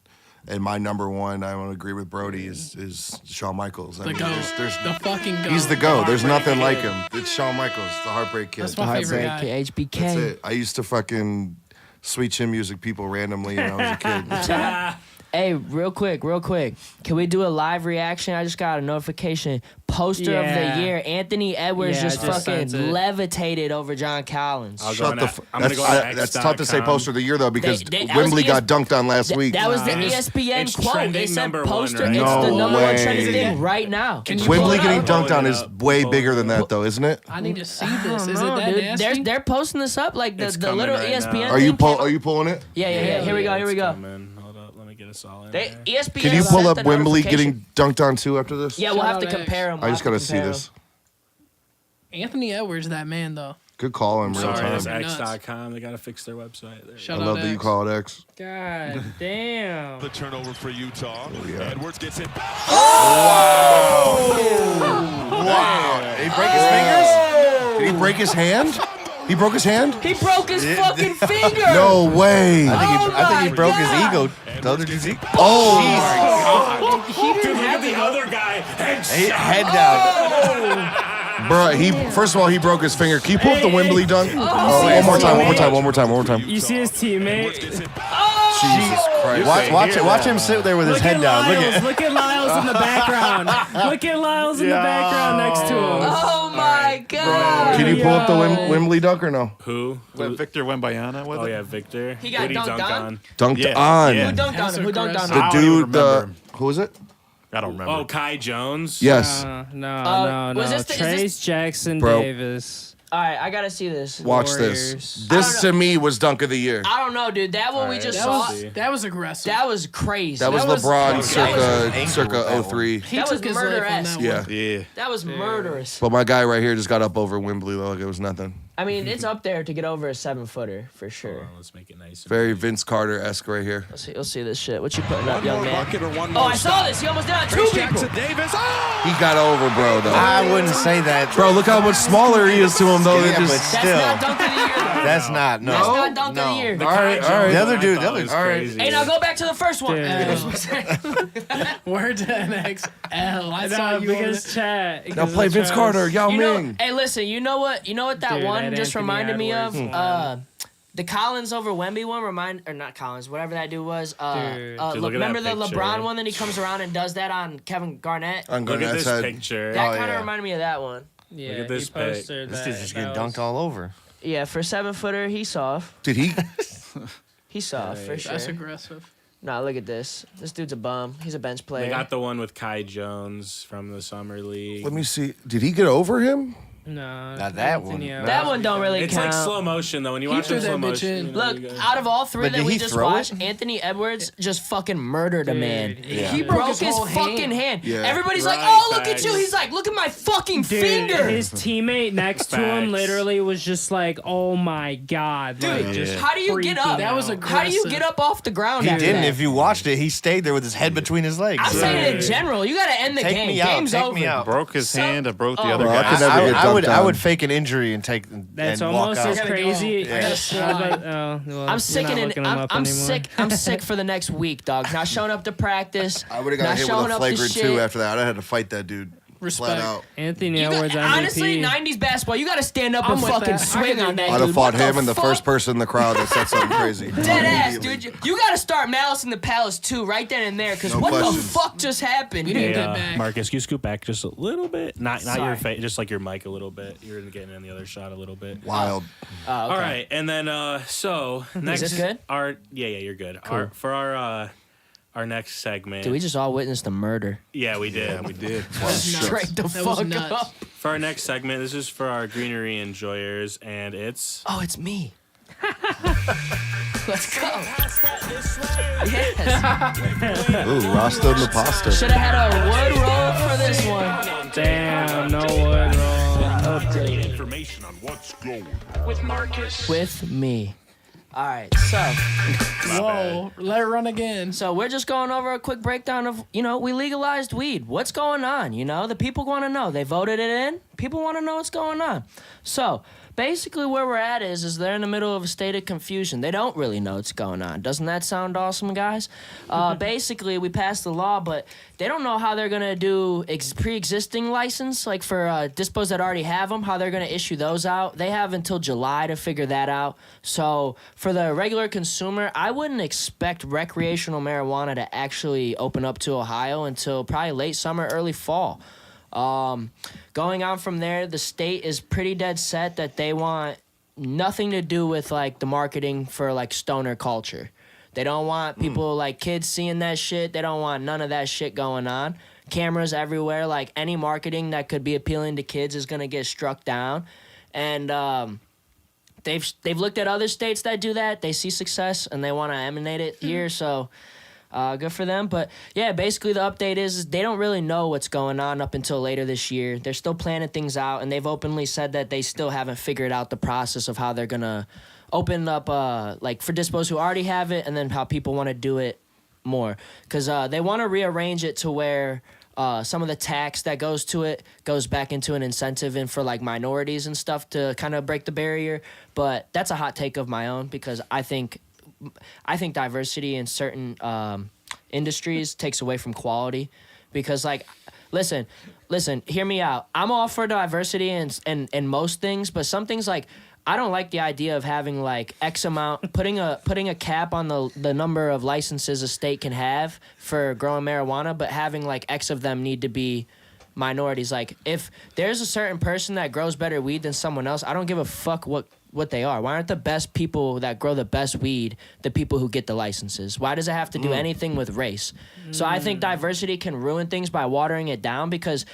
And my number 1, I want to agree with Brodie, is Shawn Michaels. I The mean, GOAT. there's The fucking GOAT. he's the GOAT. There's nothing like him. It's Shawn Michaels, the Heartbreak Kid. That's my favorite guy. HBK. That's it. I used to fucking sweet chin music people randomly when I was a kid. Hey, real quick. Can we do a live reaction? I just got a notification. Poster of Yeah. the year. Anthony Edwards Yeah, just I just fucking sent it. levitated over John Collins. I'll go Shut on the that. fuck. I'm gonna That's, go on that's tough to say X.com. poster of the year though because that was Wembley ES got dunked on last week. That was the It is- ESPN it's quote. They trending said number one, poster. right? It's No the number one way. trending thing right now. Can you Wembley pull it getting up? dunked on Pull it is up. way Pull bigger it than that though, isn't it? I need to see this. Is No, it that dude. nasty? They're posting this up like It's the coming little right ESPN. now. Are you thing came are you pulling it? Yeah. Here we go. It's coming. Hold up, let me get us all in. They, there. ESPN Can you sent pull up the Wembley notification. getting dunked on too after this? Yeah, we'll Shout have to out X. compare them. I just gotta see this. Anthony Edwards, that man though. Good call in real Sorry, time. it's Nuts. X.com. They gotta fix their website. There you Shout I out love that you X. call it X. God damn. The turnover for Utah. yeah. Edwards gets it. Wow. Did he break his fingers? Did he break his hand? He broke his hand? He broke his fucking finger. No way. I think he broke his God. ego. The other dude's ego. Oh, Dude, look at the other guy. Head down. bro. First of all, he broke his finger. Can you pull up the Wembley dunk? Oh, one more time. You see his teammate? Jesus Christ. Watch him sit there with his head down. Look at Lyles in the background. Look at Lyles in the background next to him. Oh my God. Can you pull up the Wembley dunk or no? Who? Victor Wembanyama with Oh it? yeah, Victor. He got Who'd he dunked dunk on? Dunked Yeah, on. yeah. Who dunked on him? Who dunked on The him? I don't even dude, remember. who is it? I don't remember. Oh, Kai Jones. Yes. No. was this the- is Trace this- Jackson Bro. Davis. All right, I gotta see this. Watch Warriors. this. This to me was dunk of the year. I don't know, dude. That one we just saw. That was aggressive. That was crazy. That was that was- LeBron angry circa with that 03. he that took was his life on murder-esque. that one. Yeah. Yeah. That was murderous. But my guy right here just got up over Wembley though, like it was nothing. I mean, it's up there to get over a 7-footer for sure. Hold on, let's make it nice. Very Vince Carter-esque right here. You'll see this shit. What you putting up, young man? Bucket or one Oh, more I saw this. He almost did it on two people. Jackson Davis. Oh! He got over, bro, though. I wouldn't say that. Bro, look how much smaller he is to him, though. Yeah, It but just, That's still, not dunk of the year, though. that's not. No. That's not dunk of no. the year. all right. The other dude, the other. was All right. crazy. Hey, now go back to the first one. Word to NXL. I saw No, you over because chat. now play Vince Carter, Yao You know, Ming. hey, listen. You know what? that Dude, one that just Anthony reminded me of? Edwards The Collins over Wemby one or not Collins, whatever that dude was. Dude, look at Remember that the picture. LeBron one that he comes around and does that on Kevin Garnett? I'm Look going at to this head. picture. That Oh, kind of yeah. reminded me of that one. Yeah, Look at this he posted This that. dude's just getting That was- dunked all over. Yeah, for 7-footer, he's soft. Did he? He's soft for sure. That's aggressive. Nah, look at this. This dude's a bum. He's a bench player. They got the one with Kai Jones from the summer league. Let me see. Did he get over him? No, Not that one. Anthony Edwards. that one don't really It's count. like slow motion though. When you He watch it in threw slow that bitch motion, in. you know, Look, you go- out of all three But that did we he just throw watched, it? Anthony Edwards just fucking murdered a man. Yeah. He broke broke his his whole fucking hand. Yeah. Everybody's like, Right, "Oh, look at facts. you." He's like, "Look at my fucking Dude, finger." his teammate next to him Facts. literally was just like, "Oh my god, Dude, like, just how do you get up? freaking That was out. How do you aggressive. get up off the ground? He after didn't. that? If you watched it, he stayed there with his head between his legs. I'm saying it in general. You got to end the Take game. me out. Game's Take over. me out. Broke his hand. I broke the Oh. other Bro, I guy. could never get I dunked I would fake an injury and take That's and almost walk as out. crazy. Yeah. I'm sick I'm sick for the next week, dog. Not showing up to practice. I would have got hit with a flagrant 2 after that. I had to fight that dude. Flat out. Anthony Edwards MVP. Honestly, 90s basketball, you got to stand up and fucking swing on that I'd have dude. fought What him and the fuck? first person in the crowd that said something crazy. Dead ass, dude. You got to start Malice in the Palace too, right then and there, because No what questions. the fuck just happened? Hey, Marcus, you scoot back just a little bit. Not your Sorry. face, just like your mic a little bit. You're getting in the other shot a little bit. Wild. Oh, okay. All right, and then so next this good? Yeah, you're good. Cool. For our next segment. Dude, we just all witnessed a murder. Yeah, we did. Yeah, we did. Straight the fuck up. For our next segment, this is for our greenery enjoyers, and it's Oh, it's me. Let's go. Yes. Ooh, Rasta and the pasta. Should have had a wood roll for this one. Damn, no wood roll. Update information on what's going. With Marcus. With me. All right, so Whoa, let it run again. So we're just going over a quick breakdown of, we legalized weed. What's going on? The people want to know. They voted it in. People want to know what's going on. So basically where we're at is they're in the middle of a state of confusion. They don't really know what's going on. Doesn't that sound awesome, guys? Basically, we passed the law, but they don't know how they're going to do pre-existing license, like for dispos that already have them, how they're going to issue those out. They have until July to figure that out. So for the regular consumer, I wouldn't expect recreational marijuana to actually open up to Ohio until probably late summer, early fall. Going on from there, the state is pretty dead set that they want nothing to do with like the marketing for like stoner culture. They don't want people like kids seeing that shit. They don't want none of that shit going on. Cameras everywhere, like any marketing that could be appealing to kids is gonna get struck down. And they've looked at other states that do that. They see success and they want to emanate it here. So. Good for them. But yeah, basically the update is they don't really know what's going on up until later this year. They're still planning things out, and they've openly said that they still haven't figured out the process of how they're going to open up, like for dispos who already have it, and then how people want to do it more. Because they want to rearrange it to where some of the tax that goes to it goes back into an incentive and for like minorities and stuff to kind of break the barrier. But that's a hot take of my own because I think diversity in certain industries takes away from quality because like listen, hear me out. I'm all for diversity in most things, but some things like I don't like the idea of having like X amount putting a cap on the number of licenses a state can have for growing marijuana, but having like X of them need to be minorities. Like if there's a certain person that grows better weed than someone else, I don't give a fuck what they are. Why aren't the best people that grow the best weed the people who get the licenses? Why does it have to do anything with race? So I think diversity can ruin things by watering it down because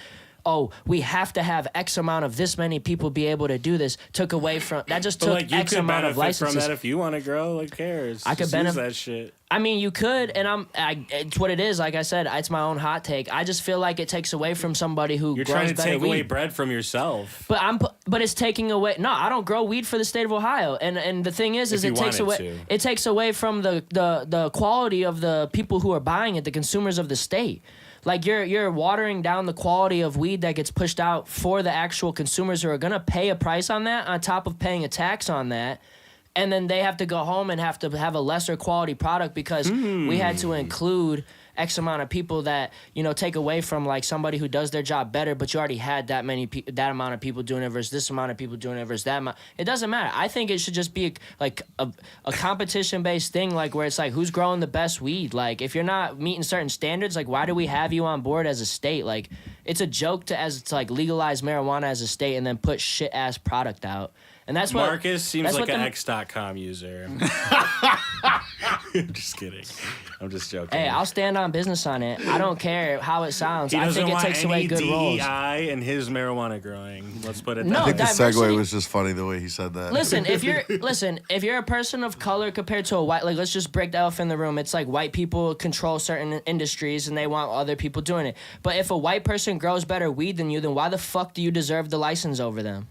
we have to have X amount of this many people be able to do this. Took away from that just took you X could amount of benefit licenses. from that if you want to grow. Who cares? I could Just use benefit that shit. I mean, you could, and it's what it is. Like I said, it's my own hot take. I just feel like it takes away from somebody who You're grows trying to better take weed. away bread from yourself. But it's taking away. No, I don't grow weed for the state of Ohio, and the thing is If you it takes wanted away. to. It takes away from the quality of the people who are buying it, the consumers of the state. Like you're watering down the quality of weed that gets pushed out for the actual consumers who are gonna pay a price on that, on top of paying a tax on that. And then they have to go home and have to have a lesser quality product because we had to include X amount of people that, take away from like somebody who does their job better, but you already had that amount of people doing it versus this amount of people doing it versus that amount. It doesn't matter. I think it should just be a competition-based thing, like where it's like who's growing the best weed. Like if you're not meeting certain standards, like why do we have you on board as a state? Like it's a joke to like legalize marijuana as a state and then put shit-ass product out. And that's what Marcus seems that's like what an the- X.com user. I'm just kidding. I'm just joking. Hey, I'll stand on business on it. I don't care how it sounds. He I doesn't think it want takes any away good roles. DEI in his marijuana growing. Let's put it No, that I think way. the diversity- segue was just funny the way he said that. Listen, if you're a person of color compared to a white, like let's just break the elephant in the room. It's like white people control certain industries and they want other people doing it. But if a white person grows better weed than you, then why the fuck do you deserve the license over them?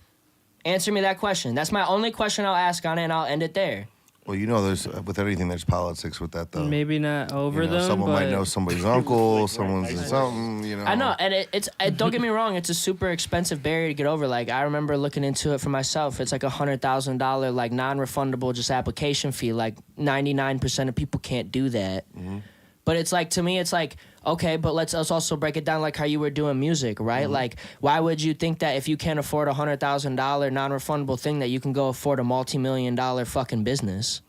Answer me that question. That's my only question I'll ask on it, and I'll end it there. Well, you know, there's with anything, there's politics with that, though. Maybe not over them, someone but might know somebody's uncle, someone's in something, you know. I know, and it's don't get me wrong, it's a super expensive barrier to get over. Like, I remember looking into it for myself. It's like $100,000 like non-refundable just application fee. Like 99% of people can't do that. Mm-hmm. But it's like, to me, it's like, okay, but let's also break it down like how you were doing music, right? Mm-hmm. Like, why would you think that if you can't afford a $100,000 non-refundable thing that you can go afford a multi-million-dollar fucking business?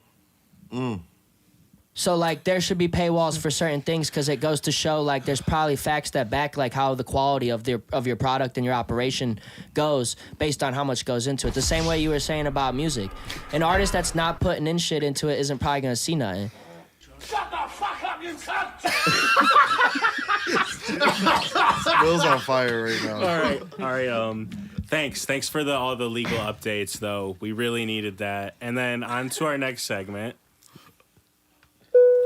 So, like, there should be paywalls for certain things because it goes to show, like, there's probably facts that back, like, how the quality of your product and your operation goes based on how much goes into it. The same way you were saying about music. An artist that's not putting in shit into it isn't probably going to see nothing. Shut the fuck up, you cunt! Will's on fire right now. All right. Thanks for all the legal updates, though. We really needed that. And then on to our next segment.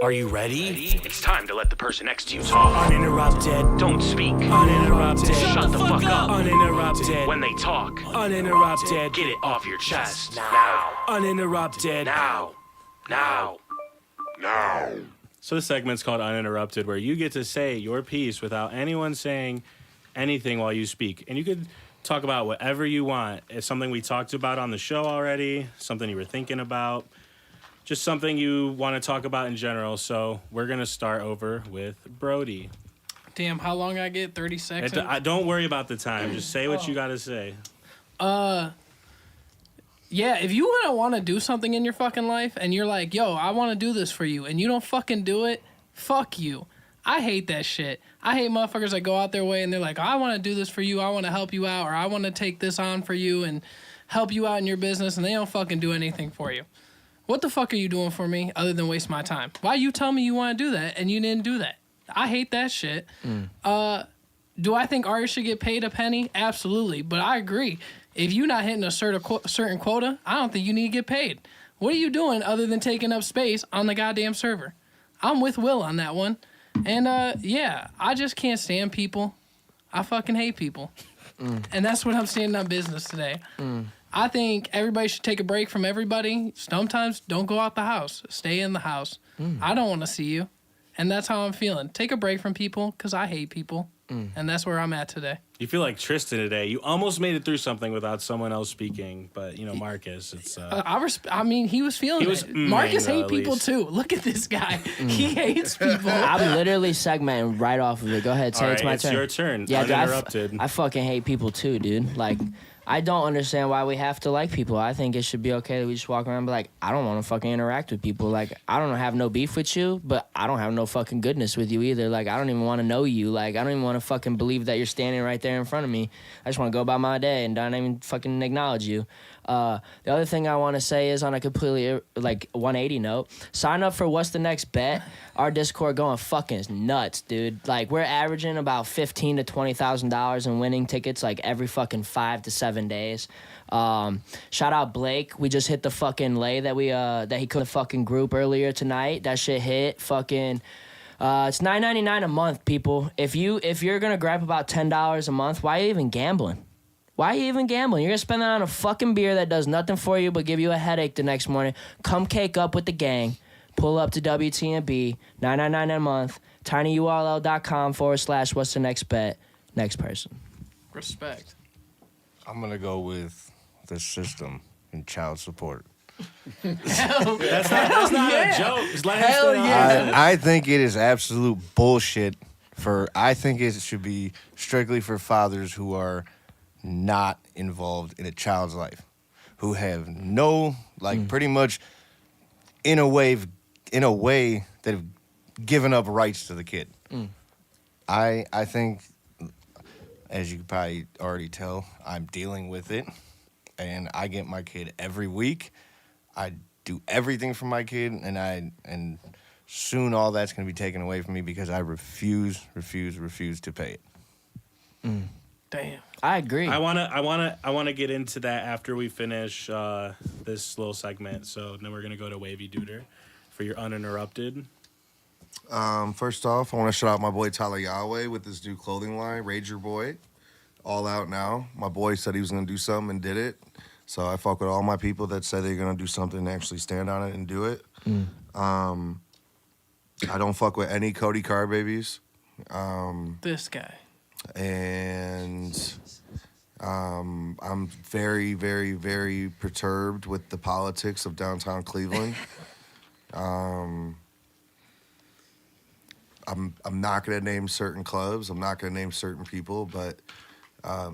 Are you ready? It's time to let the person next to you talk. Uninterrupted. Don't speak. Uninterrupted. Shut the fuck up. Uninterrupted. When they talk. Uninterrupted. Get it off your chest. Now. Uninterrupted. Now. So the segment's called Uninterrupted, where you get to say your piece without anyone saying anything while you speak. And you could talk about whatever you want. It's something we talked about on the show already, something you were thinking about, just something you want to talk about in general. So we're going to start over with Brodie. Damn, how long I get? 30 seconds? Don't worry about the time. Just say what you got to say. Yeah, if you want to do something in your fucking life and you're like, yo, I want to do this for you, and you don't fucking do it, fuck you. I hate that shit. I hate motherfuckers that go out their way and they're like, I want to do this for you, I want to help you out, or I want to take this on for you and help you out in your business, and they don't fucking do anything for you. What the fuck are you doing for me other than waste my time? Why you tell me you want to do that and you didn't do that? I hate that shit. Do I think artists should get paid a penny? Absolutely, but I agree. If you're not hitting a certain quota, I don't think you need to get paid. What are you doing other than taking up space on the goddamn server? I'm with Will on that one. And, yeah, I just can't stand people. I fucking hate people. And that's what I'm standing on business today. I think everybody should take a break from everybody. Sometimes don't go out the house. Stay in the house. I don't want to see you. And that's how I'm feeling. Take a break from people because I hate people. And that's where I'm at today. You feel like Tristan today. You almost made it through something without someone else speaking, but Marcus, it's. I mean, he was feeling it. Marcus hates people too. Look at this guy. He hates people. I'm literally segmenting right off of it. Go ahead, say it's my turn. It's your turn. Yeah, Uninterrupted. I fucking hate people too, dude. Like, I don't understand why we have to like people. I think it should be okay that we just walk around and be like, I don't want to fucking interact with people. Like, I don't have no beef with you, but I don't have no fucking goodness with you either. Like, I don't even want to know you. Like, I don't even want to fucking believe that you're standing right there in front of me. I just want to go about my day and don't even fucking acknowledge you. The other thing I want to say is on a completely, 180 note, sign up for What's the Next Bet. Our Discord going fucking nuts, dude. Like, we're averaging about $15,000 to $20,000 in winning tickets, like, every fucking 5 to 7 days. Shout out Blake. We just hit the fucking lay that he could the fucking group earlier tonight. That shit hit fucking... it's $9.99 a month, people. If you're gonna grab about $10 a month, why are you even gambling? Why are you even gambling? You're gonna spend that on a fucking beer that does nothing for you but give you a headache the next morning. Come cake up with the gang. Pull up to WTNB, $9.99 a month, tinyurl.com/what's the next bet. Next person. Respect. I'm gonna go with the system and child support. That's not a joke. Hell yeah. I think it is absolute bullshit. I think it should be strictly for fathers who are not involved in a child's life, who have no, pretty much in a way that have given up rights to the kid. I think, as you can probably already tell, I'm dealing with it, and I get my kid every week. I do everything for my kid, and soon all that's going to be taken away from me because I refuse to pay it. Damn. I agree. I wanna get into that after we finish this little segment. So then we're gonna go to Wavy Duder for your uninterrupted. First off, I want to shout out my boy Tyler Yahweh with his new clothing line, Rager Boy. All out now. My boy said he was going to do something and did it. So I fuck with all my people that say they're gonna do something and actually stand on it and do it. I don't fuck with any Cody Car babies. This guy. And I'm very, very, very perturbed with the politics of downtown Cleveland. I'm not gonna name certain clubs. I'm not gonna name certain people, but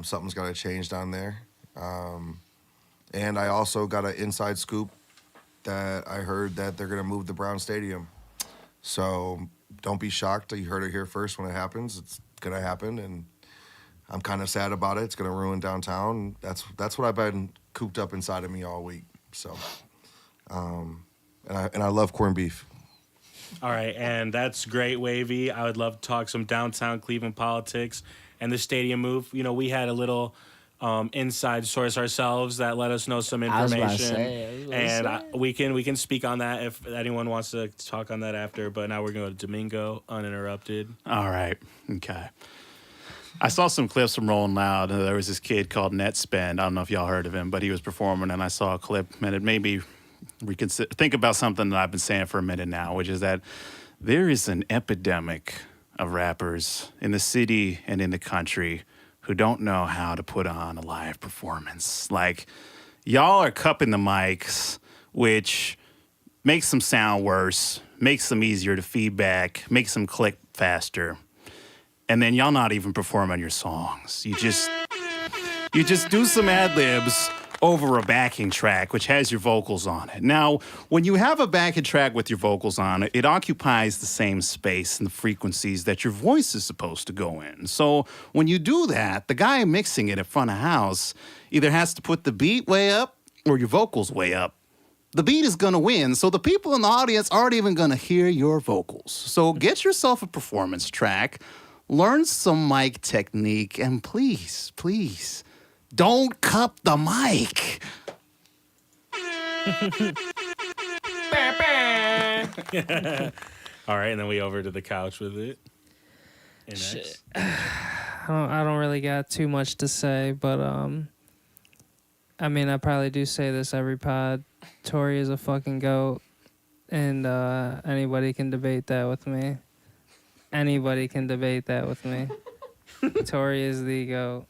something's gotta change down there. And I also got an inside scoop that I heard that they're gonna move the Brown Stadium. So don't be shocked. You heard it here first when it happens. It's gonna happen, and I'm kind of sad about it. It's gonna ruin downtown. That's what I've been cooped up inside of me all week. So, and I love corned beef. All right, and that's great, Wavy. I would love to talk some downtown Cleveland politics and the stadium move. You know, we had a little inside source ourselves that let us know some information, we can speak on that if anyone wants to talk on that after. But now we're going to go to Domingo uninterrupted. All right, okay. I saw some clips from Rolling Loud. There was this kid called Netspend. I don't know if y'all heard of him, but he was performing, and I saw a clip, and it made me think about something that I've been saying for a minute now, which is that there is an epidemic of rappers in the city and in the country who don't know how to put on a live performance. Like, y'all are cupping the mics, which makes them sound worse, makes them easier to feedback, makes them click faster. And then y'all not even performing your songs. You just do some ad-libs over a backing track, which has your vocals on it. Now, when you have a backing track with your vocals on it, it occupies the same space and the frequencies that your voice is supposed to go in. So when you do that, the guy mixing it in front of house either has to put the beat way up or your vocals way up. The beat is going to win, so the people in the audience aren't even going to hear your vocals. So get yourself a performance track, learn some mic technique, and please, please, don't cup the mic. All right, and then we over to the couch with it. Shit. I don't really got too much to say, but I mean, I probably do say this every pod. TORY is a fucking goat, and anybody can debate that with me. Anybody can debate that with me. TORY is the goat.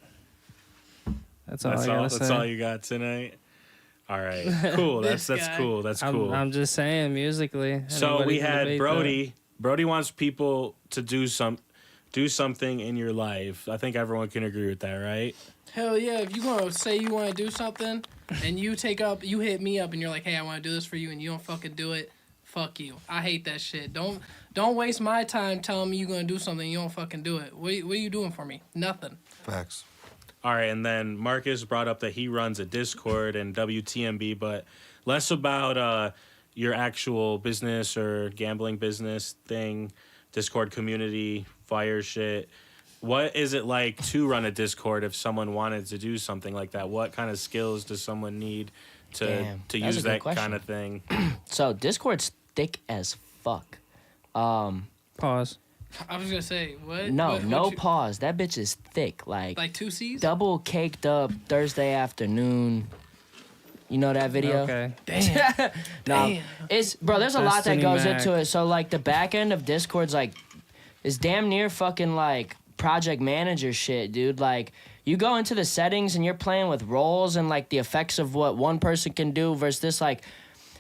That's all I gotta say. That's all you got tonight. All right, cool. That's cool. That's cool. I'm just saying musically. So we had Brodie. Brodie wants people to do something in your life. I think everyone can agree with that, right? Hell yeah! If you gonna say you want to do something, and you hit me up, and you're like, "Hey, I want to do this for you," and you don't fucking do it, fuck you. I hate that shit. Don't waste my time telling me you're gonna do something and you don't fucking do it. What are you doing for me? Nothing. Facts. All right, and then Marcus brought up that he runs a Discord and WTMB, but less about your actual business or gambling business thing, Discord community, fire shit. What is it like to run a Discord if someone wanted to do something like that? What kind of skills does someone need to use that kind of thing? So Discord's thick as fuck. Pause. I was gonna say what? No pause. That bitch is thick, like 2 C's. Double caked up Thursday afternoon. You know that video? Okay. Damn. No, it's bro. There's a lot that Destiny goes Mac. into it. So like the back end of Discord's like, is damn near fucking like project manager shit, dude. Like you go into the settings and you're playing with roles and like the effects of what one person can do versus this like.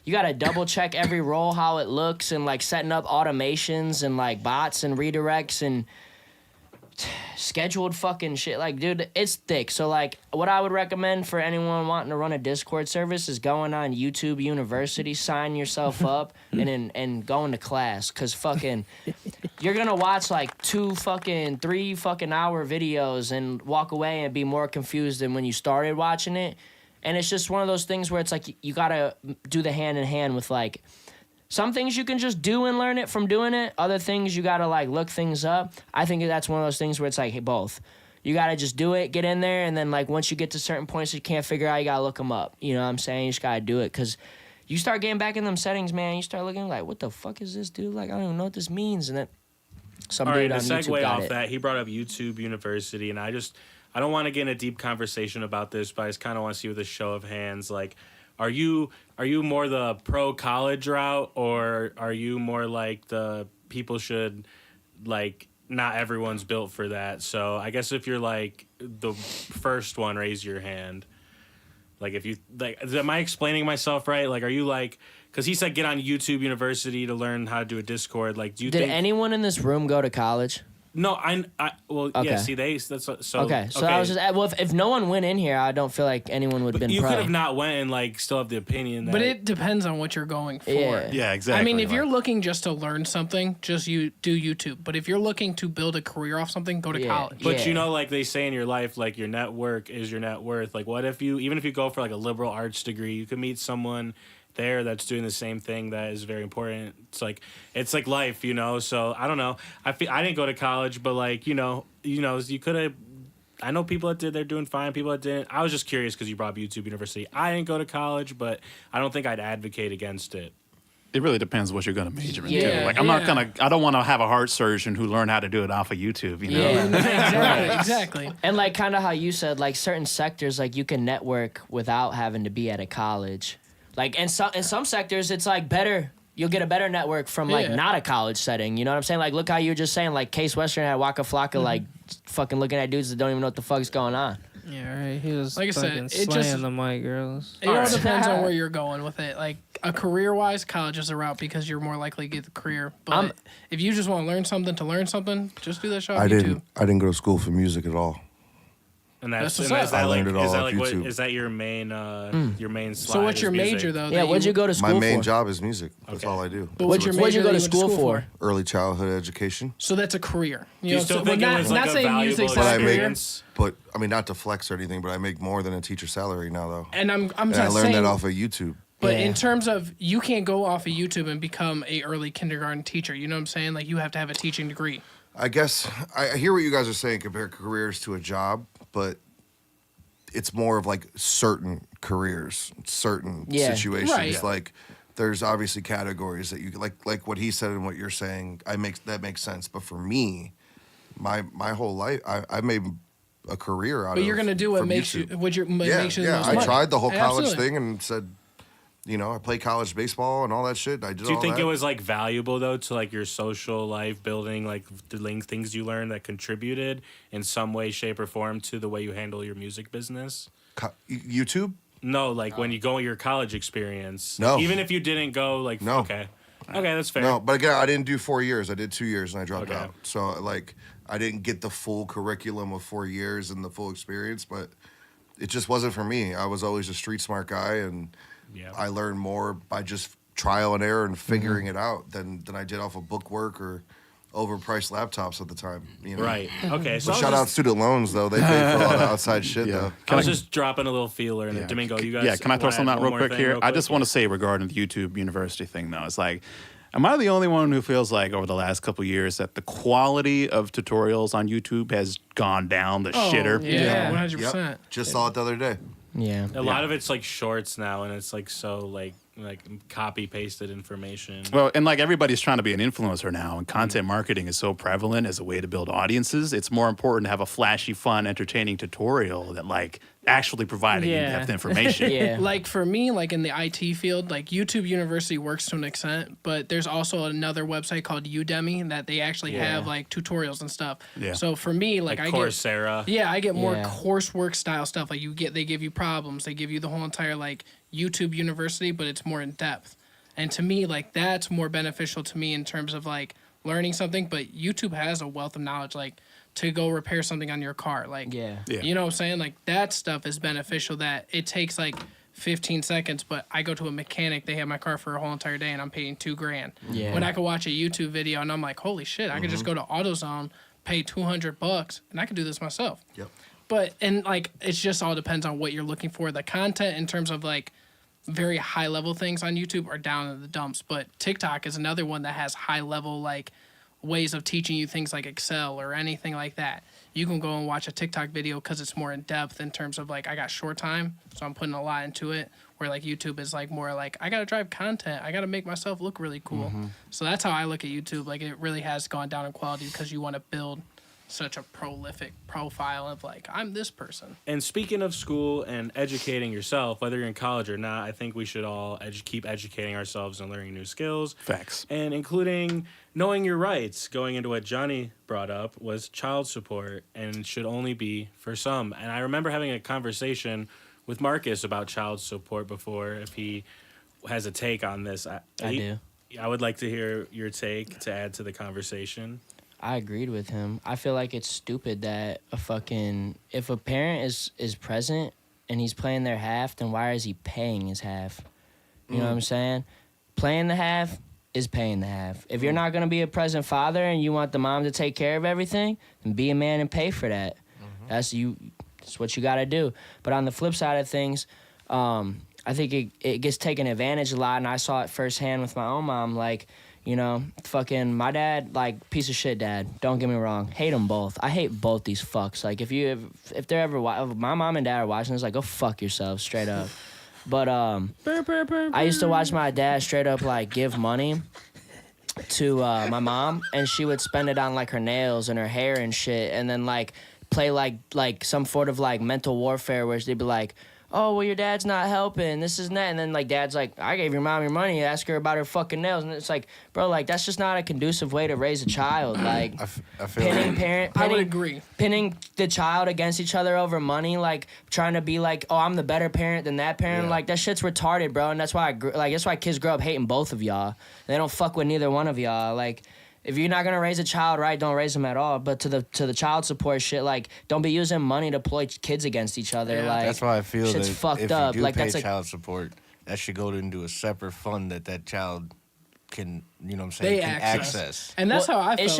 You gotta double check every role, how it looks, and like setting up automations and like bots and redirects and scheduled fucking shit. Like, dude, it's thick. So like, what I would recommend for anyone wanting to run a Discord service is going on YouTube University, sign yourself up, and going to class. Cause fucking, you're gonna watch like 3 fucking hour videos and walk away and be more confused than when you started watching it. And it's just one of those things where it's like you gotta do the hand in hand with like some things you can just do and learn it from doing it. Other things you gotta like look things up. I think that's one of those things where it's like, hey, both. You gotta just do it, get in there, and then like once you get to certain points you can't figure out, you gotta look them up. You know what I'm saying? You just gotta do it because you start getting back in them settings, man. You start looking like, what the fuck is this, dude? Like I don't even know what this means. And then some All dude right, on to YouTube segue got off it. that, he brought up YouTube University, and I don't want to get in a deep conversation about this, but I just kind of want to see with a show of hands, like, are you more the pro college route, or are you more like the people should, like, not everyone's built for that? So I guess if you're like the first one, raise your hand. Like, if you like, am I explaining myself right? Like, are you like, because he said get on YouTube University to learn how to do a Discord. Like, do you Did think anyone in this room go to college? No, well, Okay. yeah. See, that's so. Okay, so I was just well, if no one went in here, I don't feel like anyone would have been. You pro. could have not went and like still have the opinion. That, But it depends on what you're going for. Yeah. exactly. I mean, if you're looking just to learn something, just you do YouTube. But if you're looking to build a career off something, go to college. But you know, like they say in your life, like your network is your net worth. Like, what if even if you go for like a liberal arts degree, you could meet someone there that's doing the same thing that is very important. It's like life, you know. So I don't know. I didn't go to college, but like you know, you could have. I know people that did. They're doing fine. People that didn't. I was just curious because you brought up YouTube University. I didn't go to college, but I don't think I'd advocate against it. It really depends what you're going to major in. Yeah, too. Like I don't want to have a heart surgeon who learned how to do it off of YouTube. You know. Yeah, exactly. And like kind of how you said, like certain sectors, like you can network without having to be at a college. Like in some sectors, it's like better. You'll get a better network from like not a college setting. You know what I'm saying? Like look how you were just saying like Case Western had Waka Flocka like fucking looking at dudes that don't even know what the fuck's going on. Yeah, right. He was Like I said, fucking it slaying just- the white girls. It all depends on where you're going with it. Like a career-wise, college is a route because you're more likely to get the career. But if you just want to learn something, just do that show on YouTube. I didn't go to school for music at all. And That's is what's that up. I learned it all is that off like YouTube. is that your main slide? So what's is your music? major though? Yeah, what'd you go to school for? My main job is music. That's all I do. But what's your major? What'd you go that to went school for? Early childhood education. So that's a career. Do you still think it was like a saying valuable music's But not I a make, career. but I mean, not to flex or anything, but I make more than a teacher salary now, though. And I'm And not I learned saying that off of YouTube. But Yeah. in terms of you can't go off of YouTube and become a early kindergarten teacher. You know what I'm saying? Like you have to have a teaching degree. I guess I hear what you guys are saying, compare careers to a job, but it's more of like certain careers, certain situations. Right. Like there's obviously categories that you like what he said and what you're saying. That makes sense. But for me, my whole life, I made a career out of. But you're gonna do what from makes YouTube. you makes you the Yeah, most I money. tried the whole college Absolutely. thing and said, I played college baseball and all that shit. I did. Do you all think that. it was like valuable though to like your social life building, like the things you learned that contributed in some way, shape, or form to the way you handle your music business? YouTube? No, like when you go your college experience. No. Even if you didn't go, like No. Okay, that's fair. No, but again, I didn't do 4 years. I did 2 years and I dropped Okay. out. So like, I didn't get the full curriculum of 4 years and the full experience, but it just wasn't for me. I was always a street smart guy, and I learned more by just trial and error and figuring it out than I did off of book work or overpriced laptops at the time. You know? Right. Okay. So But I was shout out just- student loans though. They pay for a lot of outside shit though. I was just dropping a little feeler in it. Domingo, you guys. Yeah, can I throw wanna something add out one real more quick thing here? real I quick? just want to say regarding the YouTube University thing, though, it's like, am I the only one who feels like over the last couple of years that the quality of tutorials on YouTube has gone down the shitter? Yeah, 100%. Just saw it the other day. Yeah. A lot of it's like shorts now, and it's like so like copy pasted information. Well, and like everybody's trying to be an influencer now, and content marketing is so prevalent as a way to build audiences. It's more important to have a flashy, fun, entertaining tutorial that like actually providing in-depth information. Like for me, like in the IT field, like YouTube University works to an extent, but there's also another website called Udemy that they actually have like tutorials and stuff. Yeah. So for me, like I Coursera. I get more coursework style stuff. Like they give you problems, they give you the whole entire like YouTube University, but it's more in depth. And to me, like that's more beneficial to me in terms of like learning something. But YouTube has a wealth of knowledge, like to go repair something on your car. Like, you know what I'm saying? Like that stuff is beneficial that it takes like 15 seconds, but I go to a mechanic, they have my car for a whole entire day and I'm paying $2,000. Yeah. When I could watch a YouTube video and I'm like, holy shit, I could just go to AutoZone, pay $200 and I could do this myself. Yep. But, and like, it's just all depends on what you're looking for. The content in terms of like very high level things on YouTube are down in the dumps, but TikTok is another one that has high level like ways of teaching you things like Excel or anything like that. You can go and watch a TikTok video because it's more in depth in terms of like I got short time, so I'm putting a lot into it. Where like YouTube is like more like I gotta drive content, I gotta make myself look really cool. So that's how I look at YouTube. Like it really has gone down in quality because you want to build such a prolific profile of like, I'm this person. And speaking of school and educating yourself, whether you're in college or not, I think we should all keep educating ourselves and learning new skills. Facts. And including knowing your rights. Going into what Johnny brought up was child support, and it should only be for some. And I remember having a conversation with Marcus about child support before, if he has a take on this. I do. I would like to hear your take to add to the conversation. I agreed with him. I feel like it's stupid that if a parent is present and he's playing their half, then why is he paying his half? You know what I'm saying? Playing the half is paying the half. If you're not going to be a present father and you want the mom to take care of everything, then be a man and pay for that. That's what you got to do. But on the flip side of things, I think it gets taken advantage a lot, and I saw it firsthand with my own mom. Like, you know, fucking my dad, like, piece of shit dad. Don't get me wrong. Hate them both. I hate both these fucks. Like, if they're ever, if my mom and dad are watching this, like, go fuck yourself, straight up. But I used to watch my dad straight up, like, give money to my mom, and she would spend it on, like, her nails and her hair and shit, and then, like, play, like some sort of, like, mental warfare where they'd be like, oh, well, your dad's not helping, this is that. And then, like, dad's like, I gave your mom your money, ask her about her fucking nails. And it's like, bro, like, that's just not a conducive way to raise a child. Like, I feel I would agree. Pinning the child against each other over money, like, trying to be like, oh, I'm the better parent than that parent. Like, that shit's retarded, bro. And that's why that's why kids grow up hating both of y'all. They don't fuck with neither one of y'all. Like, if you're not gonna raise a child right, don't raise them at all. But to the child support shit, like, don't be using money to ploy kids against each other. Yeah. Like, that's why I feel shit's that fucked if up. you do Like, pay that's child support, that should go into a separate fund that child can, you know what I'm saying, They can access. And that's how I felt.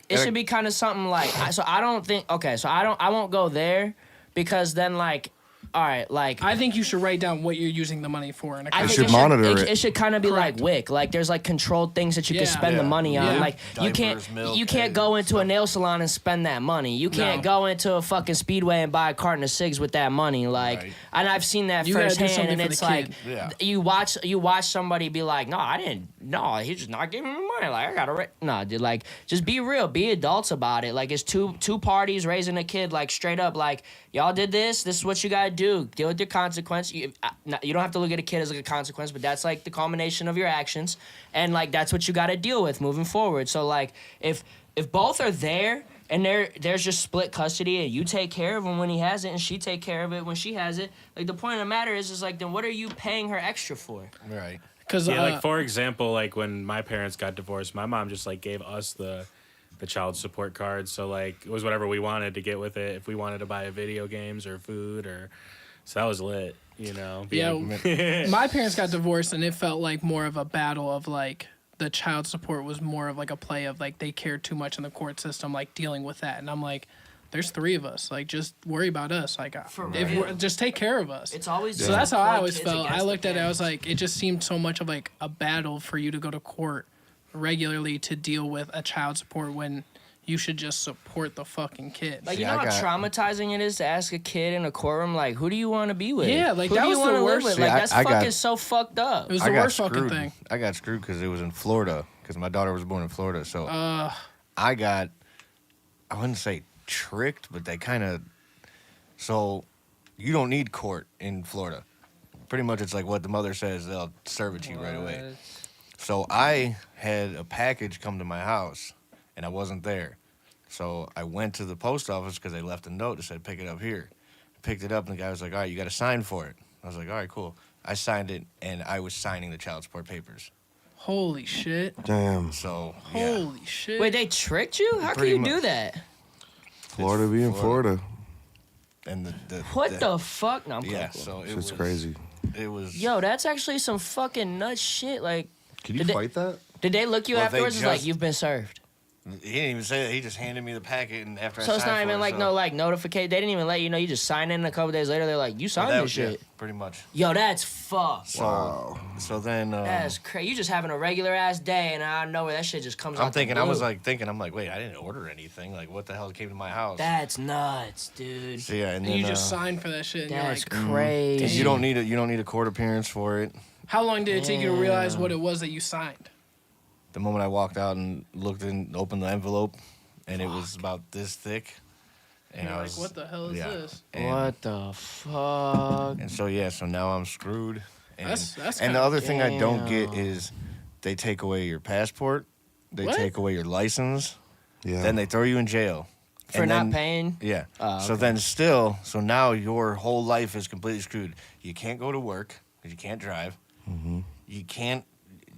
It should be kind of something like. So I don't think. Okay, so I won't go there, because then, like, all right, like, I think you should write down what you're using the money for. I think should monitor it. It should kind of be Correct. like WIC. Like, there's, like, controlled things that you can Yeah. spend the money on. Yeah. Like, Diapers, milk, you can't go into a nail salon and spend that money. You can't go into a fucking Speedway and buy a carton of cigs with that money. Like, Right. and I've seen that You gotta do firsthand, something and for the it's like, kid. Yeah. you watch somebody be like, no, he's just not giving me money. Like, I gotta, no, dude, like, just be real, be adults about it. Like, it's two parties raising a kid, like, straight up, like, y'all did this is what you gotta do. Deal with your consequence. You don't have to look at a kid as like a consequence, but that's, like, the culmination of your actions, and, like, that's what you gotta deal with moving forward. So, like, if both are there and there's just split custody, and you take care of him when he has it and she take care of it when she has it, like, the point of the matter is like, then what are you paying her extra for? Right. Because Yeah, like, for example, like, when my parents got divorced, my mom just, like, gave us the child support card. So, like, it was whatever we wanted to get with it. If we wanted to buy video games or food, or so that was lit, you know. my parents got divorced, and it felt like more of a battle of, like, the child support was more of, like, a play of, like, they cared too much in the court system, like, dealing with that. And I'm like, there's 3 of us. Like, just worry about us. Like, just take care of us. It's always So that's how I always kids felt. I against looked the at it, I was parents. like, it just seemed so much of, like, a battle for you to go to court regularly to deal with a child support when you should just support the fucking kid. Like, See, you know I how got- traumatizing it is to ask a kid in a courtroom, like, who do you want to be with? Yeah, like, who that do was you the wanna live worst. with? See, Like, I that's got- fucking so fucked up. It was I the got worst fucking screwed. thing. I got screwed because it was in Florida, because my daughter was born in Florida. So I wouldn't say tricked, but they kind of. So you don't need court in Florida. Pretty much, it's like what the mother says, they'll serve it to you right away. So I had a package come to my house, and I wasn't there. So I went to the post office because they left a note that said, pick it up here. I picked it up, and the guy was like, all right, you got to sign for it. I was like, all right, cool. I signed it, and I was signing the child support papers. Holy shit. Damn. So, yeah. Holy shit. Wait, they tricked you? How can Pretty you do much. that? Florida being Florida. And What the fuck? No, I'm Yeah, cool. so it Shit's was crazy. It was. Yo, that's actually some fucking nuts shit. Like, Can you Did they- fight that? did they look you Well, they afterwards? It's like, just- you've been served. He didn't even say that. He just handed me the packet, and after So I it's signed not for even it, like so- no like notification. They didn't even let you know. You just sign in a couple days later. They're like, you signed that this was- yeah, shit. pretty much. Yo, that's fucked. So, so then That's crazy. You just having a regular ass day, and out of nowhere that shit just comes out. I'm thinking, the I was blue. like thinking, I'm like, wait, I didn't order anything. Like, what the hell came to my house? That's nuts, dude. So, yeah, and And then you just signed for that shit, and That's you're like, crazy. you don't need a court appearance for it. how long did it take you to realize what it was that you signed? The moment I walked out and opened the envelope, and it was about this thick. And You're I like, was, what the hell is this? What the fuck? And so now I'm screwed. And, That's and the other thing I don't get damn. is they take away your passport, they What? take away your license, Yeah. then they throw you in jail. For And not then- paying? Yeah. Oh, So okay. then so now your whole life is completely screwed. You can't go to work because you can't drive. Mm-hmm. You can't,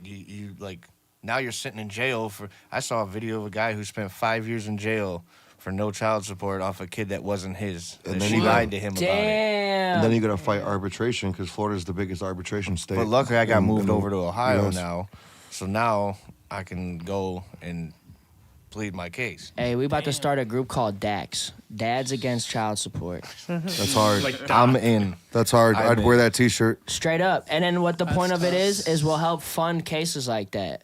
you like, now you're sitting in jail for, I saw a video of a guy who spent 5 years in jail for no child support off a kid that wasn't his. And And then she you lied to him about it. Damn. And then you got to fight arbitration because Florida's the biggest arbitration state. But luckily I got in- moved in over to Ohio US. now. So now I can go and plead my case. Hey, we about to start a group called DAX. Dads Against Child Support. That's hard. I'm in. That's hard. I'm I'd in. wear that T-shirt. Straight up. And then what the point of it is we'll help fund cases like that.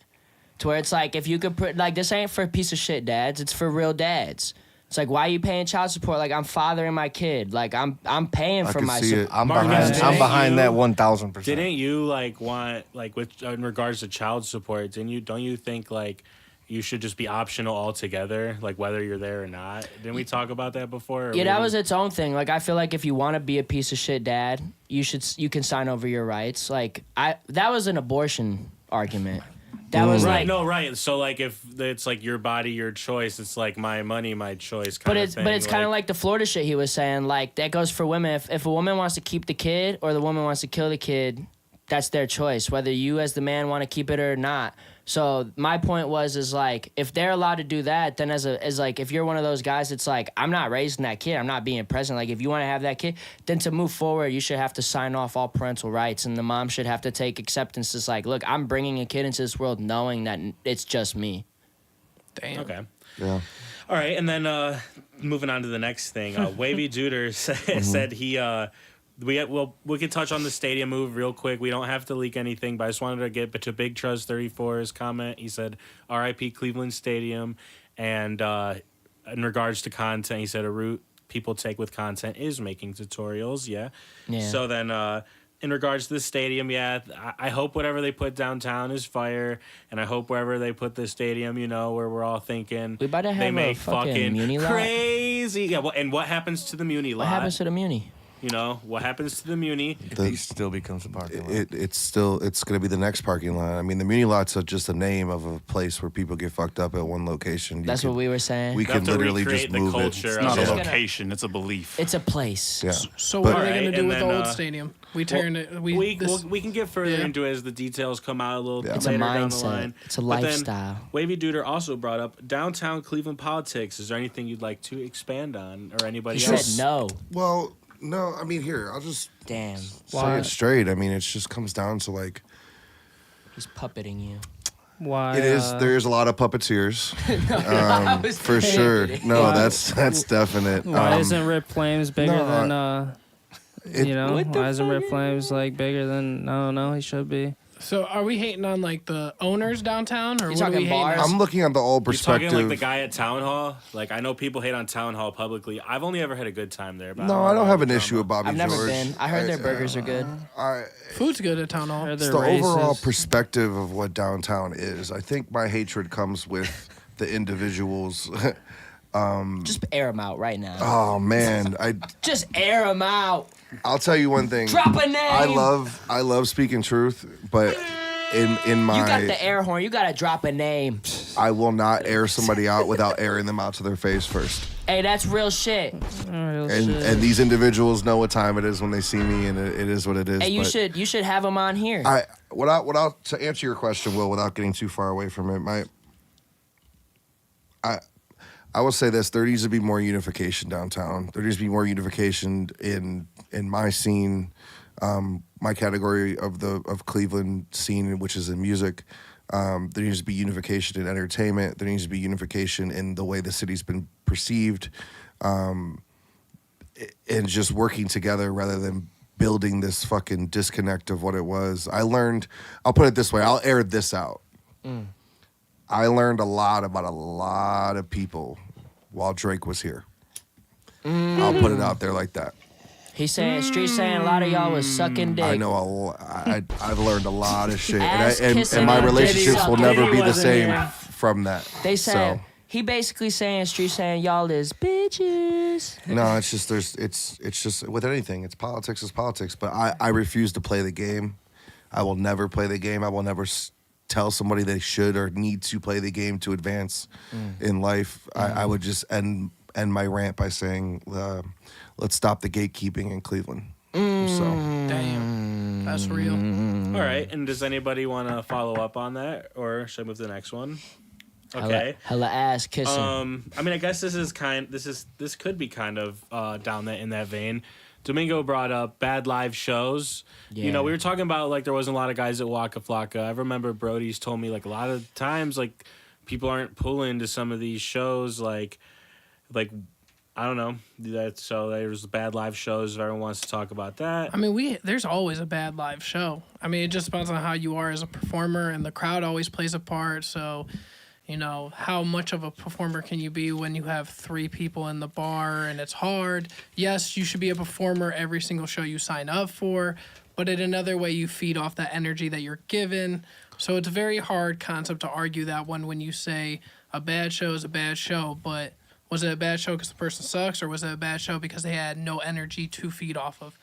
To where it's like, if you could put, like, this ain't for piece of shit dads, it's for real dads. It's like, why are you paying child support? Like, I'm fathering my kid. Like, I'm paying I for can my see it. I'm Marcus, behind. didn't I'm behind you- that 1,000%. Didn't you like want like with in regards to child support? Don't you think like you should just be optional altogether, like whether you're there or not? Didn't we talk about that before? Yeah, that was its own thing. Like, I feel like if you want to be a piece of shit dad, you can sign over your rights. Like, that was an abortion argument. That was right. like, No, right. So like if it's like your body, your choice, it's like my money, my choice. but Kind it's of thing. but it's kind of like the Florida shit he was saying. Like, that goes for women. If a woman wants to keep the kid or the woman wants to kill the kid, that's their choice. Whether you as the man want to keep it or not. So my point is like, if they're allowed to do that, then as like, if you're one of those guys, it's like, I'm not raising that kid, I'm not being present. Like, if you want to have that kid, then to move forward, you should have to sign off all parental rights, and the mom should have to take acceptance. It's like, look, I'm bringing a kid into this world knowing that it's just me. Damn. okay. Yeah. All right, and then moving on to the next thing, Wavy Duder said he. We can touch on the stadium move real quick. We don't have to leak anything, but I just wanted to get to Big Truz 34's comment. He said, "R.I.P. Cleveland Stadium," and in regards to content, he said, "A route people take with content is making tutorials." Yeah. So then, in regards to the stadium, yeah, I hope whatever they put downtown is fire, and I hope wherever they put the stadium, you know, where we're all thinking We about to have they a make fucking Muni lot. crazy. Yeah. Well, and what happens to the Muni lot? What happens to the Muni? You know, what happens to the Muni? It still becomes a parking lot. It's going to be the next parking lot. I mean, the Muni lot's just a name of a place where people get fucked up at one location. That's what we were saying. We You have can to literally recreate just the move culture it. It's of not it. a location, it's a belief. It's a place. Yeah. So what But- are they gonna Alright, do and with the then, old stadium? We turn it. We can get further Yeah. into it as the details come out a little Yeah. It's a later down the mindset. line. It's a But then lifestyle. Wavy Duder also brought up downtown Cleveland politics. Is there anything you'd like to expand on, or anybody He else? said no. Well, no, I mean, here, I'll just Damn. say it straight. I mean, it just comes down to, like, He's puppeting you. Why? it is. There is a lot of puppeteers, for sure. No, Why- that's definite. Why isn't Rip Flames bigger no, than it- you know? What the Why isn't Rip fuck? Flames like bigger than? I don't know. He should be. So are we hating on like the owners downtown, or You what are talking we hating bars? on? I'm looking at the all You perspective. talking like the guy at Town Hall? Like I know people hate on Town Hall publicly. I've only ever had a good time there. But no, I don't have an know issue with Bobby I've never George. been. I heard their burgers are good. Food's good at Town Hall. Or It's they're the overall racist. perspective of what downtown is. I think my hatred comes with the individuals. Just air them out right now. Oh man, Just air them out. I'll tell you one thing. Drop a name. I love speaking truth, but in my You got the air horn. You gotta drop a name. I will not air somebody out without airing them out to their face first. Hey, that's real shit. Real And shit. and these individuals know what time it is when they see me, and it is what it is. Hey, you but should have them on here. To answer your question, Will, without getting too far away from it, I will say this: there needs to be more unification downtown. There needs to be more unification in my scene, my category of Cleveland scene, which is in music. There needs to be unification in entertainment. There needs to be unification in the way the city's been perceived, and just working together rather than building this fucking disconnect of what it was. I'll put it this way, I'll air this out. I learned a lot about a lot of people while Drake was here. I'll put it out there like that. He's saying, Street saying a lot of y'all was sucking dick. I know I've learned a lot of shit, Ass and kissing my and relationships dick will sucking. never be the Wasn't same here. from that. They said, So, he basically saying y'all is bitches. No, it's just it's just with anything. It's politics is politics. But I refuse to play the game. I will never play the game. I will never tell somebody they should or need to play the game to advance in life. I would just end my rant by saying, let's stop the gatekeeping in Cleveland. So. Damn, that's real. All right, and does anybody want to follow up on that, or should I move to the next one? Okay. Hella ass kissing. I mean, I guess this could be kind of down in that vein. Domingo brought up bad live shows. Yeah. You know, we were talking about like there wasn't a lot of guys at Waka Flocka. I remember Brodie's told me like a lot of times like people aren't pulling to some of these shows like I don't know. So there's bad live shows. If everyone wants to talk about that. I mean, there's always a bad live show. I mean, it just depends on how you are as a performer, and the crowd always plays a part. So, you know, how much of a performer can you be when you have 3 people in the bar and it's hard? Yes, you should be a performer every single show you sign up for, but in another way, you feed off that energy that you're given. So it's a very hard concept to argue that one when you say a bad show is a bad show, but was it a bad show because the person sucks, or was it a bad show because they had no energy to feed off of?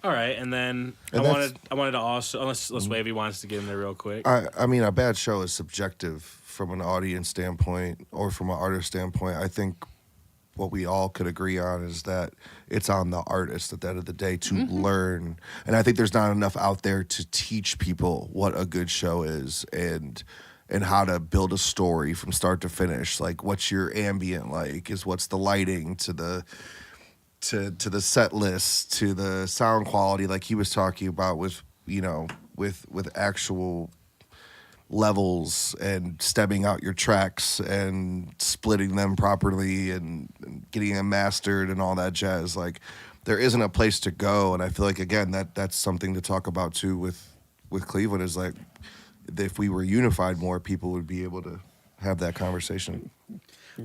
All right, and then I wanted to also, unless Wavy wants to get in there real quick. I mean, a bad show is subjective from an audience standpoint or from an artist standpoint. I think what we all could agree on is that it's on the artist at the end of the day to learn. And I think there's not enough out there to teach people what a good show is and how to build a story from start to finish. Like, what's your ambient like? Is what's the lighting to the set list, to the sound quality, like he was talking about with, you know, with actual levels and stemming out your tracks and splitting them properly and getting them mastered and all that jazz. Like, there isn't a place to go. And I feel like, again, that's something to talk about too with Cleveland, is like, if we were unified more, people would be able to have that conversation.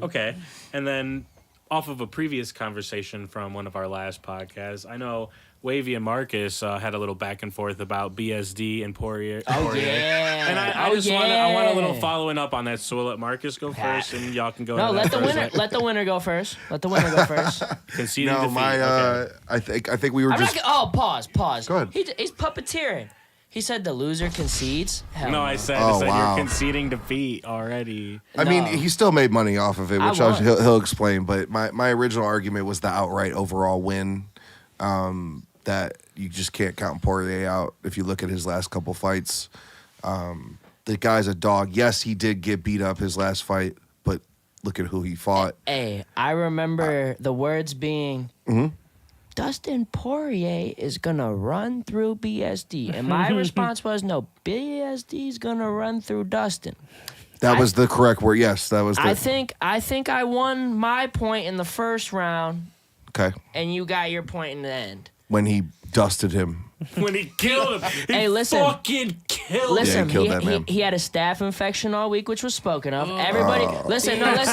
Okay. And then off of a previous conversation from one of our last podcasts, I know Wavy and Marcus had a little back and forth about BSD and Poirier. Oh, yeah. And I want a little following up on that, so we'll let Marcus go first, and y'all can go. No, let the winner go first. Let the winner go first. Conceding no, defeat. I think we were pause. Go ahead. He's puppeteering. He said the loser concedes? Hell no, I said you're conceding defeat already. I mean, he still made money off of it, which he'll explain. But my original argument was the outright overall win, that you just can't count Poirier out if you look at his last couple fights. The guy's a dog. Yes, he did get beat up his last fight, but look at who he fought. Hey, I remember the words being... Dustin Poirier is gonna run through BSD, and my response was, "No, BSD's gonna run through Dustin." That was the correct word. Yes, that was. I think I won my point in the first round. Okay. And you got your point in the end. When he dusted him. When he killed him. Hey, listen. Fucking killed him. Listen, he killed that man. He had a staph infection all week, which was spoken of. Everybody, listen. I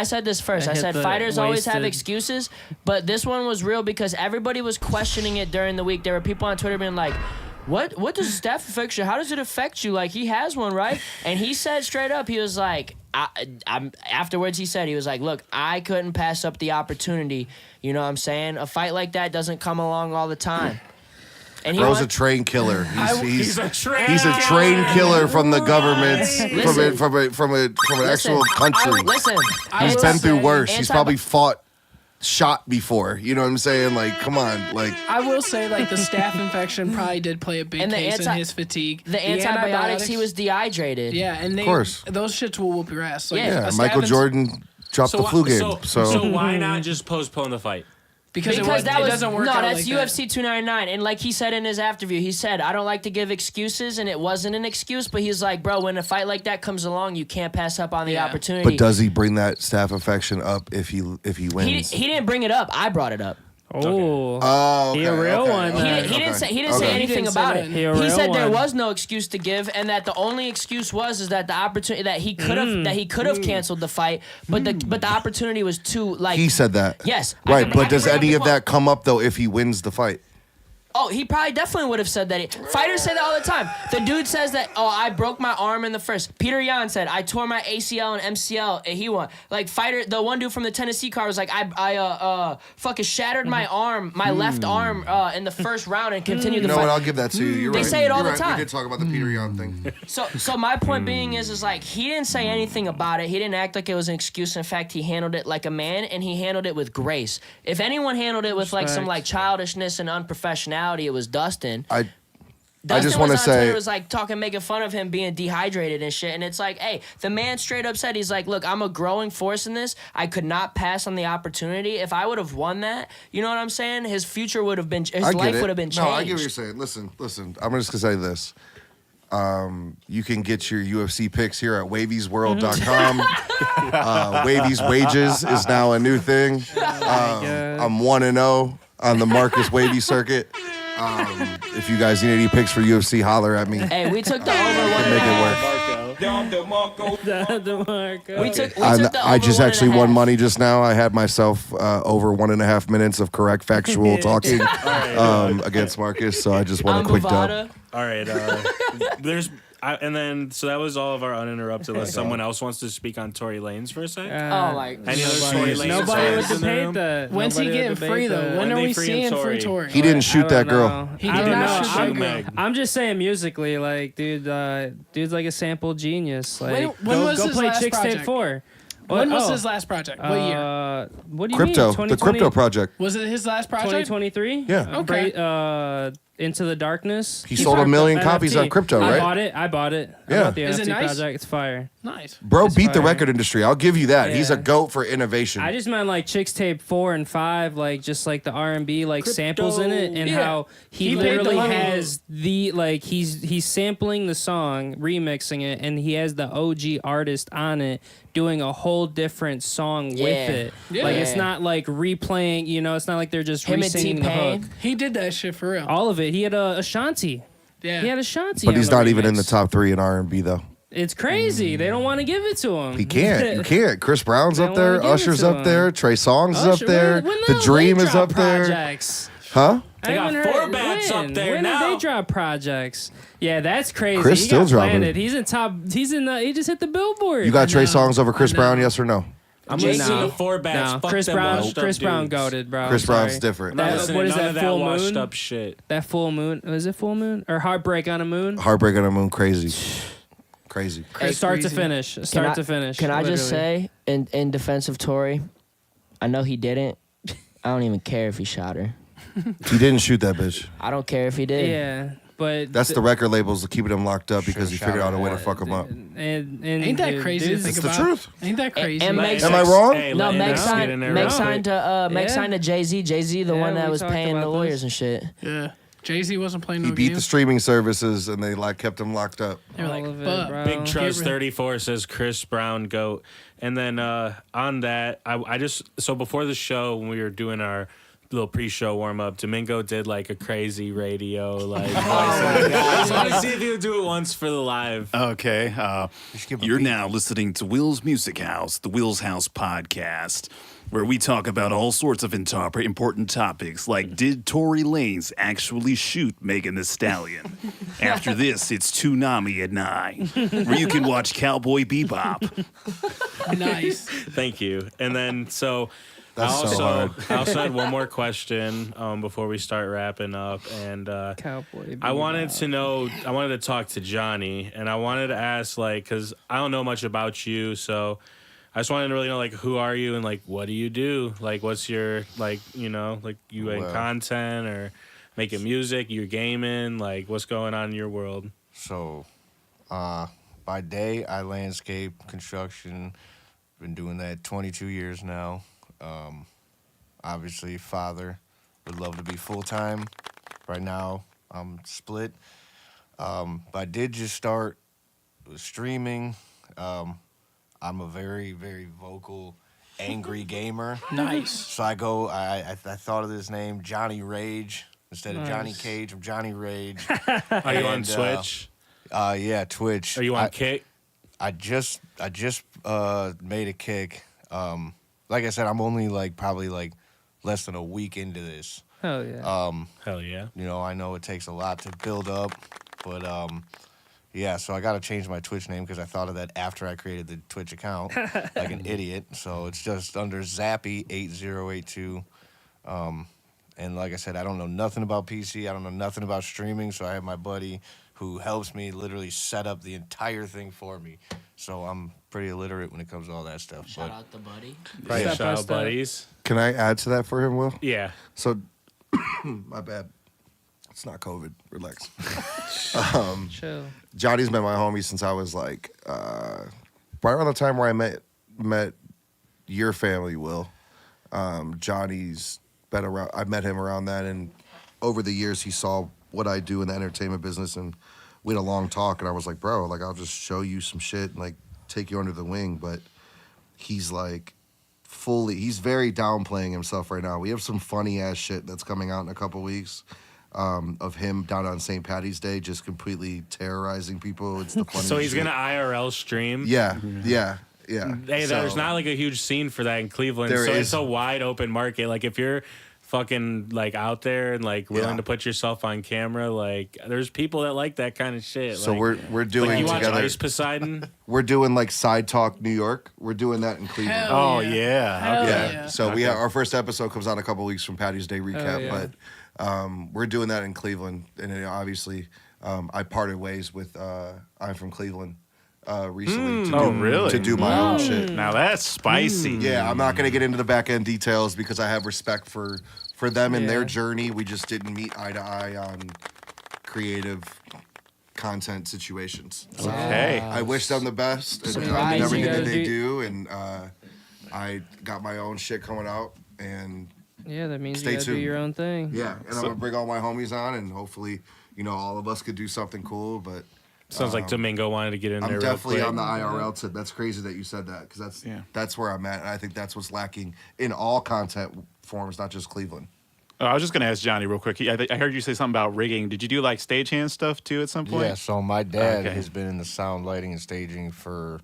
said this first. I said fighters always have excuses, but this one was real because everybody was questioning it during the week. There were people on Twitter being like, What does staph infection, how does it affect you? Like, he has one, right? And he said straight up, he was like, afterwards he was like, look, I couldn't pass up the opportunity. You know what I'm saying? A fight like that doesn't come along all the time. And Bro's a trained killer. He's a trained killer from the government, from an actual country. He's been through worse. He's probably fought shot before. You know what I'm saying? Like, come on. Like, I will say, like, the staph infection probably did play a big case in his fatigue. The antibiotics, he was dehydrated. Yeah, and of course. Those shits will whoop your ass. Like, yeah, Michael Jordan dropped the flu game. So why not just postpone the fight? Because it doesn't work out that's like UFC 299. And like he said in his afterview, he said, I don't like to give excuses, and it wasn't an excuse, but he's like, bro, when a fight like that comes along, you can't pass up on the opportunity. But does he bring that staph infection up if he wins? He didn't bring it up. I brought it up. Oh, okay. He a real one. He didn't say anything about it. He said there was no excuse to give, and that the only excuse was that the opportunity that he could have canceled the fight, but the opportunity was too like. He said that. Yes. Right, but does any of that come up though if he wins the fight? Oh, he probably definitely would have said that. Fighters say that all the time. The dude says that, oh, I broke my arm in the first. Peter Yan said, I tore my ACL and MCL, and he won. Like, the one dude from the Tennessee car was like, I fucking shattered my arm, my left arm in the first round and continued the fight. You know what? I'll give that to you. You're They right. say it all You're the right. time. We did talk about the Peter Yan thing. So my point being is like, he didn't say anything about it. He didn't act like it was an excuse. In fact, he handled it like a man, and he handled it with grace. If anyone handled it with like some like childishness and unprofessionality, it was Dustin. I Dustin just want to was on Twitter, say, was like making fun of him being dehydrated and shit. And it's like, hey, the man straight up said, he's like, look, I'm a growing force in this. I could not pass on the opportunity. If I would have won that, you know what I'm saying? His future would have been, his life would have been changed. No, I get what you're saying. Listen. I'm just gonna say this. You can get your UFC picks here at wavysworld.com. Wavy's Wages is now a new thing. I'm 1-0 on the Marcus Wavy circuit. If you guys need any picks for UFC, holler at me. Hey, we took the over Make it work. We took the I just over actually 1.5. won money just now. I had myself over 1.5 minutes of correct factual talking against Marcus, so I just want a quick dub. All right. And then, so that was all of our uninterrupted. Unless someone else wants to speak on Tory Lanez for a second. Oh my! Any other Tory Lanez Nobody would fans in the debate room? that. When's he Nobody would getting debate free though? that. When are they we freeing seeing Tory? free Tory? He didn't shoot that girl. Know. He I did don't not know. shoot that girl. I'm just saying musically, like, dude, dude's like a sample genius. Like, When was go his play last Chicks Tape project? 4. When was his last project? What year? What do you Crypto, mean? the crypto project. Was it his last project? 2023? Yeah. Okay. Into the Darkness. He sold 1 million copies on crypto, right? I bought it. Yeah. I bought the Is it NFT nice? project. It's fire. Nice. Bro It's beat the fire. record industry. I'll give you that. He's a Yeah. goat for innovation. I just meant like Chicks Tape 4 and 5, like just like the R&B like samples in it, and Yeah. how he He paid the literally money. has the like he's sampling the song, remixing it, and he has the OG artist on it doing a whole different song with it. Yeah. Like it's not like replaying, you know, it's not like they're just Him and re-singing the T-Pain. hook. He did that shit for real. All of it. He had a Ashanti. Yeah. He had Ashanti. but on he's the not even in remix. the top 3 in R&B though. It's crazy. They don't want to give it to him. He can't. You can't. Chris Brown's They up don't wanna there. give it Usher's to up him. there. Trey Songz is Usher, up there. when The Dream they is drop up there. projects? Huh? I got haven't four heard- bats up when? there when now. Did they drop projects? Yeah, that's crazy. Chris he still got dropping. planted. He's in top. He's in the. He just hit the Billboard. You got Trey Songz over Chris Brown, yes or no? I'm Jay-Z? listening to four bats. No, Fuck Chris them Brown. washed up Chris Brown dudes. goated, bro. Chris I'm sorry. Brown's different. Not That- listening what to is none that, of that full washed moon? up shit. That full moon. Is it full moon or heartbreak on a moon? Heartbreak on the Moon, crazy. Crazy. Start to crazy. finish. Start to finish. Can I just literally. say, in defense of Tory, I know he didn't. I don't even care if he shot her. He didn't shoot that bitch. I don't care if he did. Yeah, but That's the record labels keeping him locked up because he Should've figured shot out a way her. to fuck him up. And Ain't that dude, crazy to dudes- think It's the about? truth. Ain't that crazy? And Let Am I wrong? Hey, No, let Meg Innexh get in there real signed quick. to Jay-Z. Jay-Z, the Yeah, one that we was talked paying the about lawyers this. and shit. Yeah. Jay-Z wasn't playing no He beat the games. streaming services and they like kept him locked up. They were all like, of it, fuck. bro. Big Trust rid- 34 says Chris Brown GOAT. And then on that, I just, so before the show, when we were doing our little pre-show warm-up, Domingo did like a crazy radio like voice. I just want to see if he would do it once for the live. Okay. give a You're beat. now listening to Will's Music House, the Will's House podcast, where we talk about all sorts of important topics, like did Tory Lanez actually shoot Megan Thee Stallion? After this, it's Toonami at 9, where you can watch Cowboy Bebop. Nice. Thank you. And then so That's I so also, hard. I also had one more question before we start wrapping up. And Cowboy. I wanted to know, I wanted to talk to Johnny, and I wanted to ask, like, because I don't know much about you, so I just wanted to really know, like, who are you and, like, what do you do? Like, what's your, like, you know, like, you in Well. content or making music, you're gaming, like, what's going on in your world? So, by day, I landscape construction. Been doing that 22 years now. Obviously, father. Would love to be full-time. Right now, I'm split. But I did just start with streaming. I'm a very, very vocal, angry gamer. Nice. So I thought of this name, Johnny Rage. Instead of Johnny Nice. Cage, I'm Johnny Rage. Are you on And, Twitch? Yeah, Twitch. Are you on Kick? I just made a kick. Like I said, I'm only like probably like less than a week into this. Hell yeah. Hell yeah. You know, I know it takes a lot to build up, but yeah, so I got to change my Twitch name because I thought of that after I created the Twitch account like an idiot. So it's just under Zappy8082. And like I said, I don't know nothing about PC. I don't know nothing about streaming. So I have my buddy who helps me literally set up the entire thing for me. So I'm pretty illiterate when it comes to all that stuff. Shout out the buddy. Right, Step by shout out, step. buddies. Can I add to that for him, Will? Yeah. So, my bad. It's not COVID. Relax. Chill. Johnny's been my homie since I was like right around the time where I met your family, Will. Johnny's been around. I met him around that, and over the years, he saw what I do in the entertainment business, and we had a long talk. And I was like, bro, like I'll just show you some shit and like take you under the wing. But he's like he's very downplaying himself right now. We have some funny ass shit that's coming out in a couple weeks. Of him down on St. Patty's Day, just completely terrorizing people. It's the funniest So he's shit. gonna IRL stream. Yeah. Hey, there's not like a huge scene for that in Cleveland, There so is. it's a wide open market. Like if you're fucking like out there and like willing to put yourself on camera, like there's people that like that kind of shit. So like, we're doing like you watch together. Ice Poseidon. We're doing like Side Talk New York. We're doing that in Cleveland. Hell Oh yeah. yeah. Hell Okay. yeah. So we have, our first episode comes out in a couple weeks from Patty's Day recap, yeah. but we're doing that in Cleveland, and then obviously I parted ways with I'm from Cleveland recently to do my own shit. Now that's spicy. Yeah, I'm not gonna get into the back end details because I have respect for them and their journey. We just didn't meet eye to eye on creative content situations. So Okay. I wish them the best and Surprising. everything that they You do, and I got my own shit coming out, and Yeah, that means Stay you gotta do tuned. your own thing. yeah, and I'm gonna bring all my homies on, and hopefully, all of us could do something cool. But Sounds like Domingo wanted to get in there. I'm real definitely quick. on the IRL tip. That's crazy that you said that because that's where I'm at, and I think that's what's lacking in all content forms, not just Cleveland. I was just gonna ask Johnny real quick. I heard you say something about rigging. Did you do like stagehand stuff too at some point? Yeah, so my dad Okay. has been in the sound, lighting, and staging for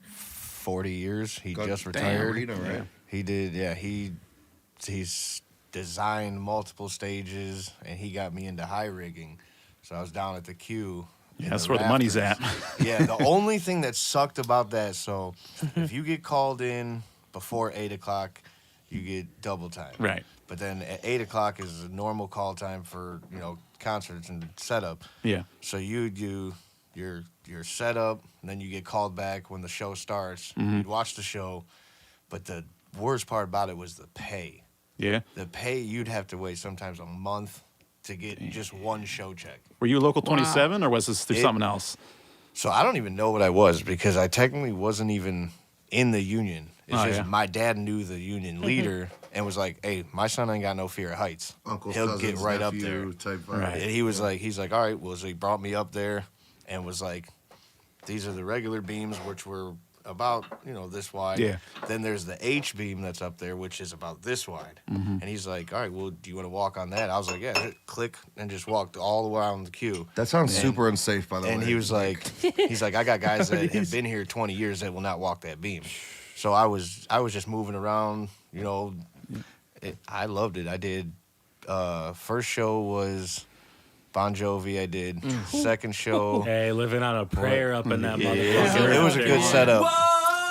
40 years. He just retired. Reno, right? He did, yeah. He's designed multiple stages, and he got me into high rigging. So I was down at the queue. Yeah, in that's where the money's at. Yeah, the only thing that sucked about that, so if you get called in before 8 o'clock, you get double time. Right. But then at 8 o'clock is a normal call time for, concerts and setup. Yeah. So you do your setup, and then you get called back when the show starts. Mm-hmm. You'd watch the show, but the worst part about it was the pay. Yeah. The pay, you'd have to wait sometimes a month to get just one show check. Were you local 27 or was this through something else? So I don't even know what I was because I technically wasn't even in the union. It's just my dad knew the union leader and was like, "Hey, my son ain't got no fear of heights. Uncle's He'll cousin's get right up nephew there." type vibe. Right. And he's like, all right, well, so he brought me up there and was like, these are the regular beams, which were about, this wide. Yeah. Then there's the H beam that's up there, which is about this wide. And he's like, all right, well, do you want to walk on that? I was like, yeah, just click, and just walked all the way around the queue. That sounds super unsafe, by the way. And he was like, I got guys that have been here 20 years that will not walk that beam. So I was just moving around, I loved it. I did, first show was Bon Jovi. I did second show. Hey, living on a prayer up in that Yeah, motherfucker. it was a good setup.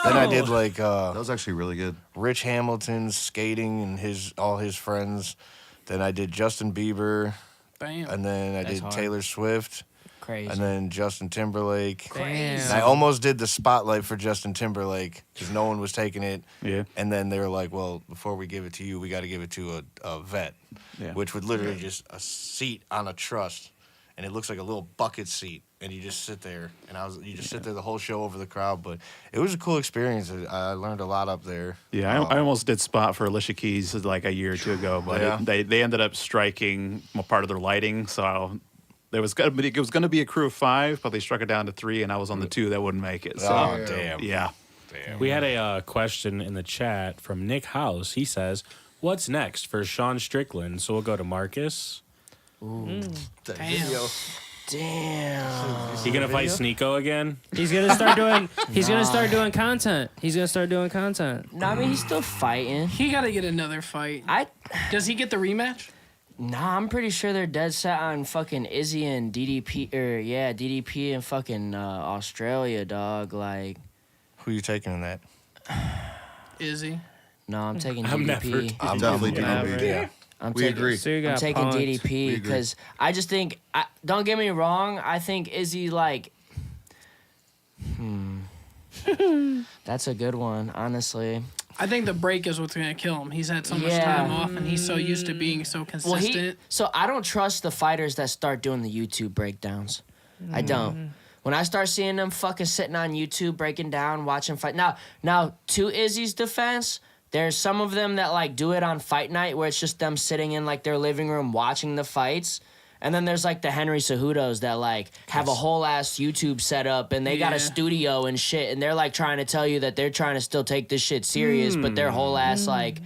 Then I did like that was actually really good. Rich Hamilton skating and all his friends. Then I did Justin Bieber. Damn. And then I That's did hard. Taylor Swift. Crazy. And then Justin Timberlake. Damn. And I almost did the spotlight for Justin Timberlake because no one was taking it. Yeah. And then they were like, well, before we give it to you, we got to give it to a vet, Yeah. which would literally just a seat on a truss. And it looks like a little bucket seat. And you just sit there. And you just sit there the whole show over the crowd. But it was a cool experience. I learned a lot up there. Yeah, I almost did spot for Alicia Keys like a year or two ago, but Yeah. they ended up striking part of their lighting. So it was going to be a crew of 5, but they struck it down to 3, and I was on the 2 that wouldn't make it. So Oh, damn. yeah. We had a question in the chat from Nick House. He says, "What's next for Sean Strickland?" So we'll go to Marcus. The video. Damn. You gonna fight Sneeko again? He's gonna start doing. He's gonna start doing content. He's gonna start doing content. No, I mean he's still fighting. He got to get another fight. Does he get the rematch? Nah, I'm pretty sure they're dead set on fucking Izzy and DDP, DDP and fucking Australia, dog. Like, Who you taking in that? Izzy. no, I'm taking I'm DDP. I'm definitely never. DDP. Yeah. We agree. So you I'm got taking punked. DDP because I just think. Don't get me wrong. I think Izzy like. That's a good one, honestly. I think the break is what's gonna kill him. He's had so much Yeah. time off, and he's so used to being so consistent. So I don't trust the fighters that start doing the YouTube breakdowns. I don't. When I start seeing them fucking sitting on YouTube breaking down, watching fight. Now to Izzy's defense, there's some of them that like do it on fight night where it's just them sitting in like their living room watching the fights. And then there's like the Henry Cejudos that like have a whole ass YouTube setup and they got a studio and shit, and they're like trying to tell you that they're trying to still take this shit serious, but their whole ass like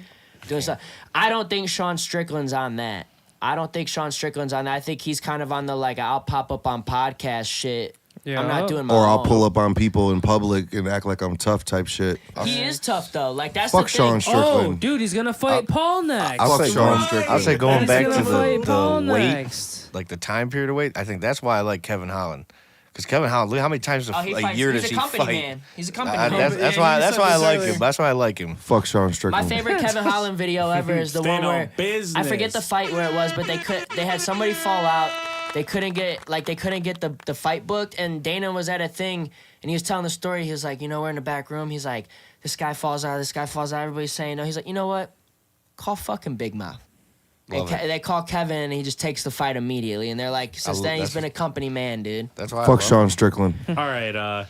doing stuff. I don't think Sean Strickland's on that. I think he's kind of on the like I'll pop up on podcast shit. Yeah. I'm not doing my Or I'll own. pull up on people in public and act like I'm tough type shit. He is tough though. Like that's Fuck the thing. Sean Strickland. Oh, dude, he's gonna fight Paul next. I'll Fuck say Sean going, Strickland. I'll say going He's back gonna to fight Paul the weight, next. like the time period of weight. I think that's why I like Kevin Holland. Because Kevin Holland, look how many times a fights. year He's does a he company fight? man. He's a company man. That's why I like him. That's why I like him. Fuck Sean My Strickland. favorite Kevin Holland video ever is the Stand one on where business. I forget the fight where it was, but they had somebody fall out. They couldn't get the fight booked, and Dana was at a thing and he was telling the story. He was like, we're in the back room. He's like, this guy falls out. Everybody's saying no. He's like, you know what? Call fucking Big Mouth. They call Kevin and he just takes the fight immediately. And they're like, since then he's been a company man, dude. That's why. Fuck Sean Strickland. All right.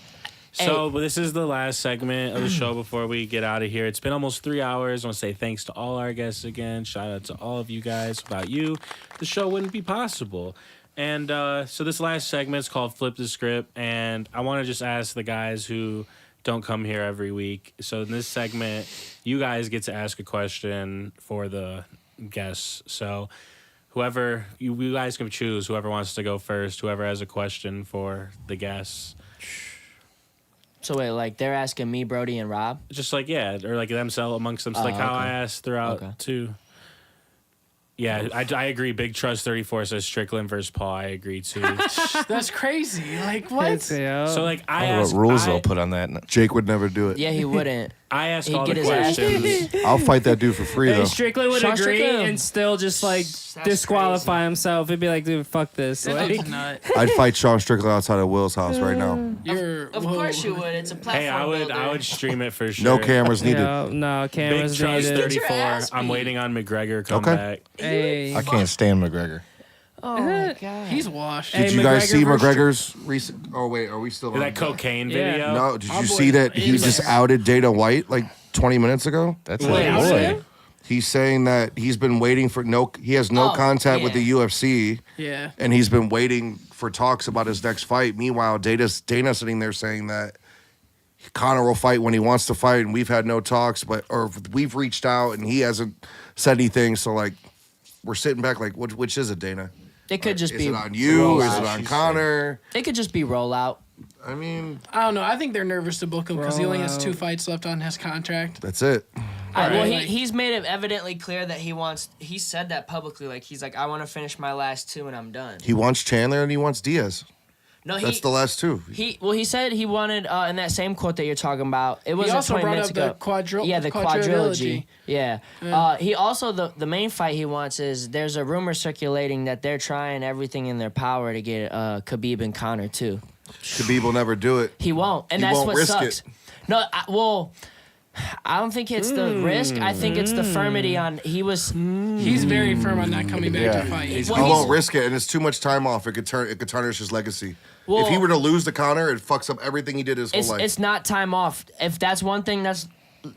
So this is the last segment of the show before we get out of here. It's been almost 3 hours. I want to say thanks to all our guests again. Shout out to all of you guys. Without you, the show wouldn't be possible. And so this last segment is called Flip the Script. And I want to just ask the guys who don't come here every week. So in this segment, you guys get to ask a question for the guests. So whoever, you guys can choose whoever wants to go first, whoever has a question for the guests. So wait, like they're asking me, Brodie, and Rob? Just like, yeah, or like themselves amongst them. Like how I asked throughout too. Yeah, I agree. Big Trust 34 says Strickland versus Paul. I agree too. That's crazy. Like what? So like I don't know what rules they'll put on that. Jake would never do it. Yeah, he wouldn't. I asked He'd all get the his ass questions. I'll fight that dude for free though. Strickland would Sean agree Strickland. and still just like disqualify himself. He'd be like, dude, fuck this. That Like, dude's nut. I'd fight Sean Strickland outside of Will's house right now. Of course you would. It's a platform Hey, I builder. would stream it for sure. No cameras needed. no Big cameras Trust needed. 34. ass I'm beat. waiting on McGregor come Okay. back. Hey, I can't stand McGregor. Oh my god. He's washed. Hey, Did you guys McGregor see versus- McGregor's recent? Oh wait, are we still on That cocaine Yeah. video? No, did Our you boy see that he is just like- outed Dana White like 20 minutes ago? That's Wait, his was boy. it? He's saying that he's been waiting for he has no Oh, contact with the yeah. UFC, Yeah. and he's been waiting for talks about his next fight. Meanwhile, Dana's sitting there saying that Conor will fight when he wants to fight, and we've had no talks, or we've reached out and he hasn't said anything. So like, we're sitting back like, which is it, Dana? It could just Is be it on you? Is it rollout. on Conor? It could just be rollout. I mean, I don't know. I think they're nervous to book him because he only has 2 fights left on his contract. that's it. Well, right. he's made it evidently clear that he said that publicly. Like he's like, I want to finish my last 2 and I'm done. He wants Chandler and he wants Diaz. No, That's the last 2. He said he wanted in that same quote that you're talking about. It was also 20 brought minutes up ago. the the quadrilogy. quadrilogy. Yeah. He also the main fight he wants is there's a rumor circulating that they're trying everything in their power to get Khabib and Conor too. Khabib will never do it. He won't, and He that's won't what risk sucks. it. No, I don't think it's the risk. I think it's the firmity on. He's very firm on not coming back to fight. He won't risk it, and it's too much time off. It could tarnish his legacy. Well, if he were to lose to Conor, it fucks up everything he did his whole life. It's not time off. If that's one thing that's.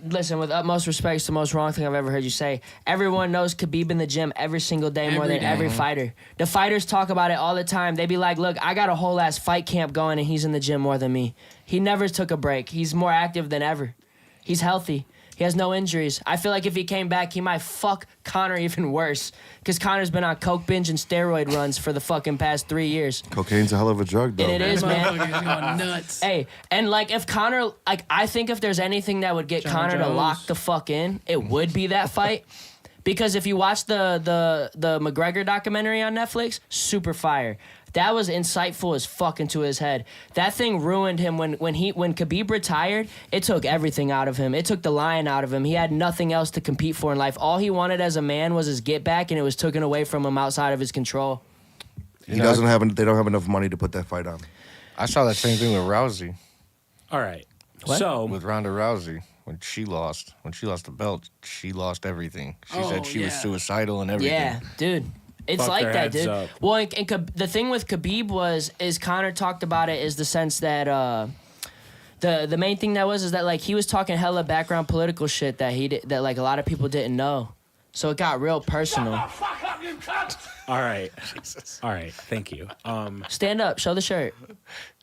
Listen, with utmost respect, it's the most wrong thing I've ever heard you say. Everyone knows Khabib in the gym every single day more than every fighter. The fighters talk about it all the time. They be like, look, I got a whole ass fight camp going and he's in the gym more than me. He never took a break. He's more active than ever. He's healthy. He has no injuries. I feel like if he came back, he might fuck Conor even worse. Because Conor's been on coke binge and steroid runs for the fucking past 3 years. Cocaine's a hell of a drug, though. And it is, man. Motherfucker's going nuts. Hey, and like if Conor, like I think if there's anything that would get John Conor to Jones. lock the fuck in, it would be that fight. Because if you watch the McGregor documentary on Netflix, super fire. That was insightful as fuck into his head. That thing ruined him when Khabib retired. It took everything out of him. It took the lion out of him. He had nothing else to compete for in life. All he wanted as a man was his get back, and it was taken away from him outside of his control. He doesn't have. They don't have enough money to put that fight on. I saw that same thing with Rousey. All right. What? So With Ronda Rousey. When she lost the belt, she lost everything. She said she was suicidal and everything. Yeah, dude. It's Fuck like their that, heads dude. up. Well, and the thing with Khabib is Conor talked about it is the sense that the main thing that was is that like he was talking hella background political shit that like a lot of people didn't know. So it got real personal. Shut the fuck up, you cunt! all right. All right. Thank you. Stand up, show the shirt.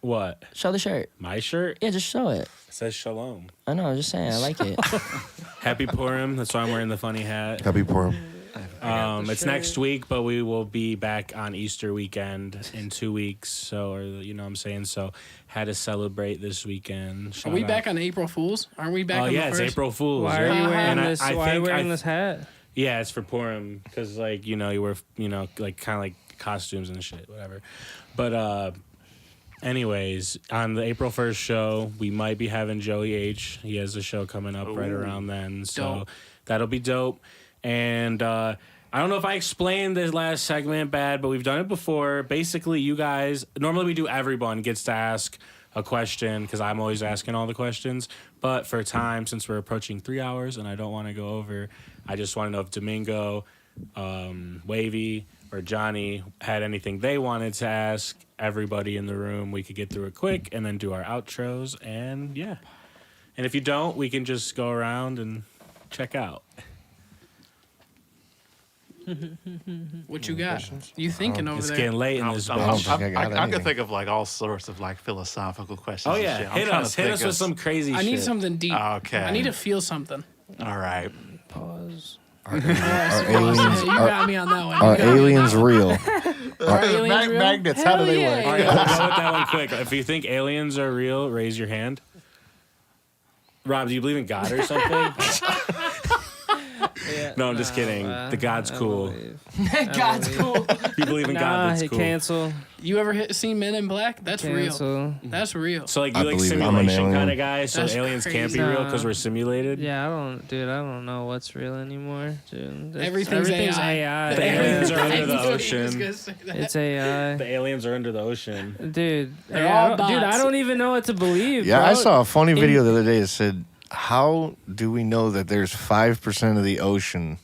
What? Show the shirt. My shirt? Yeah, just show it. It says shalom. I know, I'm just saying, I like it. Happy Purim. That's why I'm wearing the funny hat. Happy Purim. It's next week, but we will be back on Easter weekend in 2 weeks. So, or you know what I'm saying? So, had to celebrate this weekend. Are Shout we out. back on April Fools? Aren't we back Oh, on yeah, the it's first? April Fool's. Why are yeah. you wearing And this? Why are you think wearing this hat? Yeah, it's for Purim because, like, you know, you wear, you know, like kind of like costumes and shit, whatever. But, anyways, on the April 1st show, we might be having Joey H. He has a show coming up right around then, so Dope. that'll be dope. And I don't know if I explained this last segment bad, but we've done it before. Basically, you guys, normally we do everyone gets to ask a question because I'm always asking all the questions. But for time, since we're approaching 3 hours and I don't want to go over, I just want to know if Domingo, Wavy, or Johnny had anything they wanted to ask everybody in the room. We could get through it quick and then do our outros. And yeah. And if you don't, we can just go around and check out. What you got? You thinking over It's there? getting late in this I don't bitch. think I got I can anything. think of like all sorts of like philosophical questions. Oh and yeah, shit. I'm hit trying to us. Hit think us of- with some crazy shit. I need something deep. Okay. I need to feel something. All right. Pause. Are aliens, You got me on that one. are aliens real? Are aliens real? Magnets, how do they work? All right, we'll go with that one quick. If you think aliens are real, raise your hand. Rob, do you believe in God or something? Yeah, No, I'm just kidding. The God's cool. God's cool. If you believe in God, Nah, that's he cool. cancel. You ever seen Men in Black? That's real. Cancel. That's real. So like I you like believe it. I'm an simulation alien. kind of guy, so That's aliens can't be crazy. real because we're simulated. Yeah, I don't know what's real anymore, dude. Everything's AI. The aliens are I under the knew he was gonna ocean. say that. It's AI. The aliens are under the ocean. Dude, They're yeah, all dude, bots. I don't even know what to believe. Yeah, bro. I saw a funny video the other day that said, how do we know that there's 5% of the ocean?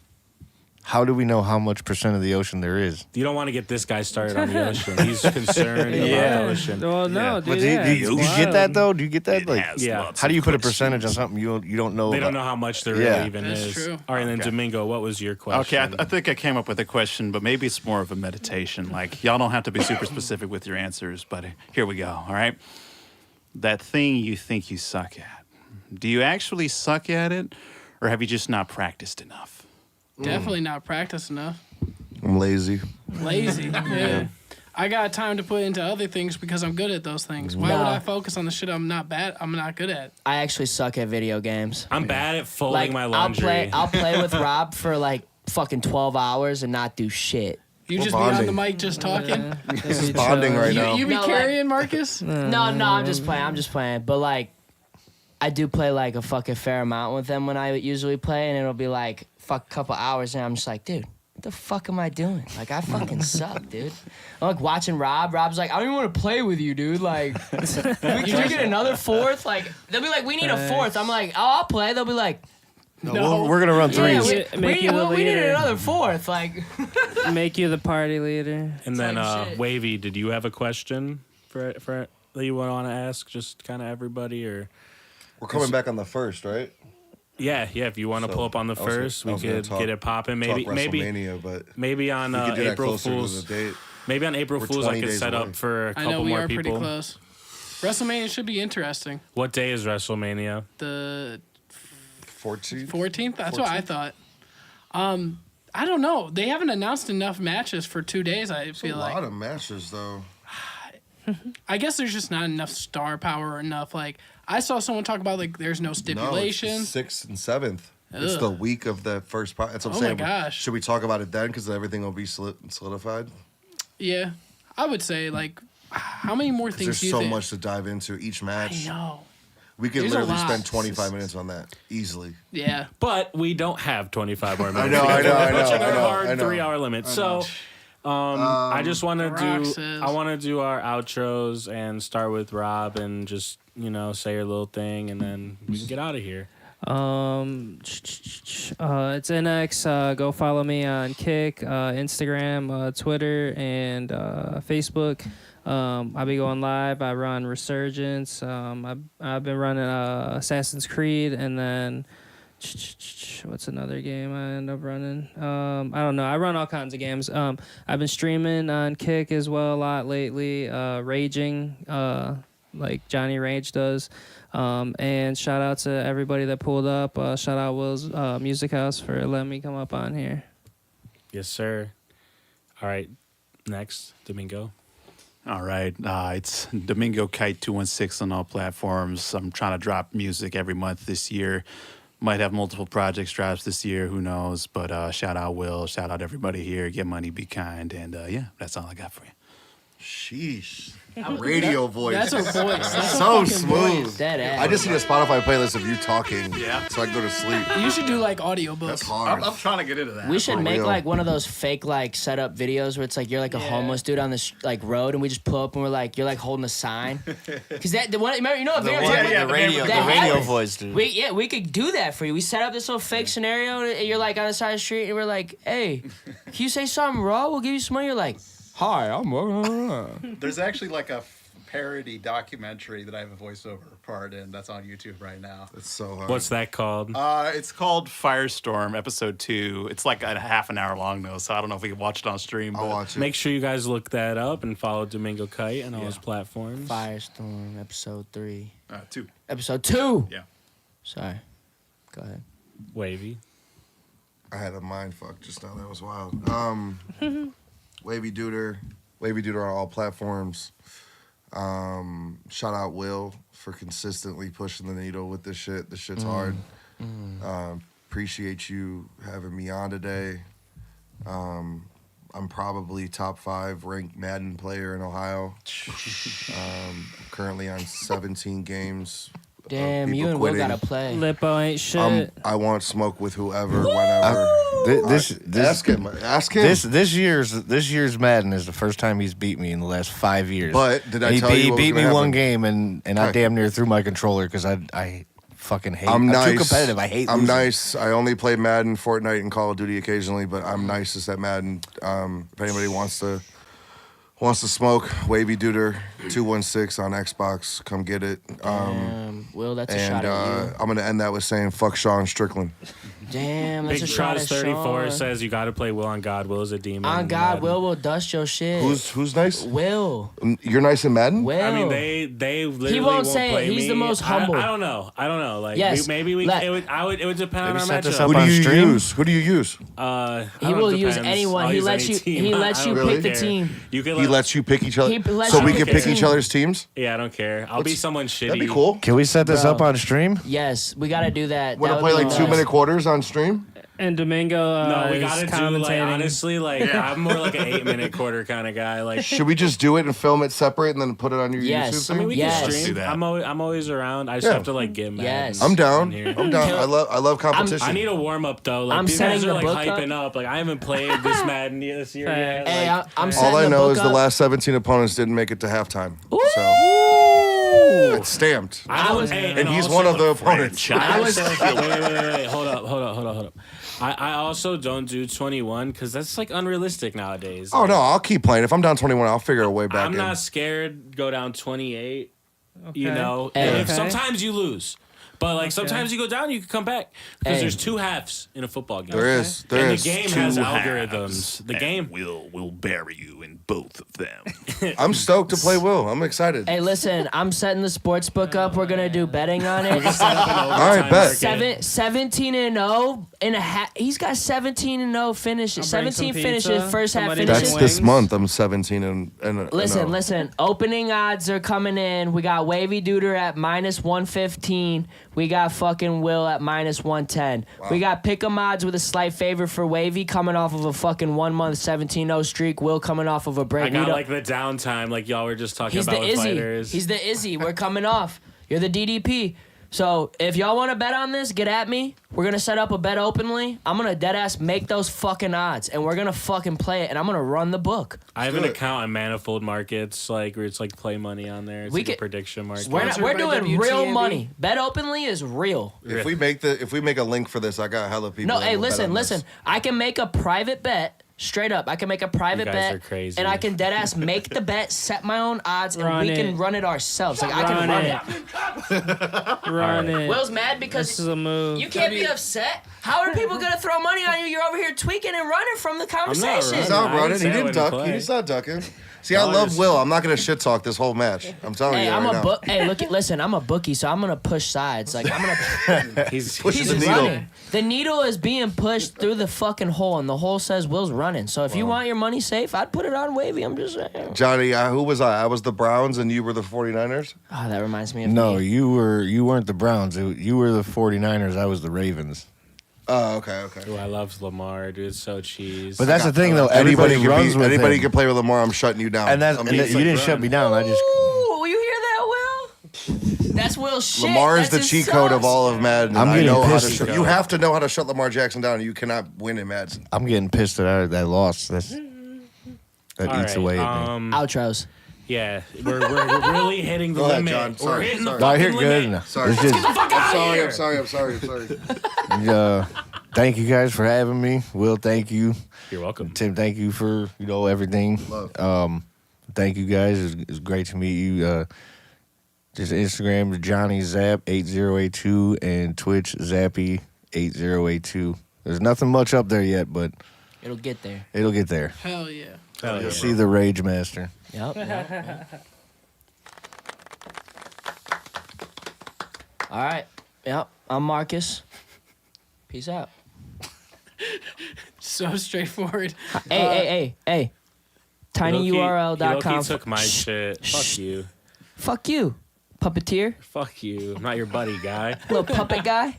How do we know how much percent of the ocean there is? You don't want to get this guy started on the ocean. He's concerned about the ocean. Well, no, Yeah. dude. But yeah, do it's you get wild. that though? Do you get that? It Like, has yeah. lots how do you of put a questions. percentage on something you don't know? They don't about? know how much there Yeah. really even That's is. true. All right, and then Okay. Domingo, what was your question? Okay, I think I came up with a question, but maybe it's more of a meditation. Like, y'all don't have to be super specific with your answers, but here we go, all right? That thing you think you suck at, do you actually suck at it, or have you just not practiced enough? Definitely not practiced enough. I'm lazy. Lazy. Yeah. I got time to put into other things because I'm good at those things. Why would Nah. I focus on the shit I'm not good at? I actually suck at video games. I'm bad at folding Like my laundry. I'll play with Rob for like fucking 12 hours and not do shit. You We're just be on the bonding. mic just talking? This is bonding right now. You be No, like- carrying, Marcus? No, I'm just playing. But like, I do play like a fucking fair amount with them when I usually play, and it'll be like fuck a couple hours, and I'm just like, dude, what the fuck am I doing? Like, I fucking suck, dude. I'm like watching Rob. Rob's like, I don't even want to play with you, dude. Like, can we get another fourth? Like, they'll be like, we need a fourth. I'm like, oh, I'll play. They'll be like, No, we're gonna run yeah, threes. we need another fourth. Like, Make you the party leader. And then Type shit. Wavy, did you have a question for that you want to ask just kind of everybody or We're coming back on the first, right? yeah, if you want to So, pull up on the I was gonna- first, I we was gonna could talk- get it popping. Talk Maybe WrestleMania, but maybe on we could do that April closer to Fools. the date. Maybe on April We're Fools I 20 could days set away. up for a I couple know we more are people. pretty close. WrestleMania should be interesting. What day is WrestleMania? The 14th? 14th? That's what I thought. I don't know. They haven't announced enough matches for 2 days, I feel like. A lot of matches, though. I guess there's just not enough star power or enough, like, I saw someone talk about, like, there's no stipulations. No, it's 6th and 7th. It's the week of the first part. That's what I'm saying. Oh, my gosh. Should we talk about it then? Because everything will be solidified? Yeah. I would say, like, how many more things do you think? think? There's so much to dive into each match. I know. We could There's literally spend 25 minutes on that easily. Yeah. But we don't have 25 more minutes. I know. We're touching our hard 3-hour limit. So I just want to do our outros and start with Rob and just, say your little thing and then we can get out of here. It's innexh. Go follow me on Kick, Instagram, Twitter, and Facebook. I'll be going live. I run Resurgence. I've been running Assassin's Creed, and then what's another game I end up running? I don't know. I run all kinds of games. I've been streaming on Kick as well a lot lately. Raging, like Johnny Rage does. And shout out to everybody that pulled up. Shout out Will's Music House for letting me come up on here. Yes, sir. All right. Next, Domingo. All right. It's Domingo Kite 216 on all platforms. I'm trying to drop music every month this year. Might have multiple projects drops this year. Who knows? But shout out Will. Shout out everybody here. Get money, be kind. And yeah, that's all I got for you. Sheesh. Radio voice. That's her voice. That's so her smooth. voice. I just need a Spotify playlist of you talking. Yeah. So I can go to sleep. You should do like audiobooks. That's hard. I'm trying to get into that. We should make like one of those fake like setup videos where it's like you're like a homeless dude on this like road and we just pull up and we're like you're like holding a sign. Because that the one remember you know what the radio voice, dude. We could do that for you. We set up this little fake scenario and you're like on the side of the street and we're like, hey, can you say something raw? We'll give you some money. You're like, hi, I'm. There's actually like a parody documentary that I have a voiceover part in that's on YouTube right now. It's so hard. What's that called? It's called Firestorm Episode 2. It's like a half an hour long though, so I don't know if we can watch it on stream. I'll watch it. Make sure you guys look that up and follow Domingo Kite on all his platforms. Firestorm Episode 3. 2. Episode 2. Yeah. Sorry. Go ahead. Wavy. I had a mind fuck just now. That was wild. Wavy Duder on all platforms. Shout out Will for consistently pushing the needle with this shit. This shit's hard. Appreciate you having me on today. I'm probably top 5 ranked Madden player in Ohio. Currently on 17 games. Damn, you and Will gotta play. Lippo ain't shit. I want smoke with whoever, whenever. Ask him. This year's Madden is the first time he's beat me in the last 5 years. But did I tell you he what beat was me gonna one happen? game and I damn near threw my controller because I fucking hate. I'm nice. too competitive. I hate. I'm losing. nice. I only play Madden, Fortnite, and Call of Duty occasionally, but I'm nicest at Madden. If anybody wants to smoke, Wavy Duder 216 on Xbox, come get it. Will, that's a shot at you. I'm gonna end that with saying fuck Sean Strickland. Damn, that's Big a shot Trots at 34 Sean. says you got to play Will on God. Will is a demon. On God, Will dust your shit. Who's nice? Will. You're nice in Madden? Will. I mean, they literally He won't won't say it. play He's me. the most humble. I don't know. Like Yes. maybe we. Let- It would depend on Maybe our set this matchup. up Who do on you stream? use? Who do you use? He will use Depends. anyone. I'll He use lets any you. team. He I lets you don't pick care. the team. You can He lets you pick each other. He lets So you we pick can the pick each team. other's teams? Yeah, I don't care. I'll be someone shitty. That'd be cool. Can we set this Bro. up on stream? Yes, we gotta do that. Want That to would play be like nice. 2-minute quarters on stream? And Domingo No, we is gotta do commentating. like honestly, like I'm more like an 8-minute quarter kind of guy. Like Should we just do it and film it separate and then put it on your Yes. YouTube I mean, thing? we Yes. can Let's stream. do that. I'm always around. I just Yeah. have to like get mad. Yes. I'm down. Here. I'm down. I love competition. I need a warm up though. Like I'm these guys setting are the like book hyping up. Like I haven't played this Madden this year yet. Facts. Hey, Like, I'm setting All I the know book is the up. last 17 opponents didn't make it to halftime. So it's stamped. and he's also- one of the opponents. I was, wait. Hold up. I also don't do 21 because that's like unrealistic nowadays. Oh no, I'll keep playing. If I'm down 21, I'll figure a way back I'm in. not scared to go down 28. Okay. You know, Hey. if Okay. sometimes you lose. But like sometimes you go down, you can come back because there's two halves in a football game. There is. And the game has algorithms. The game will bury you in both of them. I'm stoked to play Will. I'm excited. Hey, listen, I'm setting the sports book up. We're gonna do betting on it. All right, bet. 17-0 and a half. He's got 17-0 finishes. 17 finishes. First half Somebody finishes. That's this month. I'm 17 and Listen. Opening odds are coming in. We got Wavy Duder at -115. We got fucking Will at -110. We got pick'em odds with a slight favor for Wavy coming off of a fucking 1 month 17-0 streak. Will coming off of a break. I got like the downtime, like y'all were just talking He's about the with Izzy. fighters. He's the Izzy. We're coming off. You're the DDP. So if y'all want to bet on this, get at me. We're gonna set up a bet openly. I'm gonna deadass make those fucking odds, and we're gonna fucking play it, and I'm gonna run the book. I have an account on Manifold Markets, like where it's like play money on there. It's like a prediction market. We're doing real money. Bet openly is real. If we make a link for this, I got hella people. No, that hey, will bet on listen. this. I can make a private bet. Straight up, I can make a private You guys bet, are crazy. and I can deadass make the bet, set my own odds, and Run we can it. run it ourselves. Like I can run it. Run it. Will's mad because This is a move. you can't be upset. How are people gonna throw money on you? You're over here tweaking and running from the conversation. He's not I running. didn't He say I didn't wouldn't duck. play. He's not ducking. See, I love Will. I'm not gonna shit talk this whole match. I'm telling Hey, you I'm right a now. book. Hey, listen, I'm a bookie, so I'm gonna push sides. Like I'm gonna. He's Pushing He's the needle. running. The needle is being pushed through the fucking hole, and the hole says Will's running. So if you want your money safe, I'd put it on Wavy. I'm just saying. Johnny, who was I? I was the Browns, and you were the 49ers. Oh, that reminds me of No, me. you weren't the Browns. You were the 49ers. I was the Ravens. Oh, okay. Ooh, I love Lamar, dude. It's so cheese. But that's the thing, though. Anybody Everybody runs with anybody him. can play with Lamar. I'm shutting you down. And I'm you didn't shut me down. I just Ooh, you hear that, Will? That's Will's shit. Lamar is That's the his cheat code sauce. of all of Madden. I'm I getting know how to pissed. shut, you have to know how to shut Lamar Jackson down. You cannot win in Madden. I'm getting pissed that I lost. That All eats right, away at me. Outros. Yeah, we're really hitting the Go ahead, limit. John. We're Sorry, hitting the sorry. No, fucking you're good. limit. Sorry. It's just, I'm sorry. thank you guys for having me. Will, thank you. You're welcome. Tim, thank you for everything. Love. Thank you guys. It's great to meet you. Just Instagram Johnny Zap 8082 and Twitch Zappy 8082. There's nothing much up there yet, but It'll get there. it'll get there. Hell yeah. Hell yeah, See the Rage Master. Yep. All right. Yep. I'm Marcus. Peace out. So straightforward. Hey. He tinyurl.com. took my shit. Fuck you. Fuck you, puppeteer. Fuck you. I'm not your buddy, guy. Little puppet guy.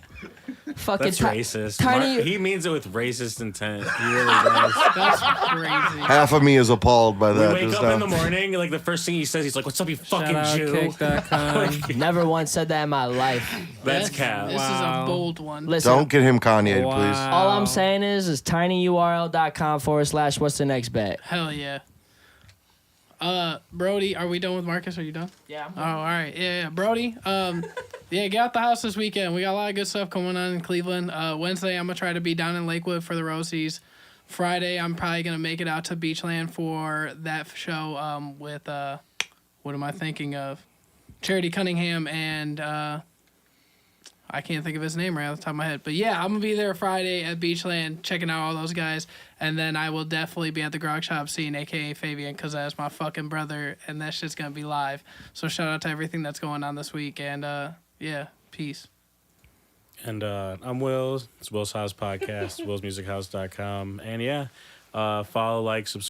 Fucking That's racist. Tiny. He means it with racist intent. He really does. That's crazy. Half of me is appalled by We that. wake just up now. in the morning, like the first thing he says, he's like, "What's up, you fucking Shout out Jew?" kick.com. Never once said that in my life. That's cap. This is a bold one. Listen. Don't get him Kanye, Wow. please. All I'm saying is tinyurl.com/. What's the next bet? Hell yeah. Brodie, are we done with Marcus? Are you done? Yeah. Oh, all right. Yeah. Brodie, yeah, get out the house this weekend. We got a lot of good stuff going on in Cleveland. Wednesday, I'm going to try to be down in Lakewood for the Roasies. Friday, I'm probably going to make it out to Beachland for that show with, what am I thinking of? Charity Cunningham and, I can't think of his name right off the top of my head. But yeah, I'm going to be there Friday at Beachland checking out all those guys. And then I will definitely be at the Grog Shop seeing a.k.a. Fabian because that's my fucking brother. And that shit's going to be live. So shout out to everything that's going on this week. And yeah, peace. And I'm Will. It's Will's House Podcast, willsmusichouse.com. And yeah, follow, like, subscribe.